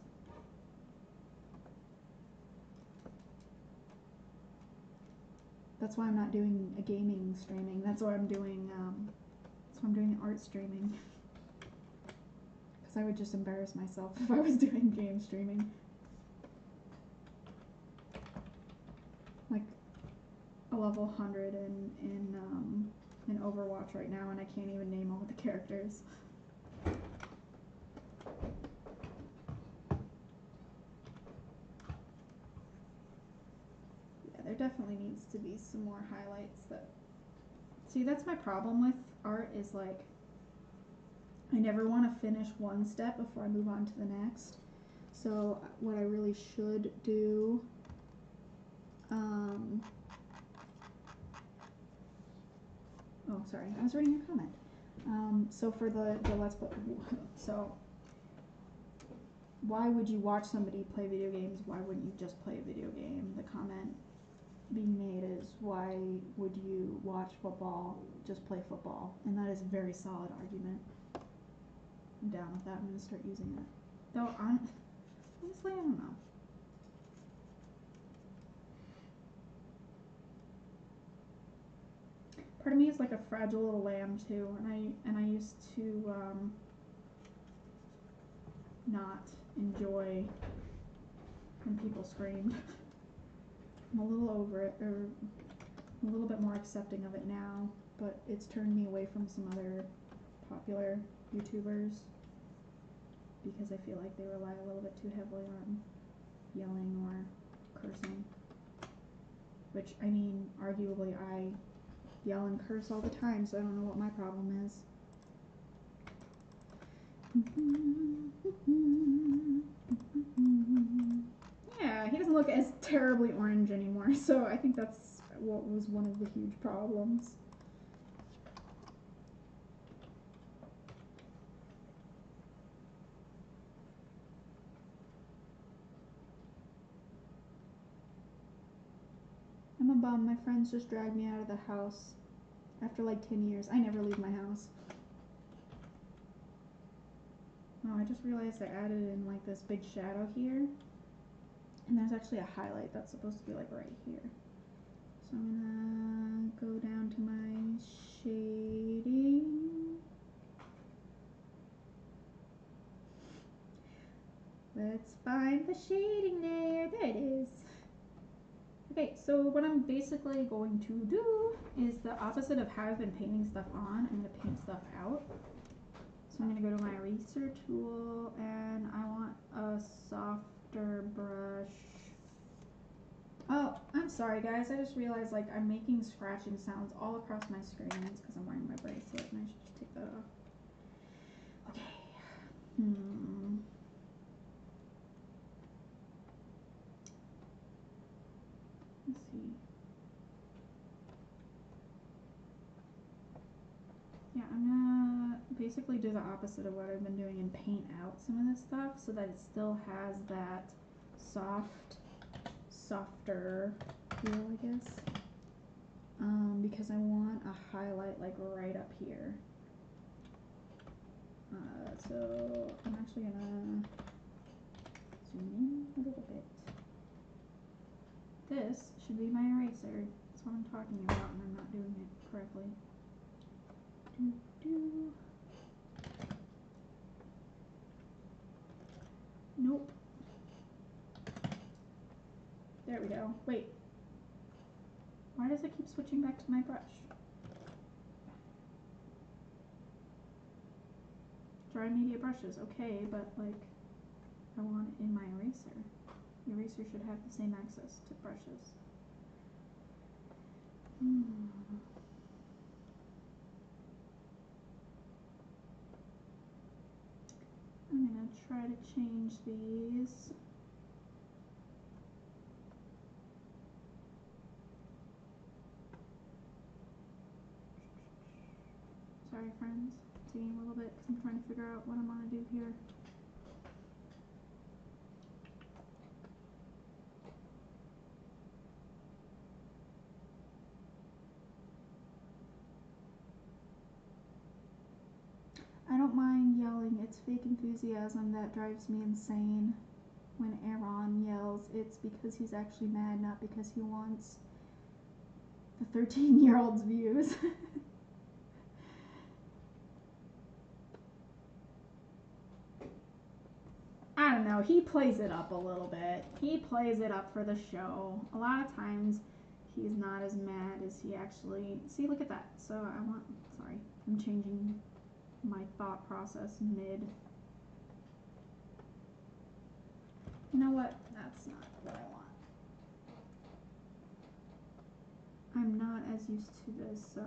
That's why I'm not doing a gaming streaming. That's why I'm doing art streaming. Because I would just embarrass myself if I was doing game streaming. Like a level 100 in Overwatch right now, and I can't even name all the characters. There definitely needs to be some more highlights that, see, that's my problem with art, is like I never want to finish one step before I move on to the next. So what I really should do, oh sorry, I was reading your comment. So for the let's put, so why would you watch somebody play video games? Why wouldn't you just play a video game? The comment being made is, why would you watch football, just play football? And that is a very solid argument. I'm down with that. I'm going to start using it. Though, honestly, I don't know. Part of me is like a fragile little lamb too, and I used to not enjoy when people screamed. I'm a little over it, or a little bit more accepting of it now, but it's turned me away from some other popular YouTubers because I feel like they rely a little bit too heavily on yelling or cursing. Which, I mean, arguably I yell and curse all the time, so I don't know what my problem is. Yeah, he doesn't look as terribly orange anymore, so I think that's what was one of the huge problems. a bum. My friends just dragged me out of the house after like 10 years. I never leave my house. Oh, I just realized I added in like this big shadow here. And there's actually a highlight that's supposed to be like right here. So I'm gonna go down to my shading. Let's find the shading layer. There it is. Okay, so what I'm basically going to do is the opposite of how I've been painting stuff on. I'm going to paint stuff out. So I'm going to go to my eraser tool and I want a softer brush. Oh, I'm sorry guys. I just realized like I'm making scratching sounds all across my screen. It's because I'm wearing my bracelet and I should just take that off. Okay. Let's see. Yeah, I'm gonna basically do the opposite of what I've been doing and paint out some of this stuff so that it still has that softer feel, I guess. Because I want a highlight like right up here. So I'm actually gonna zoom in a little bit. This should be my eraser. That's what I'm talking about, and I'm not doing it correctly. Nope. There we go. Wait. Why does it keep switching back to my brush? Dry media brushes, okay, but like I want it in my eraser. The eraser should have the same access to brushes. I'm gonna try to change these. Sorry friends, taking a little bit because I'm trying to figure out what I'm gonna do here. I don't mind yelling, it's fake enthusiasm that drives me insane. When Aaron yells, it's because he's actually mad, not because he wants the 13-year-old's views. I don't know, he plays it up a little bit. He plays it up for the show. A lot of times he's not as mad as he actually... See, look at that. So sorry, I'm changing my thought process mid. You know what? That's not what I want. I'm not as used to this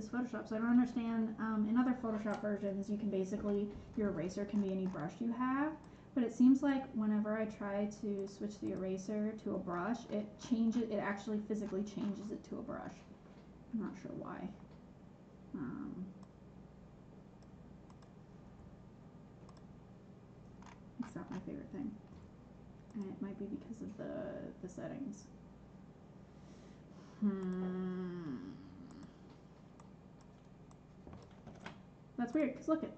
Photoshop, so I don't understand. In other Photoshop versions, you can basically, your eraser can be any brush you have, but it seems like whenever I try to switch the eraser to a brush, it actually physically changes it to a brush. I'm not sure why. It's not my favorite thing. And it might be because of the settings. That's weird, because look at.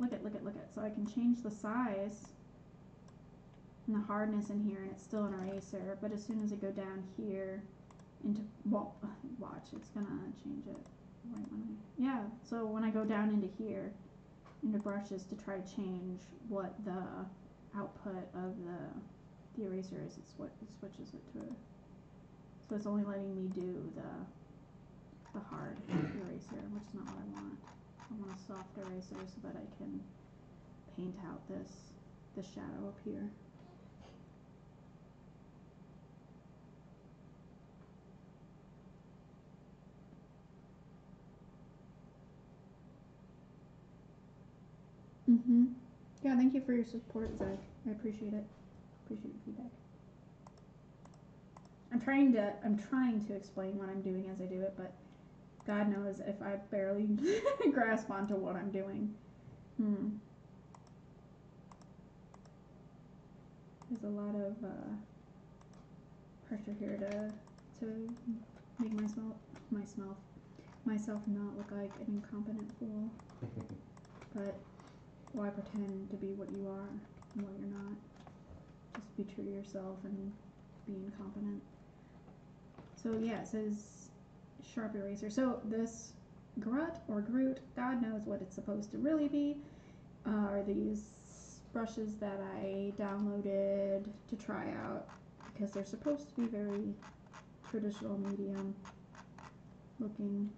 So I can change the size and the hardness in here, and it's still an eraser, but as soon as I go down here into, well, watch, it's gonna change it right when yeah, so when I go down into here, into brushes to try to change what the output of the eraser is, it switches it to a, so it's only letting me do the hard eraser, which is not what I want. I want a soft eraser so that I can paint out this shadow up here. Yeah, thank you for your support, Zach. I appreciate it. Appreciate your feedback. I'm trying to explain what I'm doing as I do it, but God knows if I barely grasp onto what I'm doing. There's a lot of pressure here to make myself not look like an incompetent fool. But why pretend to be what you are and what you're not? Just be true to yourself and be incompetent. So yeah, it says sharp eraser. So this Grut or Groot, God knows what it's supposed to really be, are these brushes that I downloaded to try out because they're supposed to be very traditional medium looking.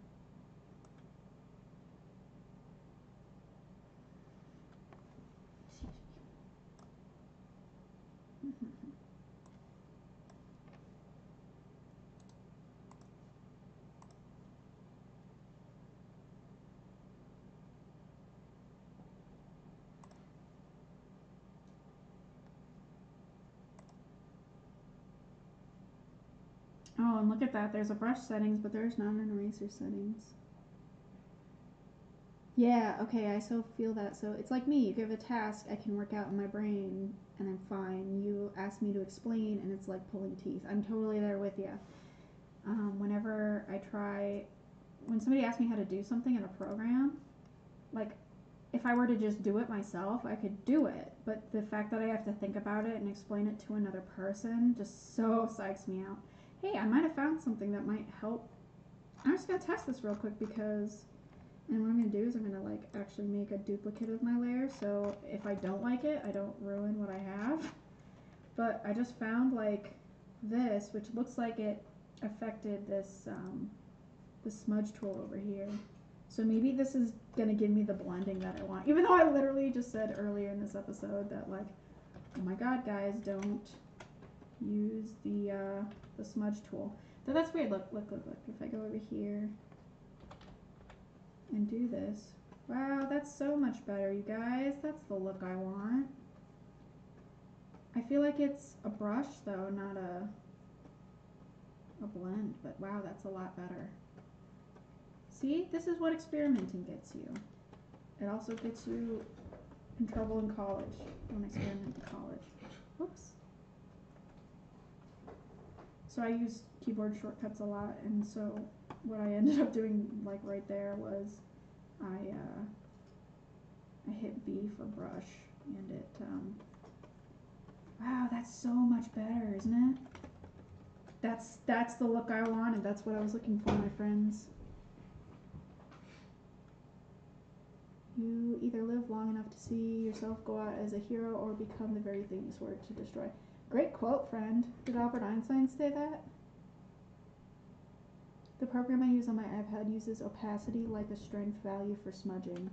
Oh, and look at that. There's a brush settings, but there's not an eraser settings. Yeah, okay, I so feel that. So it's like me. You give a task, I can work out in my brain, and I'm fine. You ask me to explain, and it's like pulling teeth. I'm totally there with you. Whenever when somebody asks me how to do something in a program, like if I were to just do it myself, I could do it. But the fact that I have to think about it and explain it to another person just so psychs me out. Hey, I might have found something that might help. I'm just gonna test this real quick because, and what I'm gonna do is I'm gonna like actually make a duplicate of my layer, so if I don't like it, I don't ruin what I have. But I just found like this, which looks like it affected this the smudge tool over here. So maybe this is gonna give me the blending that I want, even though I literally just said earlier in this episode that like, oh my god, guys, don't use the smudge tool. So that's weird. Look. If I go over here and do this, wow, that's so much better, you guys. That's the look I want. I feel like it's a brush though, not a blend, but wow, that's a lot better. See, this is what experimenting gets you. It also gets you in trouble in college. Don't experiment in college. Whoops. So I use keyboard shortcuts a lot, and so what I ended up doing like right there was I hit B for brush, and it wow, that's so much better, isn't it? That's the look I wanted. That's what I was looking for, my friends. You either live long enough to see yourself go out as a hero or become the very thing you swore to destroy. Great quote, friend. Did Albert Einstein say that? The program I use on my iPad uses opacity like a strength value for smudging.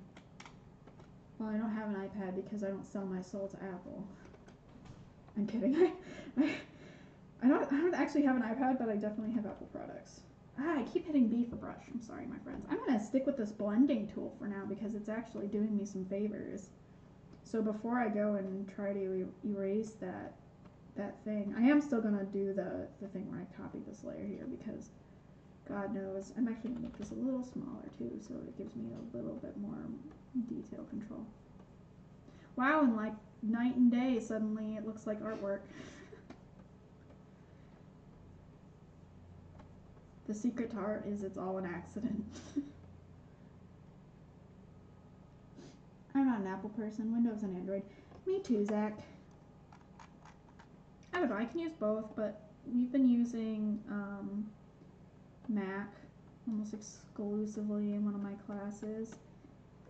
Well, I don't have an iPad because I don't sell my soul to Apple. I'm kidding. I don't actually have an iPad, but I definitely have Apple products. I keep hitting B for brush. I'm sorry, my friends. I'm going to stick with this blending tool for now because it's actually doing me some favors. So before I go and try to erase that thing, I am still going to do the thing where I copy this layer here because God knows. I'm actually going to make this a little smaller too so it gives me a little bit more detail control. Wow, and like night and day, suddenly it looks like artwork. The secret to art is it's all an accident. I'm not an Apple person, Windows and Android. Me too, Zach. I don't know, I can use both, but we've been using Mac almost exclusively in one of my classes.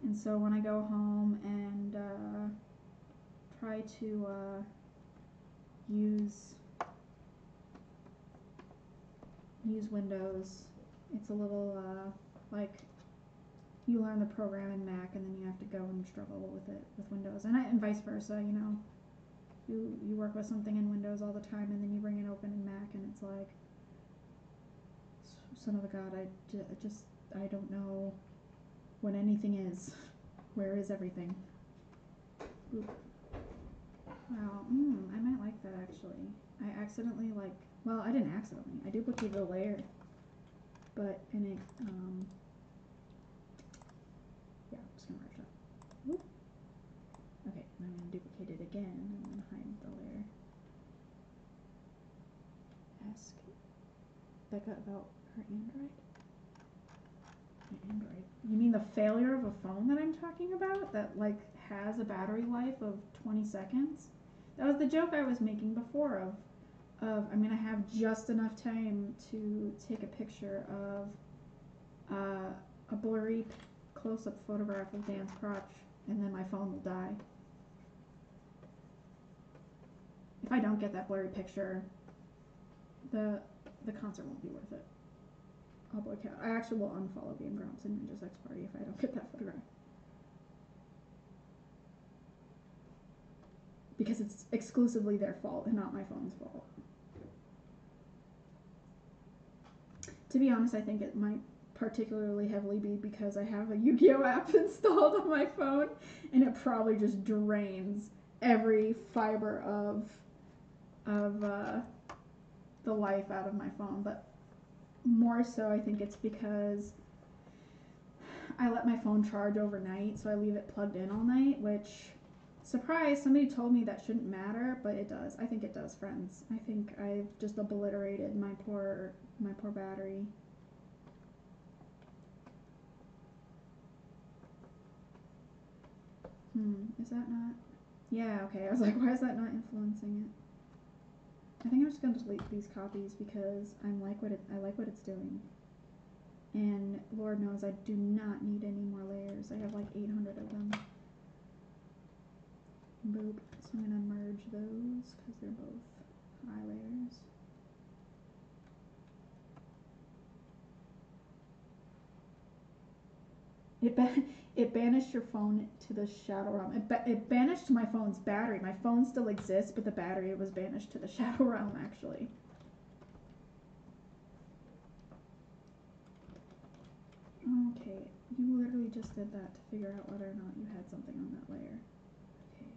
And so when I go home and try to use Windows, it's a little like you learn the program in Mac and then you have to go and struggle with it with Windows, and vice versa. You know, you work with something in Windows all the time and then you bring it open in Mac and it's like, son of a god, I don't know what anything is. Where is everything? Oop. Wow, I might like that actually. I accidentally well, I didn't accidentally. I duplicated a layer, but in it, yeah, I'm just gonna merge that. Oop. Okay, and I'm gonna duplicate it again and then hide the layer. Becca about her Android? My Android. You mean the failure of a phone that I'm talking about? That like has a battery life of 20 seconds? That was the joke I was making before I mean, I have just enough time to take a picture of a blurry close-up photograph of Dan's crotch, and then my phone will die. If I don't get that blurry picture, the concert won't be worth it. I'll boycott. I actually will unfollow Game Grumps and Ninja Sex Party if I don't get that photograph. Because it's exclusively their fault and not my phone's fault. To be honest, I think it might particularly heavily be because I have a Yu-Gi-Oh app installed on my phone, and it probably just drains every fiber of the life out of my phone. But more so, I think it's because I let my phone charge overnight, so I leave it plugged in all night, which, surprise, somebody told me that shouldn't matter, but it does. I think it does, friends. I think I've just obliterated my poor battery. Is that not? Yeah, okay. I was like, why is that not influencing it? I think I'm just gonna delete these copies because I like what it's doing. And Lord knows I do not need any more layers. I have like 800 of them. Boop. So I'm gonna merge those because they're both high layers. It banished your phone to the shadow realm. It banished my phone's battery. My phone still exists, but the battery was banished to the shadow realm, actually. Okay, you literally just did that to figure out whether or not you had something on that layer. Okay.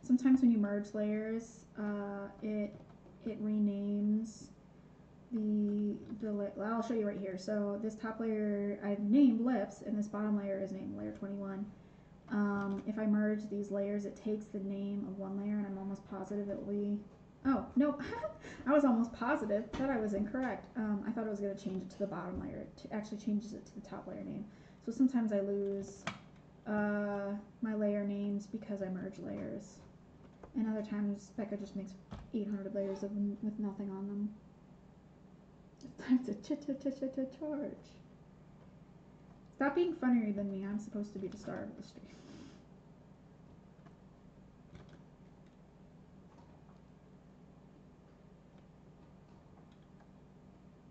Sometimes when you merge layers, it renames I'll show you right here. So this top layer I've named lips, and this bottom layer is named layer 21. If I merge these layers, it takes the name of one layer, and I'm almost positive it will be. Oh nope, I was almost positive. Thought I was incorrect. I thought it was going to change it to the bottom layer. It actually changes it to the top layer name. So sometimes I lose my layer names because I merge layers. And other times, Becca just makes 800 layers of them with nothing on them. It's time to charge. Stop being funnier than me. I'm supposed to be the star of the stream.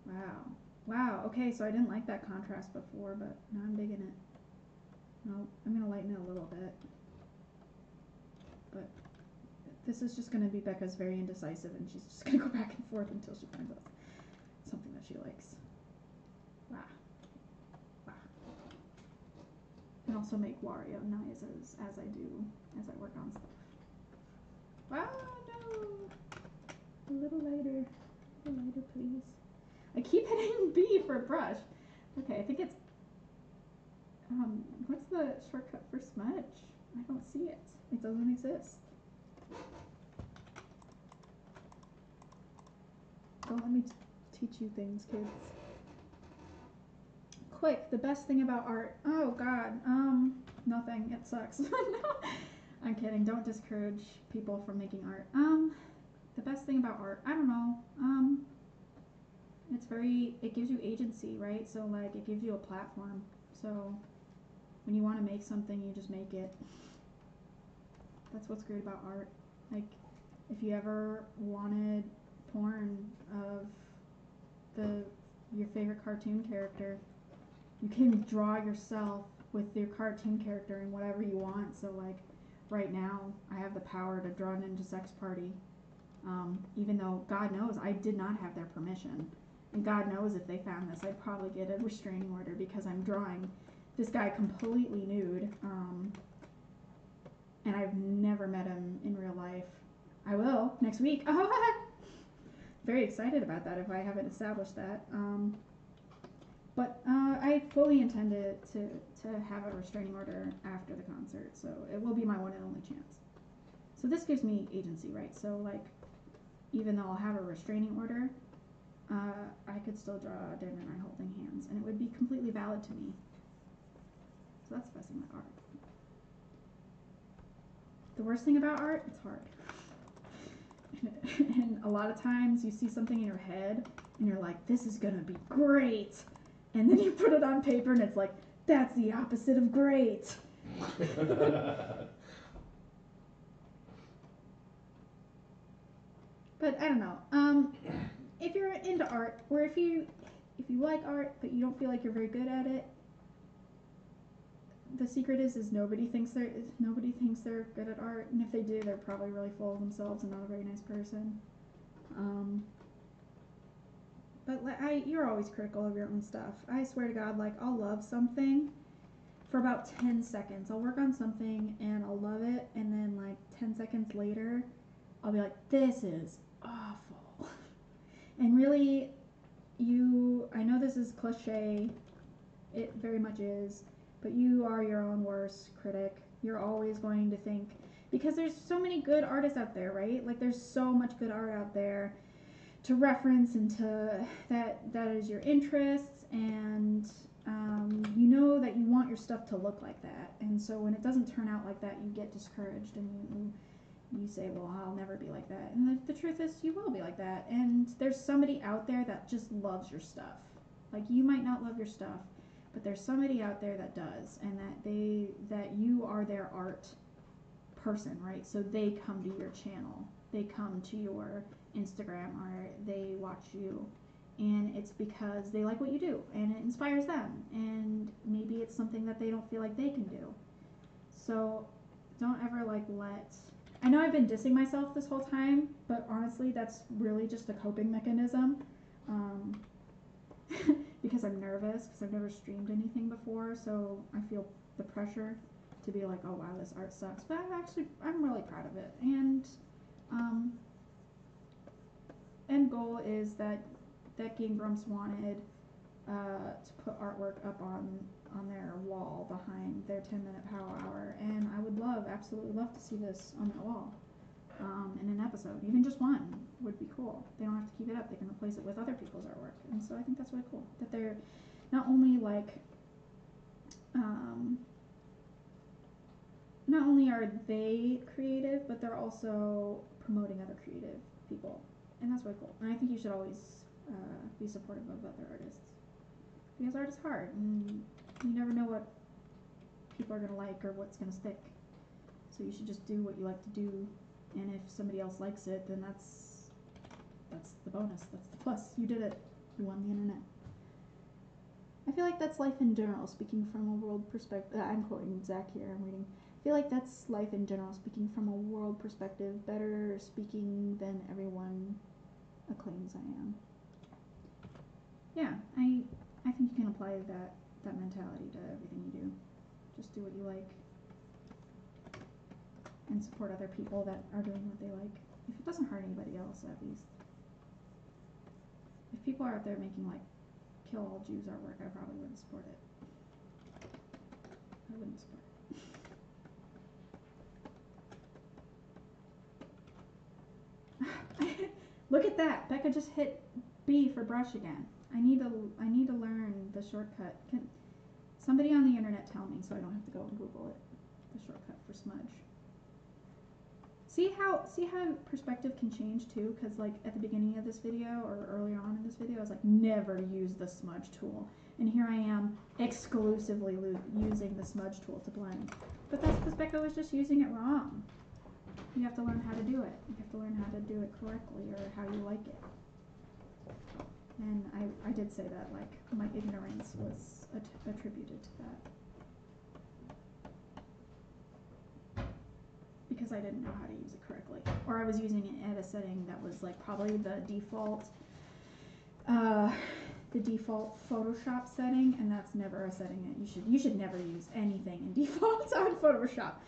Wow. Wow, okay, so I didn't like that contrast before, but now I'm digging it. No, I'm going to lighten it a little bit. But this is just going to be Becca's very indecisive, and she's just going to go back and forth until she finds out something that she likes. Wow. Wow. And also make Wario noises as I work on stuff. Wow, no! A little lighter. A little lighter, please. I keep hitting B for brush. Okay, I think it's, what's the shortcut for smudge? I don't see it. It doesn't exist. Don't let me teach you things, kids. Quick, the best thing about art. Oh god, nothing. It sucks. No, I'm kidding. Don't discourage people from making art. The best thing about art, I don't know. It gives you agency, right? So like it gives you a platform. So when you want to make something, you just make it. That's what's great about art. Like if you ever wanted porn of your favorite cartoon character, you can draw yourself with your cartoon character in whatever you want. So like right now I have the power to draw Ninja Sex Party, even though God knows I did not have their permission, and God knows if they found this I'd probably get a restraining order because I'm drawing this guy completely nude, and I've never met him in real life. I will next week. Very excited about that if I haven't established that. But I fully intended to have a restraining order after the concert, so it will be my one and only chance. So this gives me agency, right? So like, even though I'll have a restraining order, I could still draw David and I holding hands, and it would be completely valid to me. So that's the best thing about art. The worst thing about art, it's hard. And a lot of times you see something in your head, and you're like, this is gonna be great. And then you put it on paper, and it's like, that's the opposite of great. But I don't know. If you're into art, or if you like art but you don't feel like you're very good at it, the secret is nobody thinks they're good at art, and if they do, they're probably really full of themselves and not a very nice person. But you're always critical of your own stuff. I swear to God, like, I'll love something for about 10 seconds. I'll work on something and I'll love it, and then like 10 seconds later, I'll be like, this is awful. And really, I know this is cliche, it very much is, but you are your own worst critic. You're always going to think, because there's so many good artists out there, right? Like, there's so much good art out there to reference, and that is your interests, and you know that you want your stuff to look like that, and so when it doesn't turn out like that, you get discouraged, and you say, well, I'll never be like that. And the truth is, you will be like that, and there's somebody out there that just loves your stuff. Like, you might not love your stuff, but there's somebody out there that does, and that you are their art person, right? So they come to your channel, they come to your Instagram, or they watch you, and it's because they like what you do, and it inspires them, and maybe it's something that they don't feel like they can do. So don't ever I know I've been dissing myself this whole time, but honestly, that's really just a coping mechanism. Because I'm nervous, because I've never streamed anything before, so I feel the pressure to be like, oh wow, this art sucks. But I'm really proud of it. And end goal is that Game Grumps wanted to put artwork up on their wall behind their 10-minute power hour, and I would absolutely love to see this on that wall in an episode. Even just one would be cool. They don't have to keep it up. They can replace it with other people's artwork, and so I think that's really cool that they're not only are they creative, but they're also promoting other creative people, and that's really cool. And I think you should always be supportive of other artists, because art is hard, and you never know what people are going to like or what's going to stick. So you should just do what you like to do, and if somebody else likes it, then that's the bonus, that's the plus. You did it. You won the internet. I feel like that's life in general, speaking from a world perspective. I'm quoting Zach here, I'm reading. I feel like that's life in general, speaking from a world perspective. Better speaking than everyone acclaims I am. Yeah, I think you can apply that mentality to everything you do. Just do what you like, and support other people that are doing what they like. If it doesn't hurt anybody else, at least. If people are out there making like kill all Jews artwork, I probably wouldn't support it. I wouldn't support it. Look at that. Becca just hit B for brush again. I need to learn the shortcut. Can somebody on the internet tell me so I don't have to go and Google it? The shortcut for smudge. See how perspective can change too? Because like at the beginning of this video or earlier on in this video, I was like, never use the smudge tool, and here I am exclusively using the smudge tool to blend. But that's because Becca was just using it wrong. You have to learn how to do it. You have to learn how to do it correctly, or how you like it. And I did say that, like, my ignorance was attributed to that. Because I didn't know how to use it correctly. Or I was using it at a setting that was, like, probably the default Photoshop setting, and that's never a setting that you should never use anything in default on Photoshop.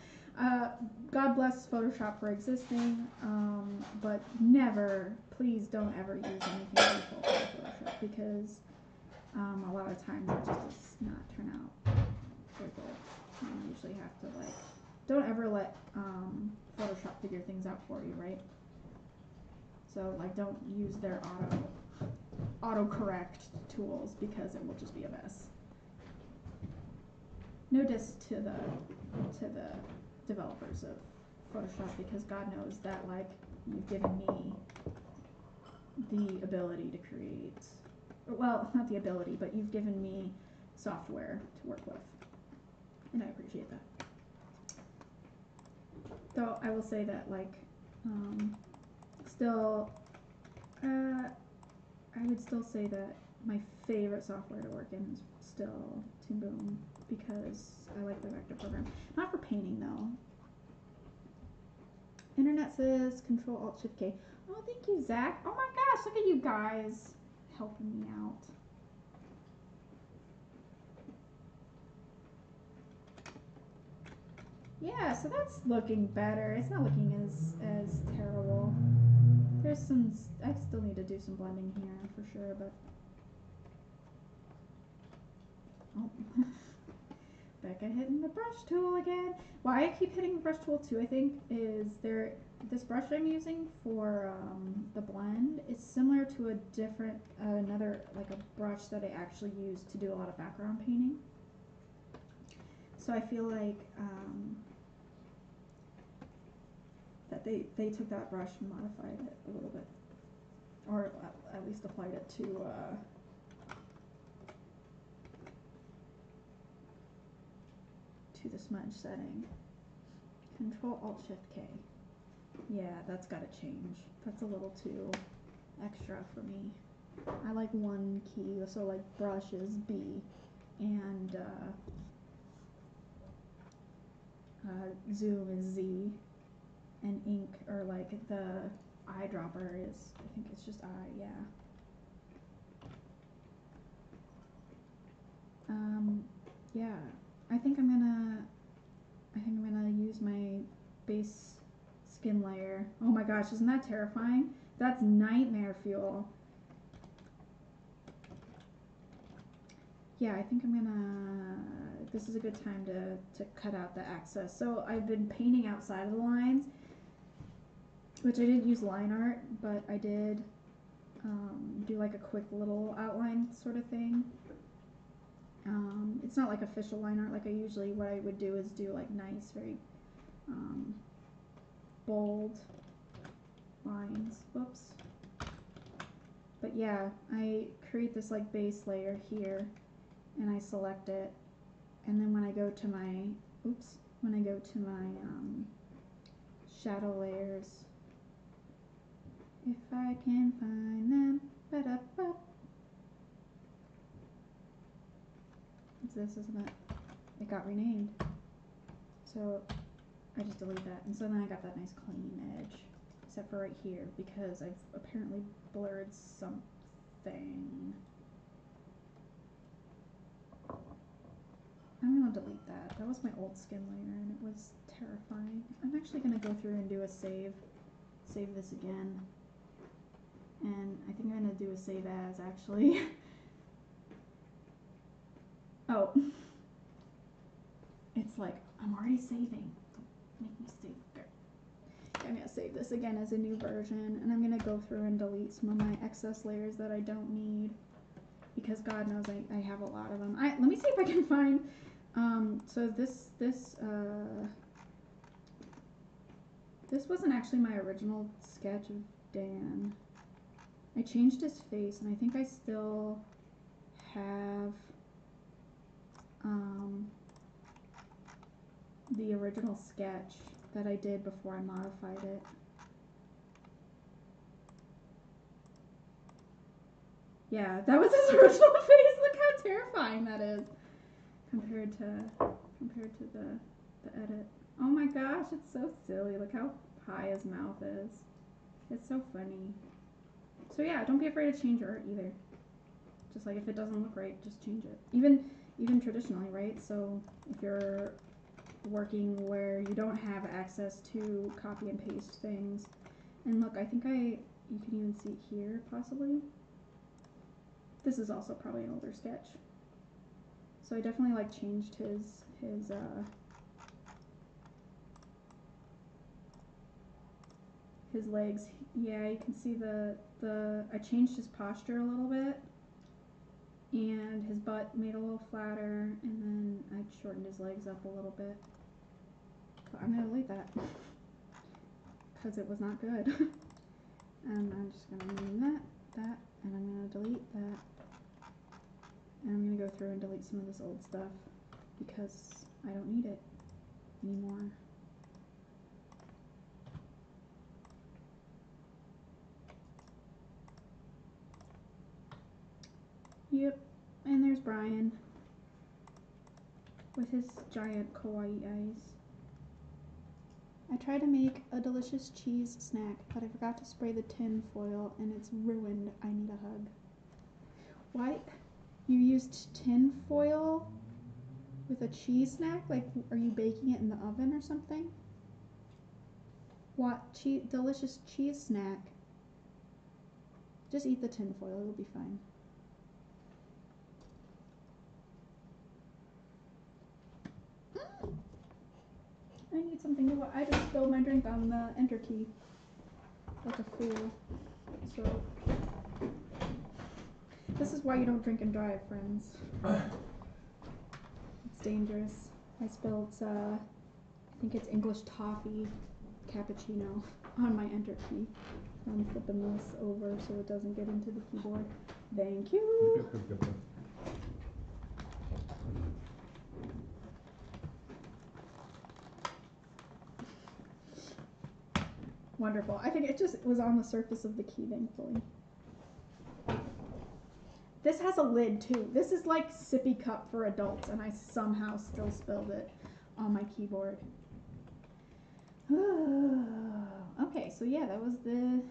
God bless Photoshop for existing, but never, please don't ever use anything default on Photoshop, because a lot of times it just does not turn out very good. You usually have to like, don't ever let Photoshop figure things out for you, right? So like, don't use their autocorrect tools because it will just be a mess. No diss to the developers of Photoshop, because God knows that like you've given me the ability to create, well, not the ability, but you've given me software to work with, and I appreciate that. Though I will say that like still I would still say that my favorite software to work in is still Toon Boom, because I like the vector program. Not for painting though. Internet says Control Alt Shift K. Oh, thank you, Zach. Oh my gosh, look at you guys helping me out. Yeah, so that's looking better. It's not looking as terrible. There's some, I still need to do some blending here for sure, but oh. Becca hitting the brush tool again. Why I keep hitting the brush tool too, I think, is this brush I'm using for the blend is similar to a different, another, like a brush that I actually use to do a lot of background painting. So I feel like that they took that brush and modified it a little bit, or at least applied it to the smudge setting. Control Alt Shift K. Yeah, that's gotta change. That's a little too extra for me. I like one key, so like brush is B, and zoom is Z, and ink, or like the eyedropper is, I think it's just I, yeah. Yeah, I think I'm gonna use my base skin layer. Oh my gosh, isn't that terrifying? That's nightmare fuel. Yeah, I think I'm gonna, this is a good time to cut out the excess. So I've been painting outside of the lines, which I didn't use line art, but I did do like a quick little outline sort of thing. It's not like official line art like I usually, what I would do is do like nice, very bold lines. Whoops. But yeah, I create this like base layer here, and I select it, and then when I go to my, shadow layers, if I can find them, ba-da-ba. It's this, isn't it? It got renamed. So I just delete that, and so then I got that nice clean edge, except for right here, because I've apparently blurred something. I'm gonna delete that. That was my old skin layer, and it was terrifying. I'm actually gonna go through and do a save this again, and I think I'm gonna do a save as, actually. Oh, it's like, I'm already saving. Don't make me save. Okay. I'm gonna save this again as a new version, and I'm gonna go through and delete some of my excess layers that I don't need, because God knows I have a lot of them. Let me see if I can find, so this wasn't actually my original sketch of Dan. I changed his face, and I think I still have the original sketch that I did before I modified it. Yeah, that was his original face. Look how terrifying that is compared to the edit. Oh my gosh, it's so silly. Look how high his mouth is. It's so funny. So yeah, don't be afraid to change your art either. Just like if it doesn't look right, just change it. Even traditionally, right? So if you're working where you don't have access to copy and paste things, and look, I think you can even see it here possibly. This is also probably an older sketch. So I definitely like changed his legs. Yeah, you can see I changed his posture a little bit, and his butt made a little flatter, and then I shortened his legs up a little bit. But I'm gonna delete that because it was not good. And I'm just gonna name that, and I'm gonna delete that, and I'm gonna go through and delete some of this old stuff because I don't need it anymore. Yep, and there's Brian with his giant kawaii eyes. I tried to make a delicious cheese snack, but I forgot to spray the tin foil and it's ruined. I need a hug. What? You used tin foil with a cheese snack? Like, are you baking it in the oven or something? What? Delicious cheese snack. Just eat the tin foil, it'll be fine. I need something to watch. I just spilled my drink on the enter key. Like a fool. So, this is why you don't drink and drive, friends. It's dangerous. I spilled, I think it's English toffee cappuccino on my enter key. I'm flipping this over so it doesn't get into the keyboard. Thank you. Wonderful. I think it just was on the surface of the key, thankfully. This has a lid too. This is like sippy cup for adults, and I somehow still spilled it on my keyboard. Okay, so yeah, that was the...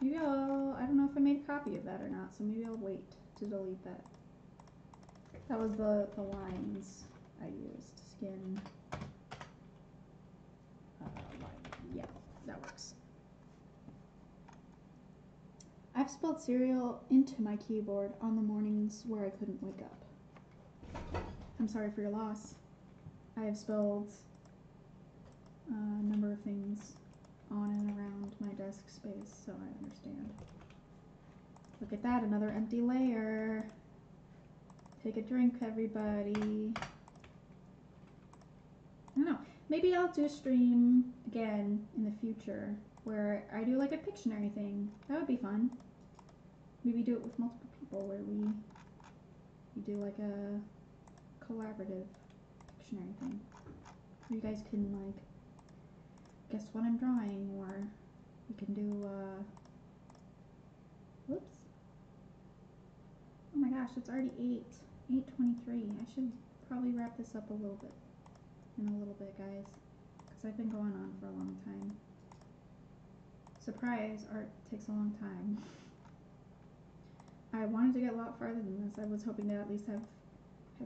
Maybe I don't know if I made a copy of that or not, so maybe I'll wait to delete that. That was the lines I used. Skin. Yeah, that works. I've spilled cereal into my keyboard on the mornings where I couldn't wake up. I'm sorry for your loss. I have spilled a number of things on and around my desk space, so I understand. Look at that, another empty layer. Take a drink, everybody. I don't know. Maybe I'll do a stream again in the future where I do like a Pictionary thing. That would be fun. Maybe do it with multiple people where we do like a collaborative Pictionary thing. Where you guys can like guess what I'm drawing, or we can do whoops. Oh my gosh, it's already 8:23. I should probably wrap this up a little bit in a little bit, guys, because I've been going on for a long time. Surprise, art takes a long time. I wanted to get a lot farther than this. I was hoping to at least have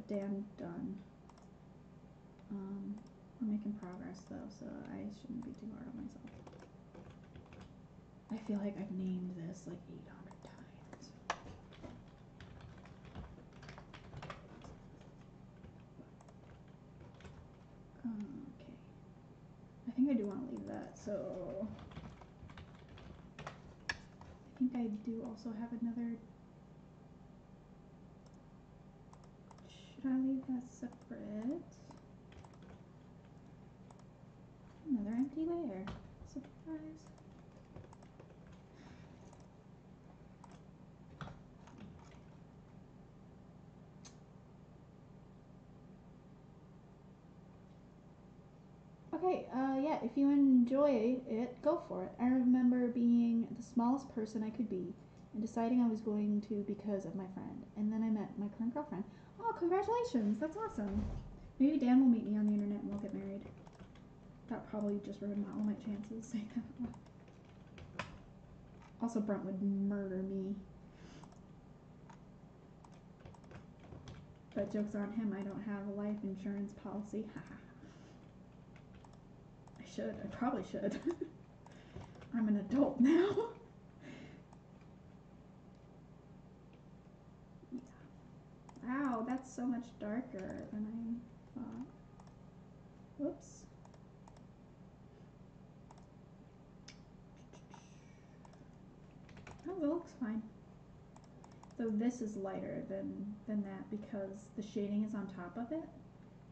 Dan done. We're making progress though, so I shouldn't be too hard on myself. I feel like I've named this like 800 times. Okay. I think I do want to leave that, so I think I do also have another. Should I leave that separate? Another empty layer. Surprise. Okay, yeah, if you enjoy it, go for it. I remember being the smallest person I could be and deciding I was going to because of my friend. And then I met my current girlfriend. Oh, congratulations! That's awesome. Maybe Dan will meet me on the internet and we'll get married. That probably just ruined all my chances saying that. Also, Brent would murder me. But joke's on him, I don't have a life insurance policy. Haha. I probably should. I'm an adult now. that's so much darker than I thought. Whoops. Oh, it looks fine. So this is lighter than that because the shading is on top of it.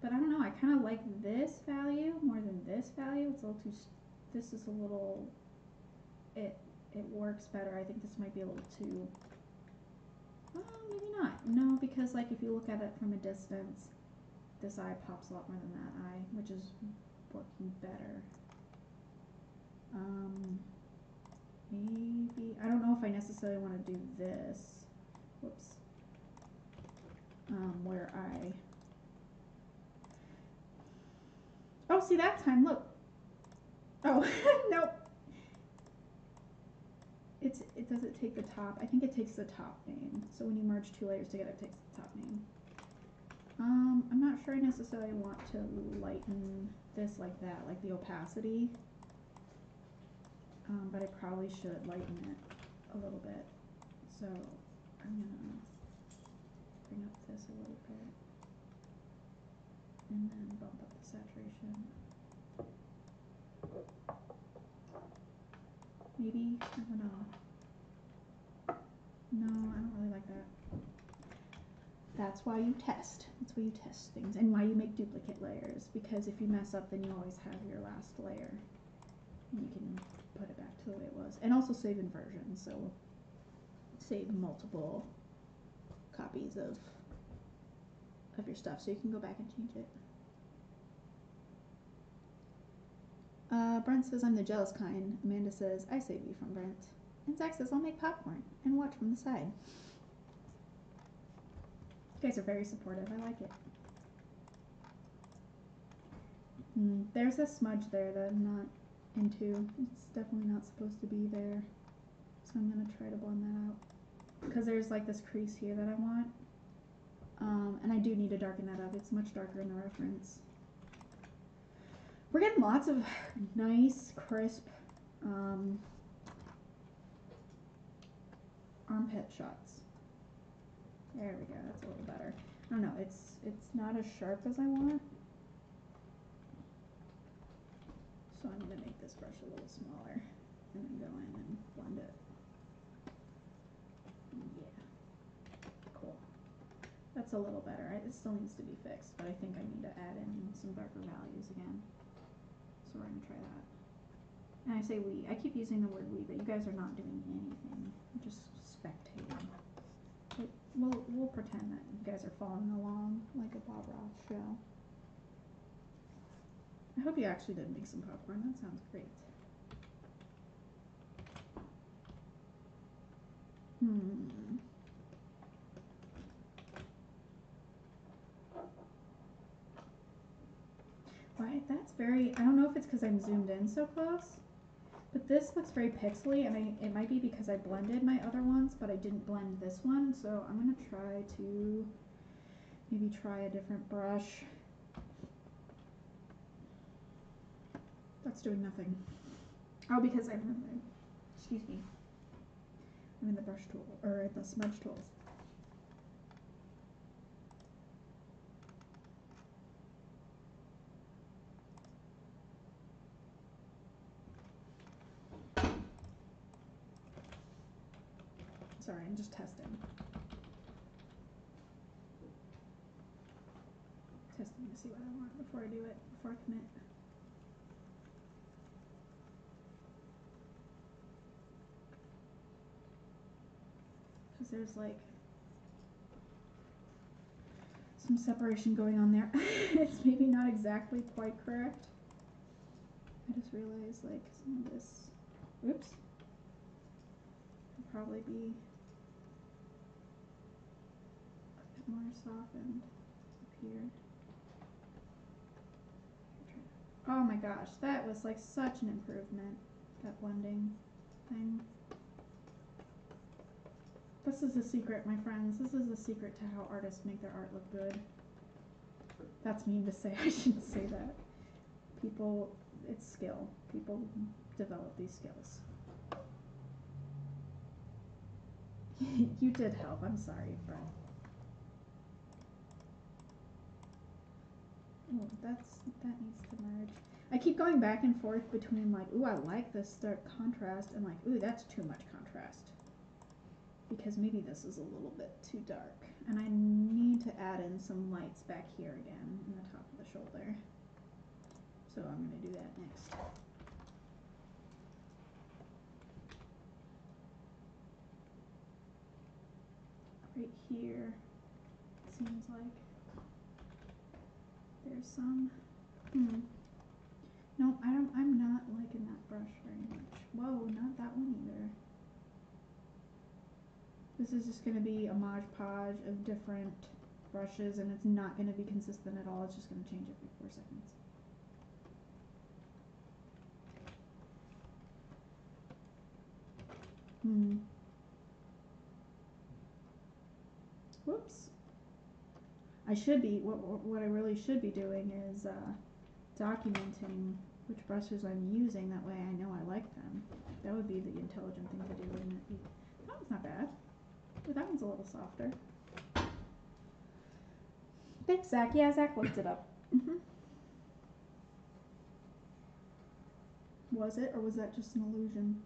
But I don't know, I kind of like this value more than this value. It's a little too, this is a little, it works better. I think this might be a little too, maybe not. No, because like if you look at it from a distance, this eye pops a lot more than that eye, which is working better. Maybe, I don't know if I necessarily want to do this. Whoops. Where I, oh, see that time, look. Oh, nope. It doesn't take the top. I think it takes the top name. So when you merge two layers together, it takes the top name. I'm not sure I necessarily want to lighten this like that, like the opacity. But I probably should lighten it a little bit. So I'm gonna bring up this a little bit. And then bump up the saturation. Maybe, I don't know. No, I don't really like that. That's why you test. That's why you test things and why you make duplicate layers. Because if you mess up, then you always have your last layer. And you can put it back to the way it was. And also save inversions, so save multiple copies of your stuff so you can go back and change it. Brent says, I'm the jealous kind. Amanda says, I save you from Brent. And Zach says, I'll make popcorn and watch from the side. You guys are very supportive. I like it. There's a smudge there that I'm not into. It's definitely not supposed to be there. So I'm going to try to blend that out. Because there's like this crease here that I want. And I do need to darken that up. It's much darker in the reference. We're getting lots of nice, crisp armpit shots. There we go, that's a little better. I don't know, it's not as sharp as I want. So I'm gonna make this brush a little smaller and then go in and blend it. Yeah, cool. That's a little better. It still needs to be fixed, but I think I need to add in some darker values again. So we're gonna try that. And I say we. I keep using the word we, but you guys are not doing anything. You're just spectating. But we'll pretend that you guys are following along like a Bob Ross show. I hope you actually did make some popcorn. That sounds great. Right, that's very, I don't know if it's because I'm zoomed in so close, but this looks very pixely, and it might be because I blended my other ones, but I didn't blend this one, so I'm going to try to maybe try a different brush. That's doing nothing. Oh, because I'm in the, excuse me, I'm in the brush tool, or the smudge tools. Sorry, I'm just testing. Testing to see what I want before I do it, before I commit. Because there's like some separation going on there. It's maybe not exactly quite correct. I just realized like some of this, oops, would probably be a bit more softened up here. Oh my gosh, that was like such an improvement, that blending thing. This is the secret, my friends. This is the secret to how artists make their art look good. That's mean to say. I shouldn't say that. People, it's skill. People develop these skills. You did help. I'm sorry, Brent. Oh, that needs to merge. I keep going back and forth between like, ooh, I like this stark contrast, and like, ooh, that's too much contrast. Because maybe this is a little bit too dark. And I need to add in some lights back here again in the top of the shoulder. So I'm going to do that next. Right here, it seems like there's some. No, I'm not liking that brush very much. Whoa, not that one either. This is just going to be a Mod Podge of different brushes, and it's not going to be consistent at all. It's just going to change every 4 seconds. Whoops. I should be, what I really should be doing is documenting which brushes I'm using. That way I know I like them. That would be the intelligent thing to do, wouldn't it? That one's not bad. But that one's a little softer. Thanks, Zach. Yeah, Zach looked it up. Was it, or was that just an illusion?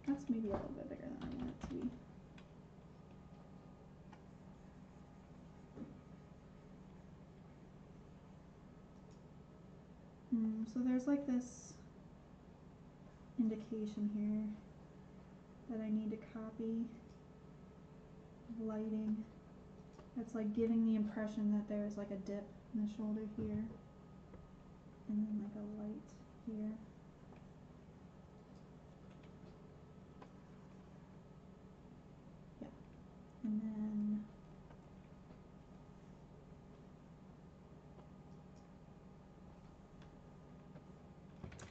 That's maybe a little bit bigger than I want it to be. So there's like this indication here that I need to copy. Lighting. That's like giving the impression that there's like a dip in the shoulder here. And then like a light here. Yeah. And then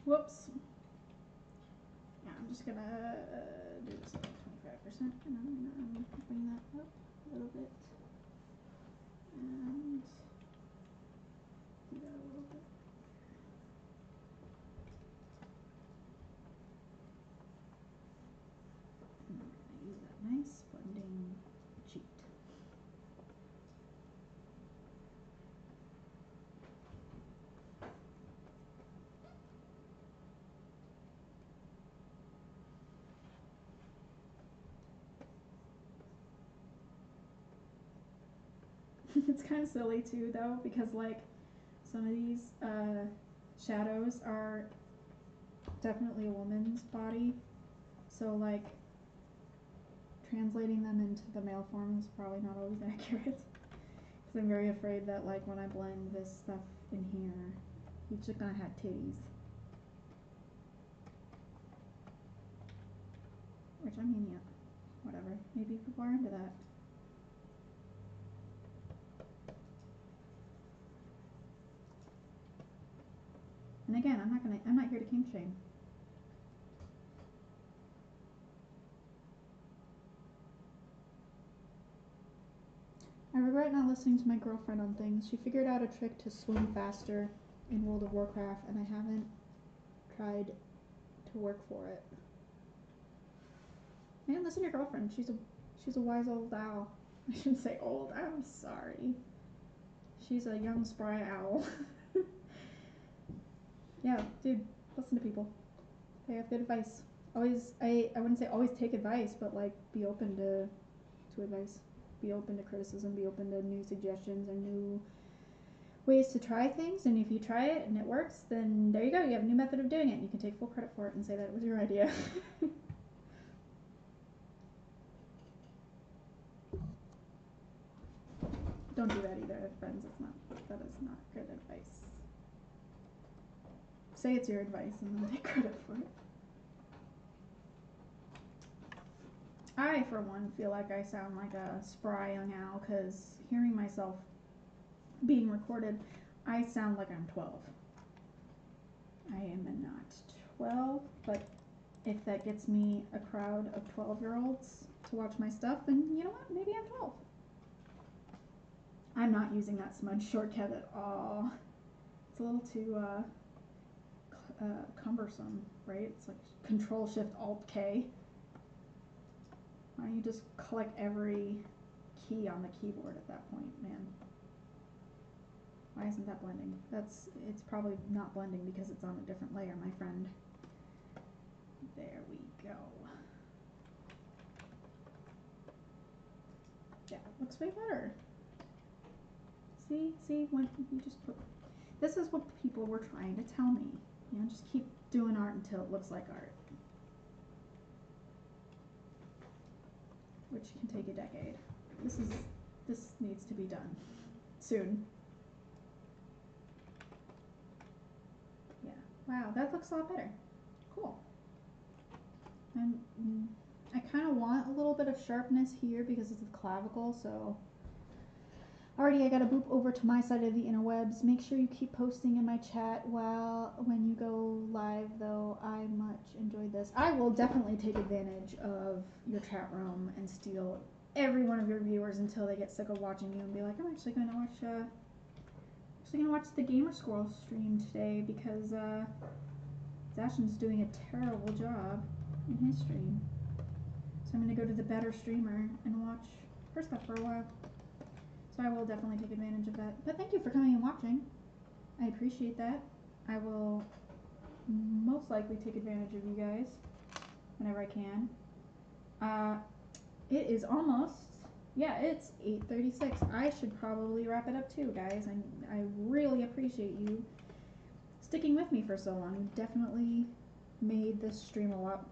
whoops. Yeah, I'm just gonna do this at 25%, and I'm gonna bring that up a little bit, and do that a little bit. And I'm gonna use that nice blending cheat. It's kind of silly too, though, because like some of these shadows are definitely a woman's body, so like translating them into the male form is probably not always accurate. Because I'm very afraid that like when I blend this stuff in here, he's just gonna have titties. Which, I mean, yeah, whatever. Maybe people are into that. And again, I'm not here to kink shame. I regret not listening to my girlfriend on things. She figured out a trick to swim faster in World of Warcraft, and I haven't tried to work for it. Man, listen to your girlfriend. She's a wise old owl. I shouldn't say old. I'm sorry. She's a young spry owl. Yeah, dude, listen to people. They have good advice. Always, I wouldn't say always take advice, but like be open to advice. Be open to criticism. Be open to new suggestions or new ways to try things. And if you try it and it works, then there you go. You have a new method of doing it. You can take full credit for it and say that it was your idea. Don't do that either, friends. That is not good advice. Say it's your advice and then take credit for it. I, for one, feel like I sound like a spry young owl because hearing myself being recorded, I sound like I'm 12. I am not 12, but if that gets me a crowd of 12-year-olds to watch my stuff, then you know what? Maybe I'm 12. I'm not using that smudge shortcut at all. It's a little too cumbersome, right? It's like Control-Shift-Alt-K. Why don't you just collect every key on the keyboard at that point, man? Why isn't that blending? It's probably not blending because it's on a different layer, my friend. There we go. Yeah, looks way better. See, when you just put, this is what people were trying to tell me. You know, just keep doing art until it looks like art. Which can take a decade. This needs to be done soon. Yeah. Wow, that looks a lot better. Cool. And I kind of want a little bit of sharpness here because it's the clavicle, so alrighty, I gotta boop over to my side of the interwebs. Make sure you keep posting in my chat when you go live, though. I much enjoyed this. I will definitely take advantage of your chat room and steal every one of your viewers until they get sick of watching you and be like, I'm actually gonna watch the Gamer Squirrel stream today because Zashin's doing a terrible job in his stream. So I'm gonna go to the better streamer and watch her stuff for a while. So I will definitely take advantage of that. But thank you for coming and watching. I appreciate that. I will most likely take advantage of you guys whenever I can. It is almost, yeah, it's 8:36. I should probably wrap it up too, guys. I really appreciate you sticking with me for so long. You definitely made this stream a lot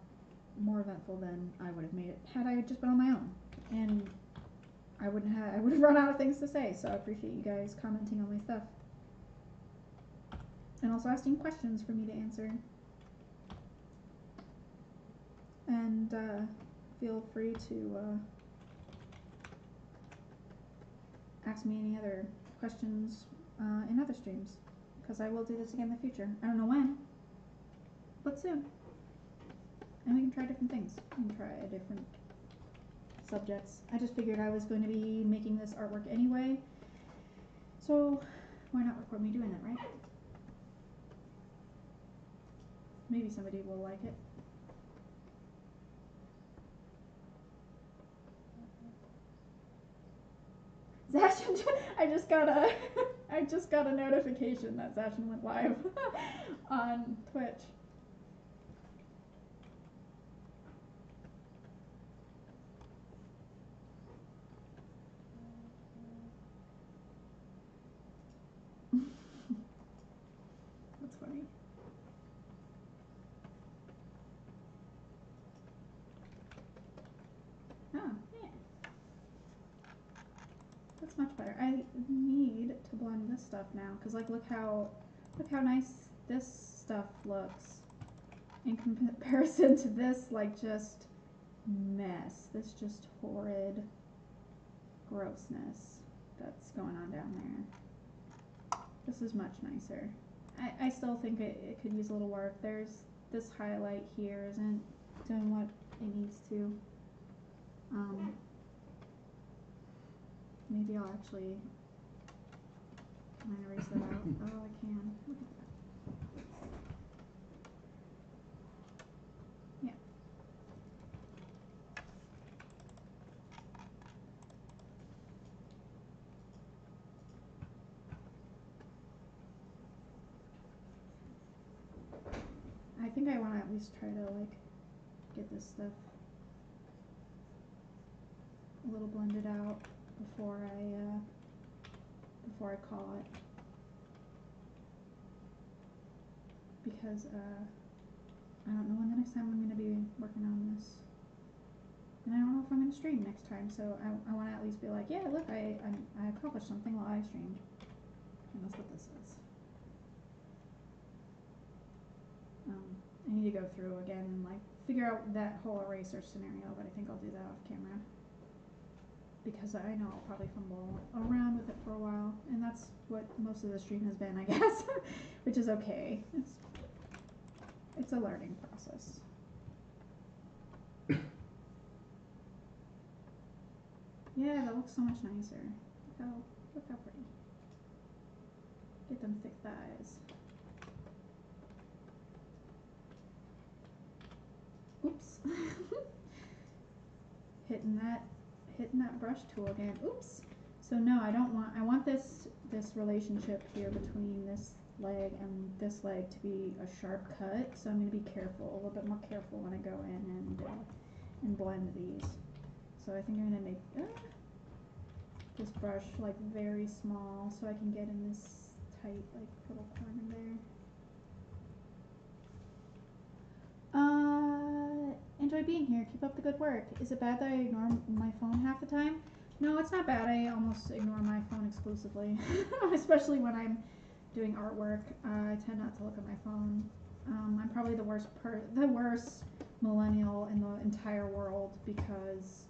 more eventful than I would have made it had I just been on my own. And I would have run out of things to say, so I appreciate you guys commenting on my stuff. And also asking questions for me to answer. And feel free to ask me any other questions in other streams, because I will do this again in the future. I don't know when, but soon. And we can try different things. We can try different subjects. I just figured I was going to be making this artwork anyway, so why not record me doing it, right? Maybe somebody will like it. Zashin, I just got a notification that Zashin went live on Twitch. That's funny. Oh, yeah. That's much better. I need to blend this stuff now, because like look how nice this stuff looks in comparison to this like just mess. This just horrid grossness that's going on down there. This is much nicer. I still think it could use a little work. There's this highlight here isn't doing what it needs to. Maybe I'll actually, can I erase that out? Oh, I can. Look at that. Yeah. I think I want to at least try to like get this stuff a little blended out before I call it, because I don't know when the next time I'm going to be working on this, and I don't know if I'm going to stream next time, so I want to at least be like, yeah, look, I accomplished something while I streamed, and that's what this is. I need to go through again and like figure out that whole eraser scenario, but I think I'll do that off camera, because I know I'll probably fumble around with it for a while, and that's what most of the stream has been, I guess, which is okay. It's a learning process. Yeah, that looks so much nicer. Look how pretty. Get them thick thighs. Oops. hitting that brush tool again. Oops. So no, I want this relationship here between this leg and this leg to be a sharp cut. So I'm going to be careful, a little bit more careful when I go in and blend these. So I think I'm going to make this brush like very small so I can get in this tight like little corner there. Enjoy being here. Keep up the good work. Is it bad that I ignore my phone half the time? No, it's not bad. I almost ignore my phone exclusively, especially when I'm doing artwork. I tend not to look at my phone. I'm probably the worst millennial in the entire world because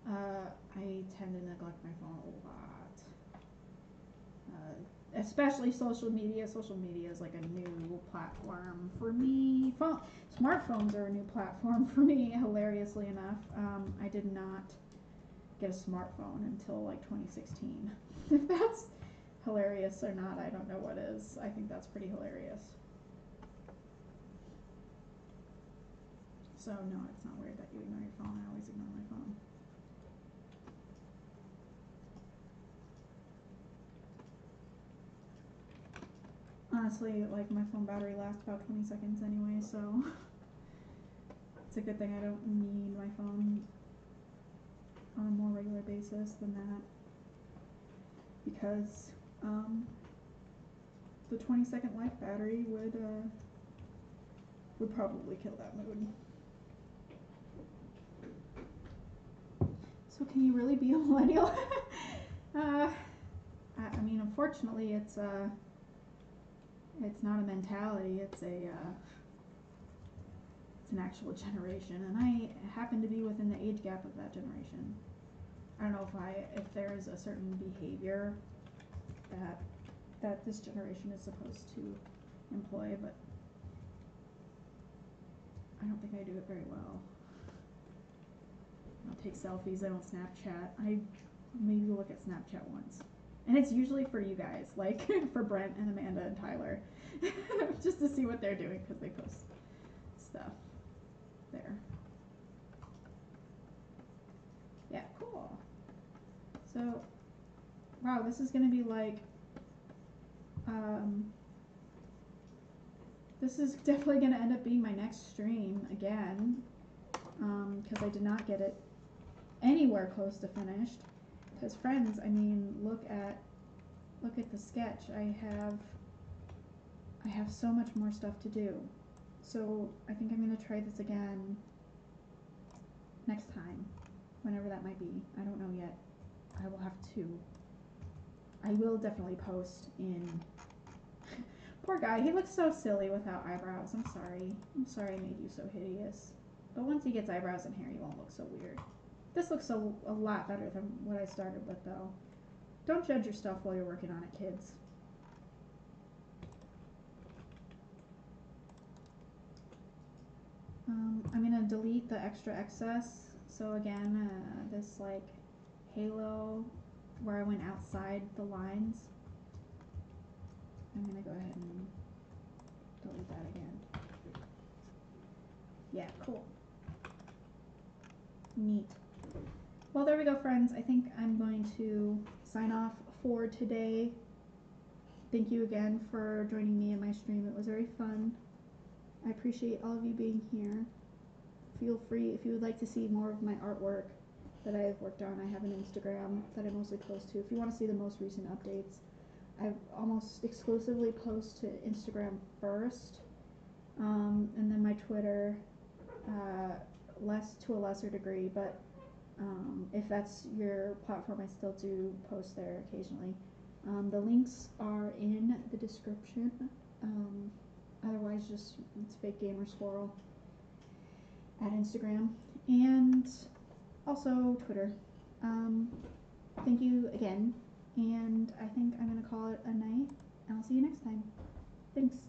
I tend to neglect my phone a lot. Especially social media. Social media is like a new platform for me. Smartphones are a new platform for me, hilariously enough. I did not get a smartphone until like 2016. If that's hilarious or not, I don't know what is. I think that's pretty hilarious. So no, it's not weird that you ignore your phone. I always ignore my phone. Honestly, like my phone battery lasts about 20 seconds anyway, so it's a good thing I don't need my phone on a more regular basis than that, because the 20-second life battery would probably kill that mood. So can you really be a millennial? I mean, unfortunately, it's not a mentality. It's an actual generation, and I happen to be within the age gap of that generation. I don't know if there's a certain behavior that this generation is supposed to employ, but I don't think I do it very well. I don't take selfies. I don't Snapchat. I maybe look at Snapchat once, and it's usually for you guys, like for Brent and Amanda and Tyler, just to see what they're doing because they post stuff there. Yeah, cool. So, wow, this is gonna be like, this is definitely gonna end up being my next stream again, because I did not get it anywhere close to finished. Because friends, I mean, look at the sketch. I have so much more stuff to do. So I think I'm gonna try this again next time, whenever that might be. I don't know yet. I will definitely post in. Poor guy, he looks so silly without eyebrows. I'm sorry I made you so hideous. But once he gets eyebrows and hair, he won't look so weird. This looks a lot better than what I started with, though. Don't judge your stuff while you're working on it, kids. I'm gonna delete the extra excess. So again, this like halo where I went outside the lines, I'm gonna go ahead and delete that again. Yeah, cool. Neat. Well, there we go, friends. I think I'm going to sign off for today. Thank you again for joining me in my stream. It was very fun. I appreciate all of you being here. Feel free, if you would like to see more of my artwork that I have worked on, I have an Instagram that I mostly post to. If you want to see the most recent updates, I almost exclusively post to Instagram first, and then my Twitter, to a lesser degree, but if that's your platform, I still do post there occasionally. The links are in the description. Otherwise, just it's fake gamer squirrel at Instagram and also Twitter. Thank you again, and I think I'm gonna call it a night, and I'll see you next time. Thanks.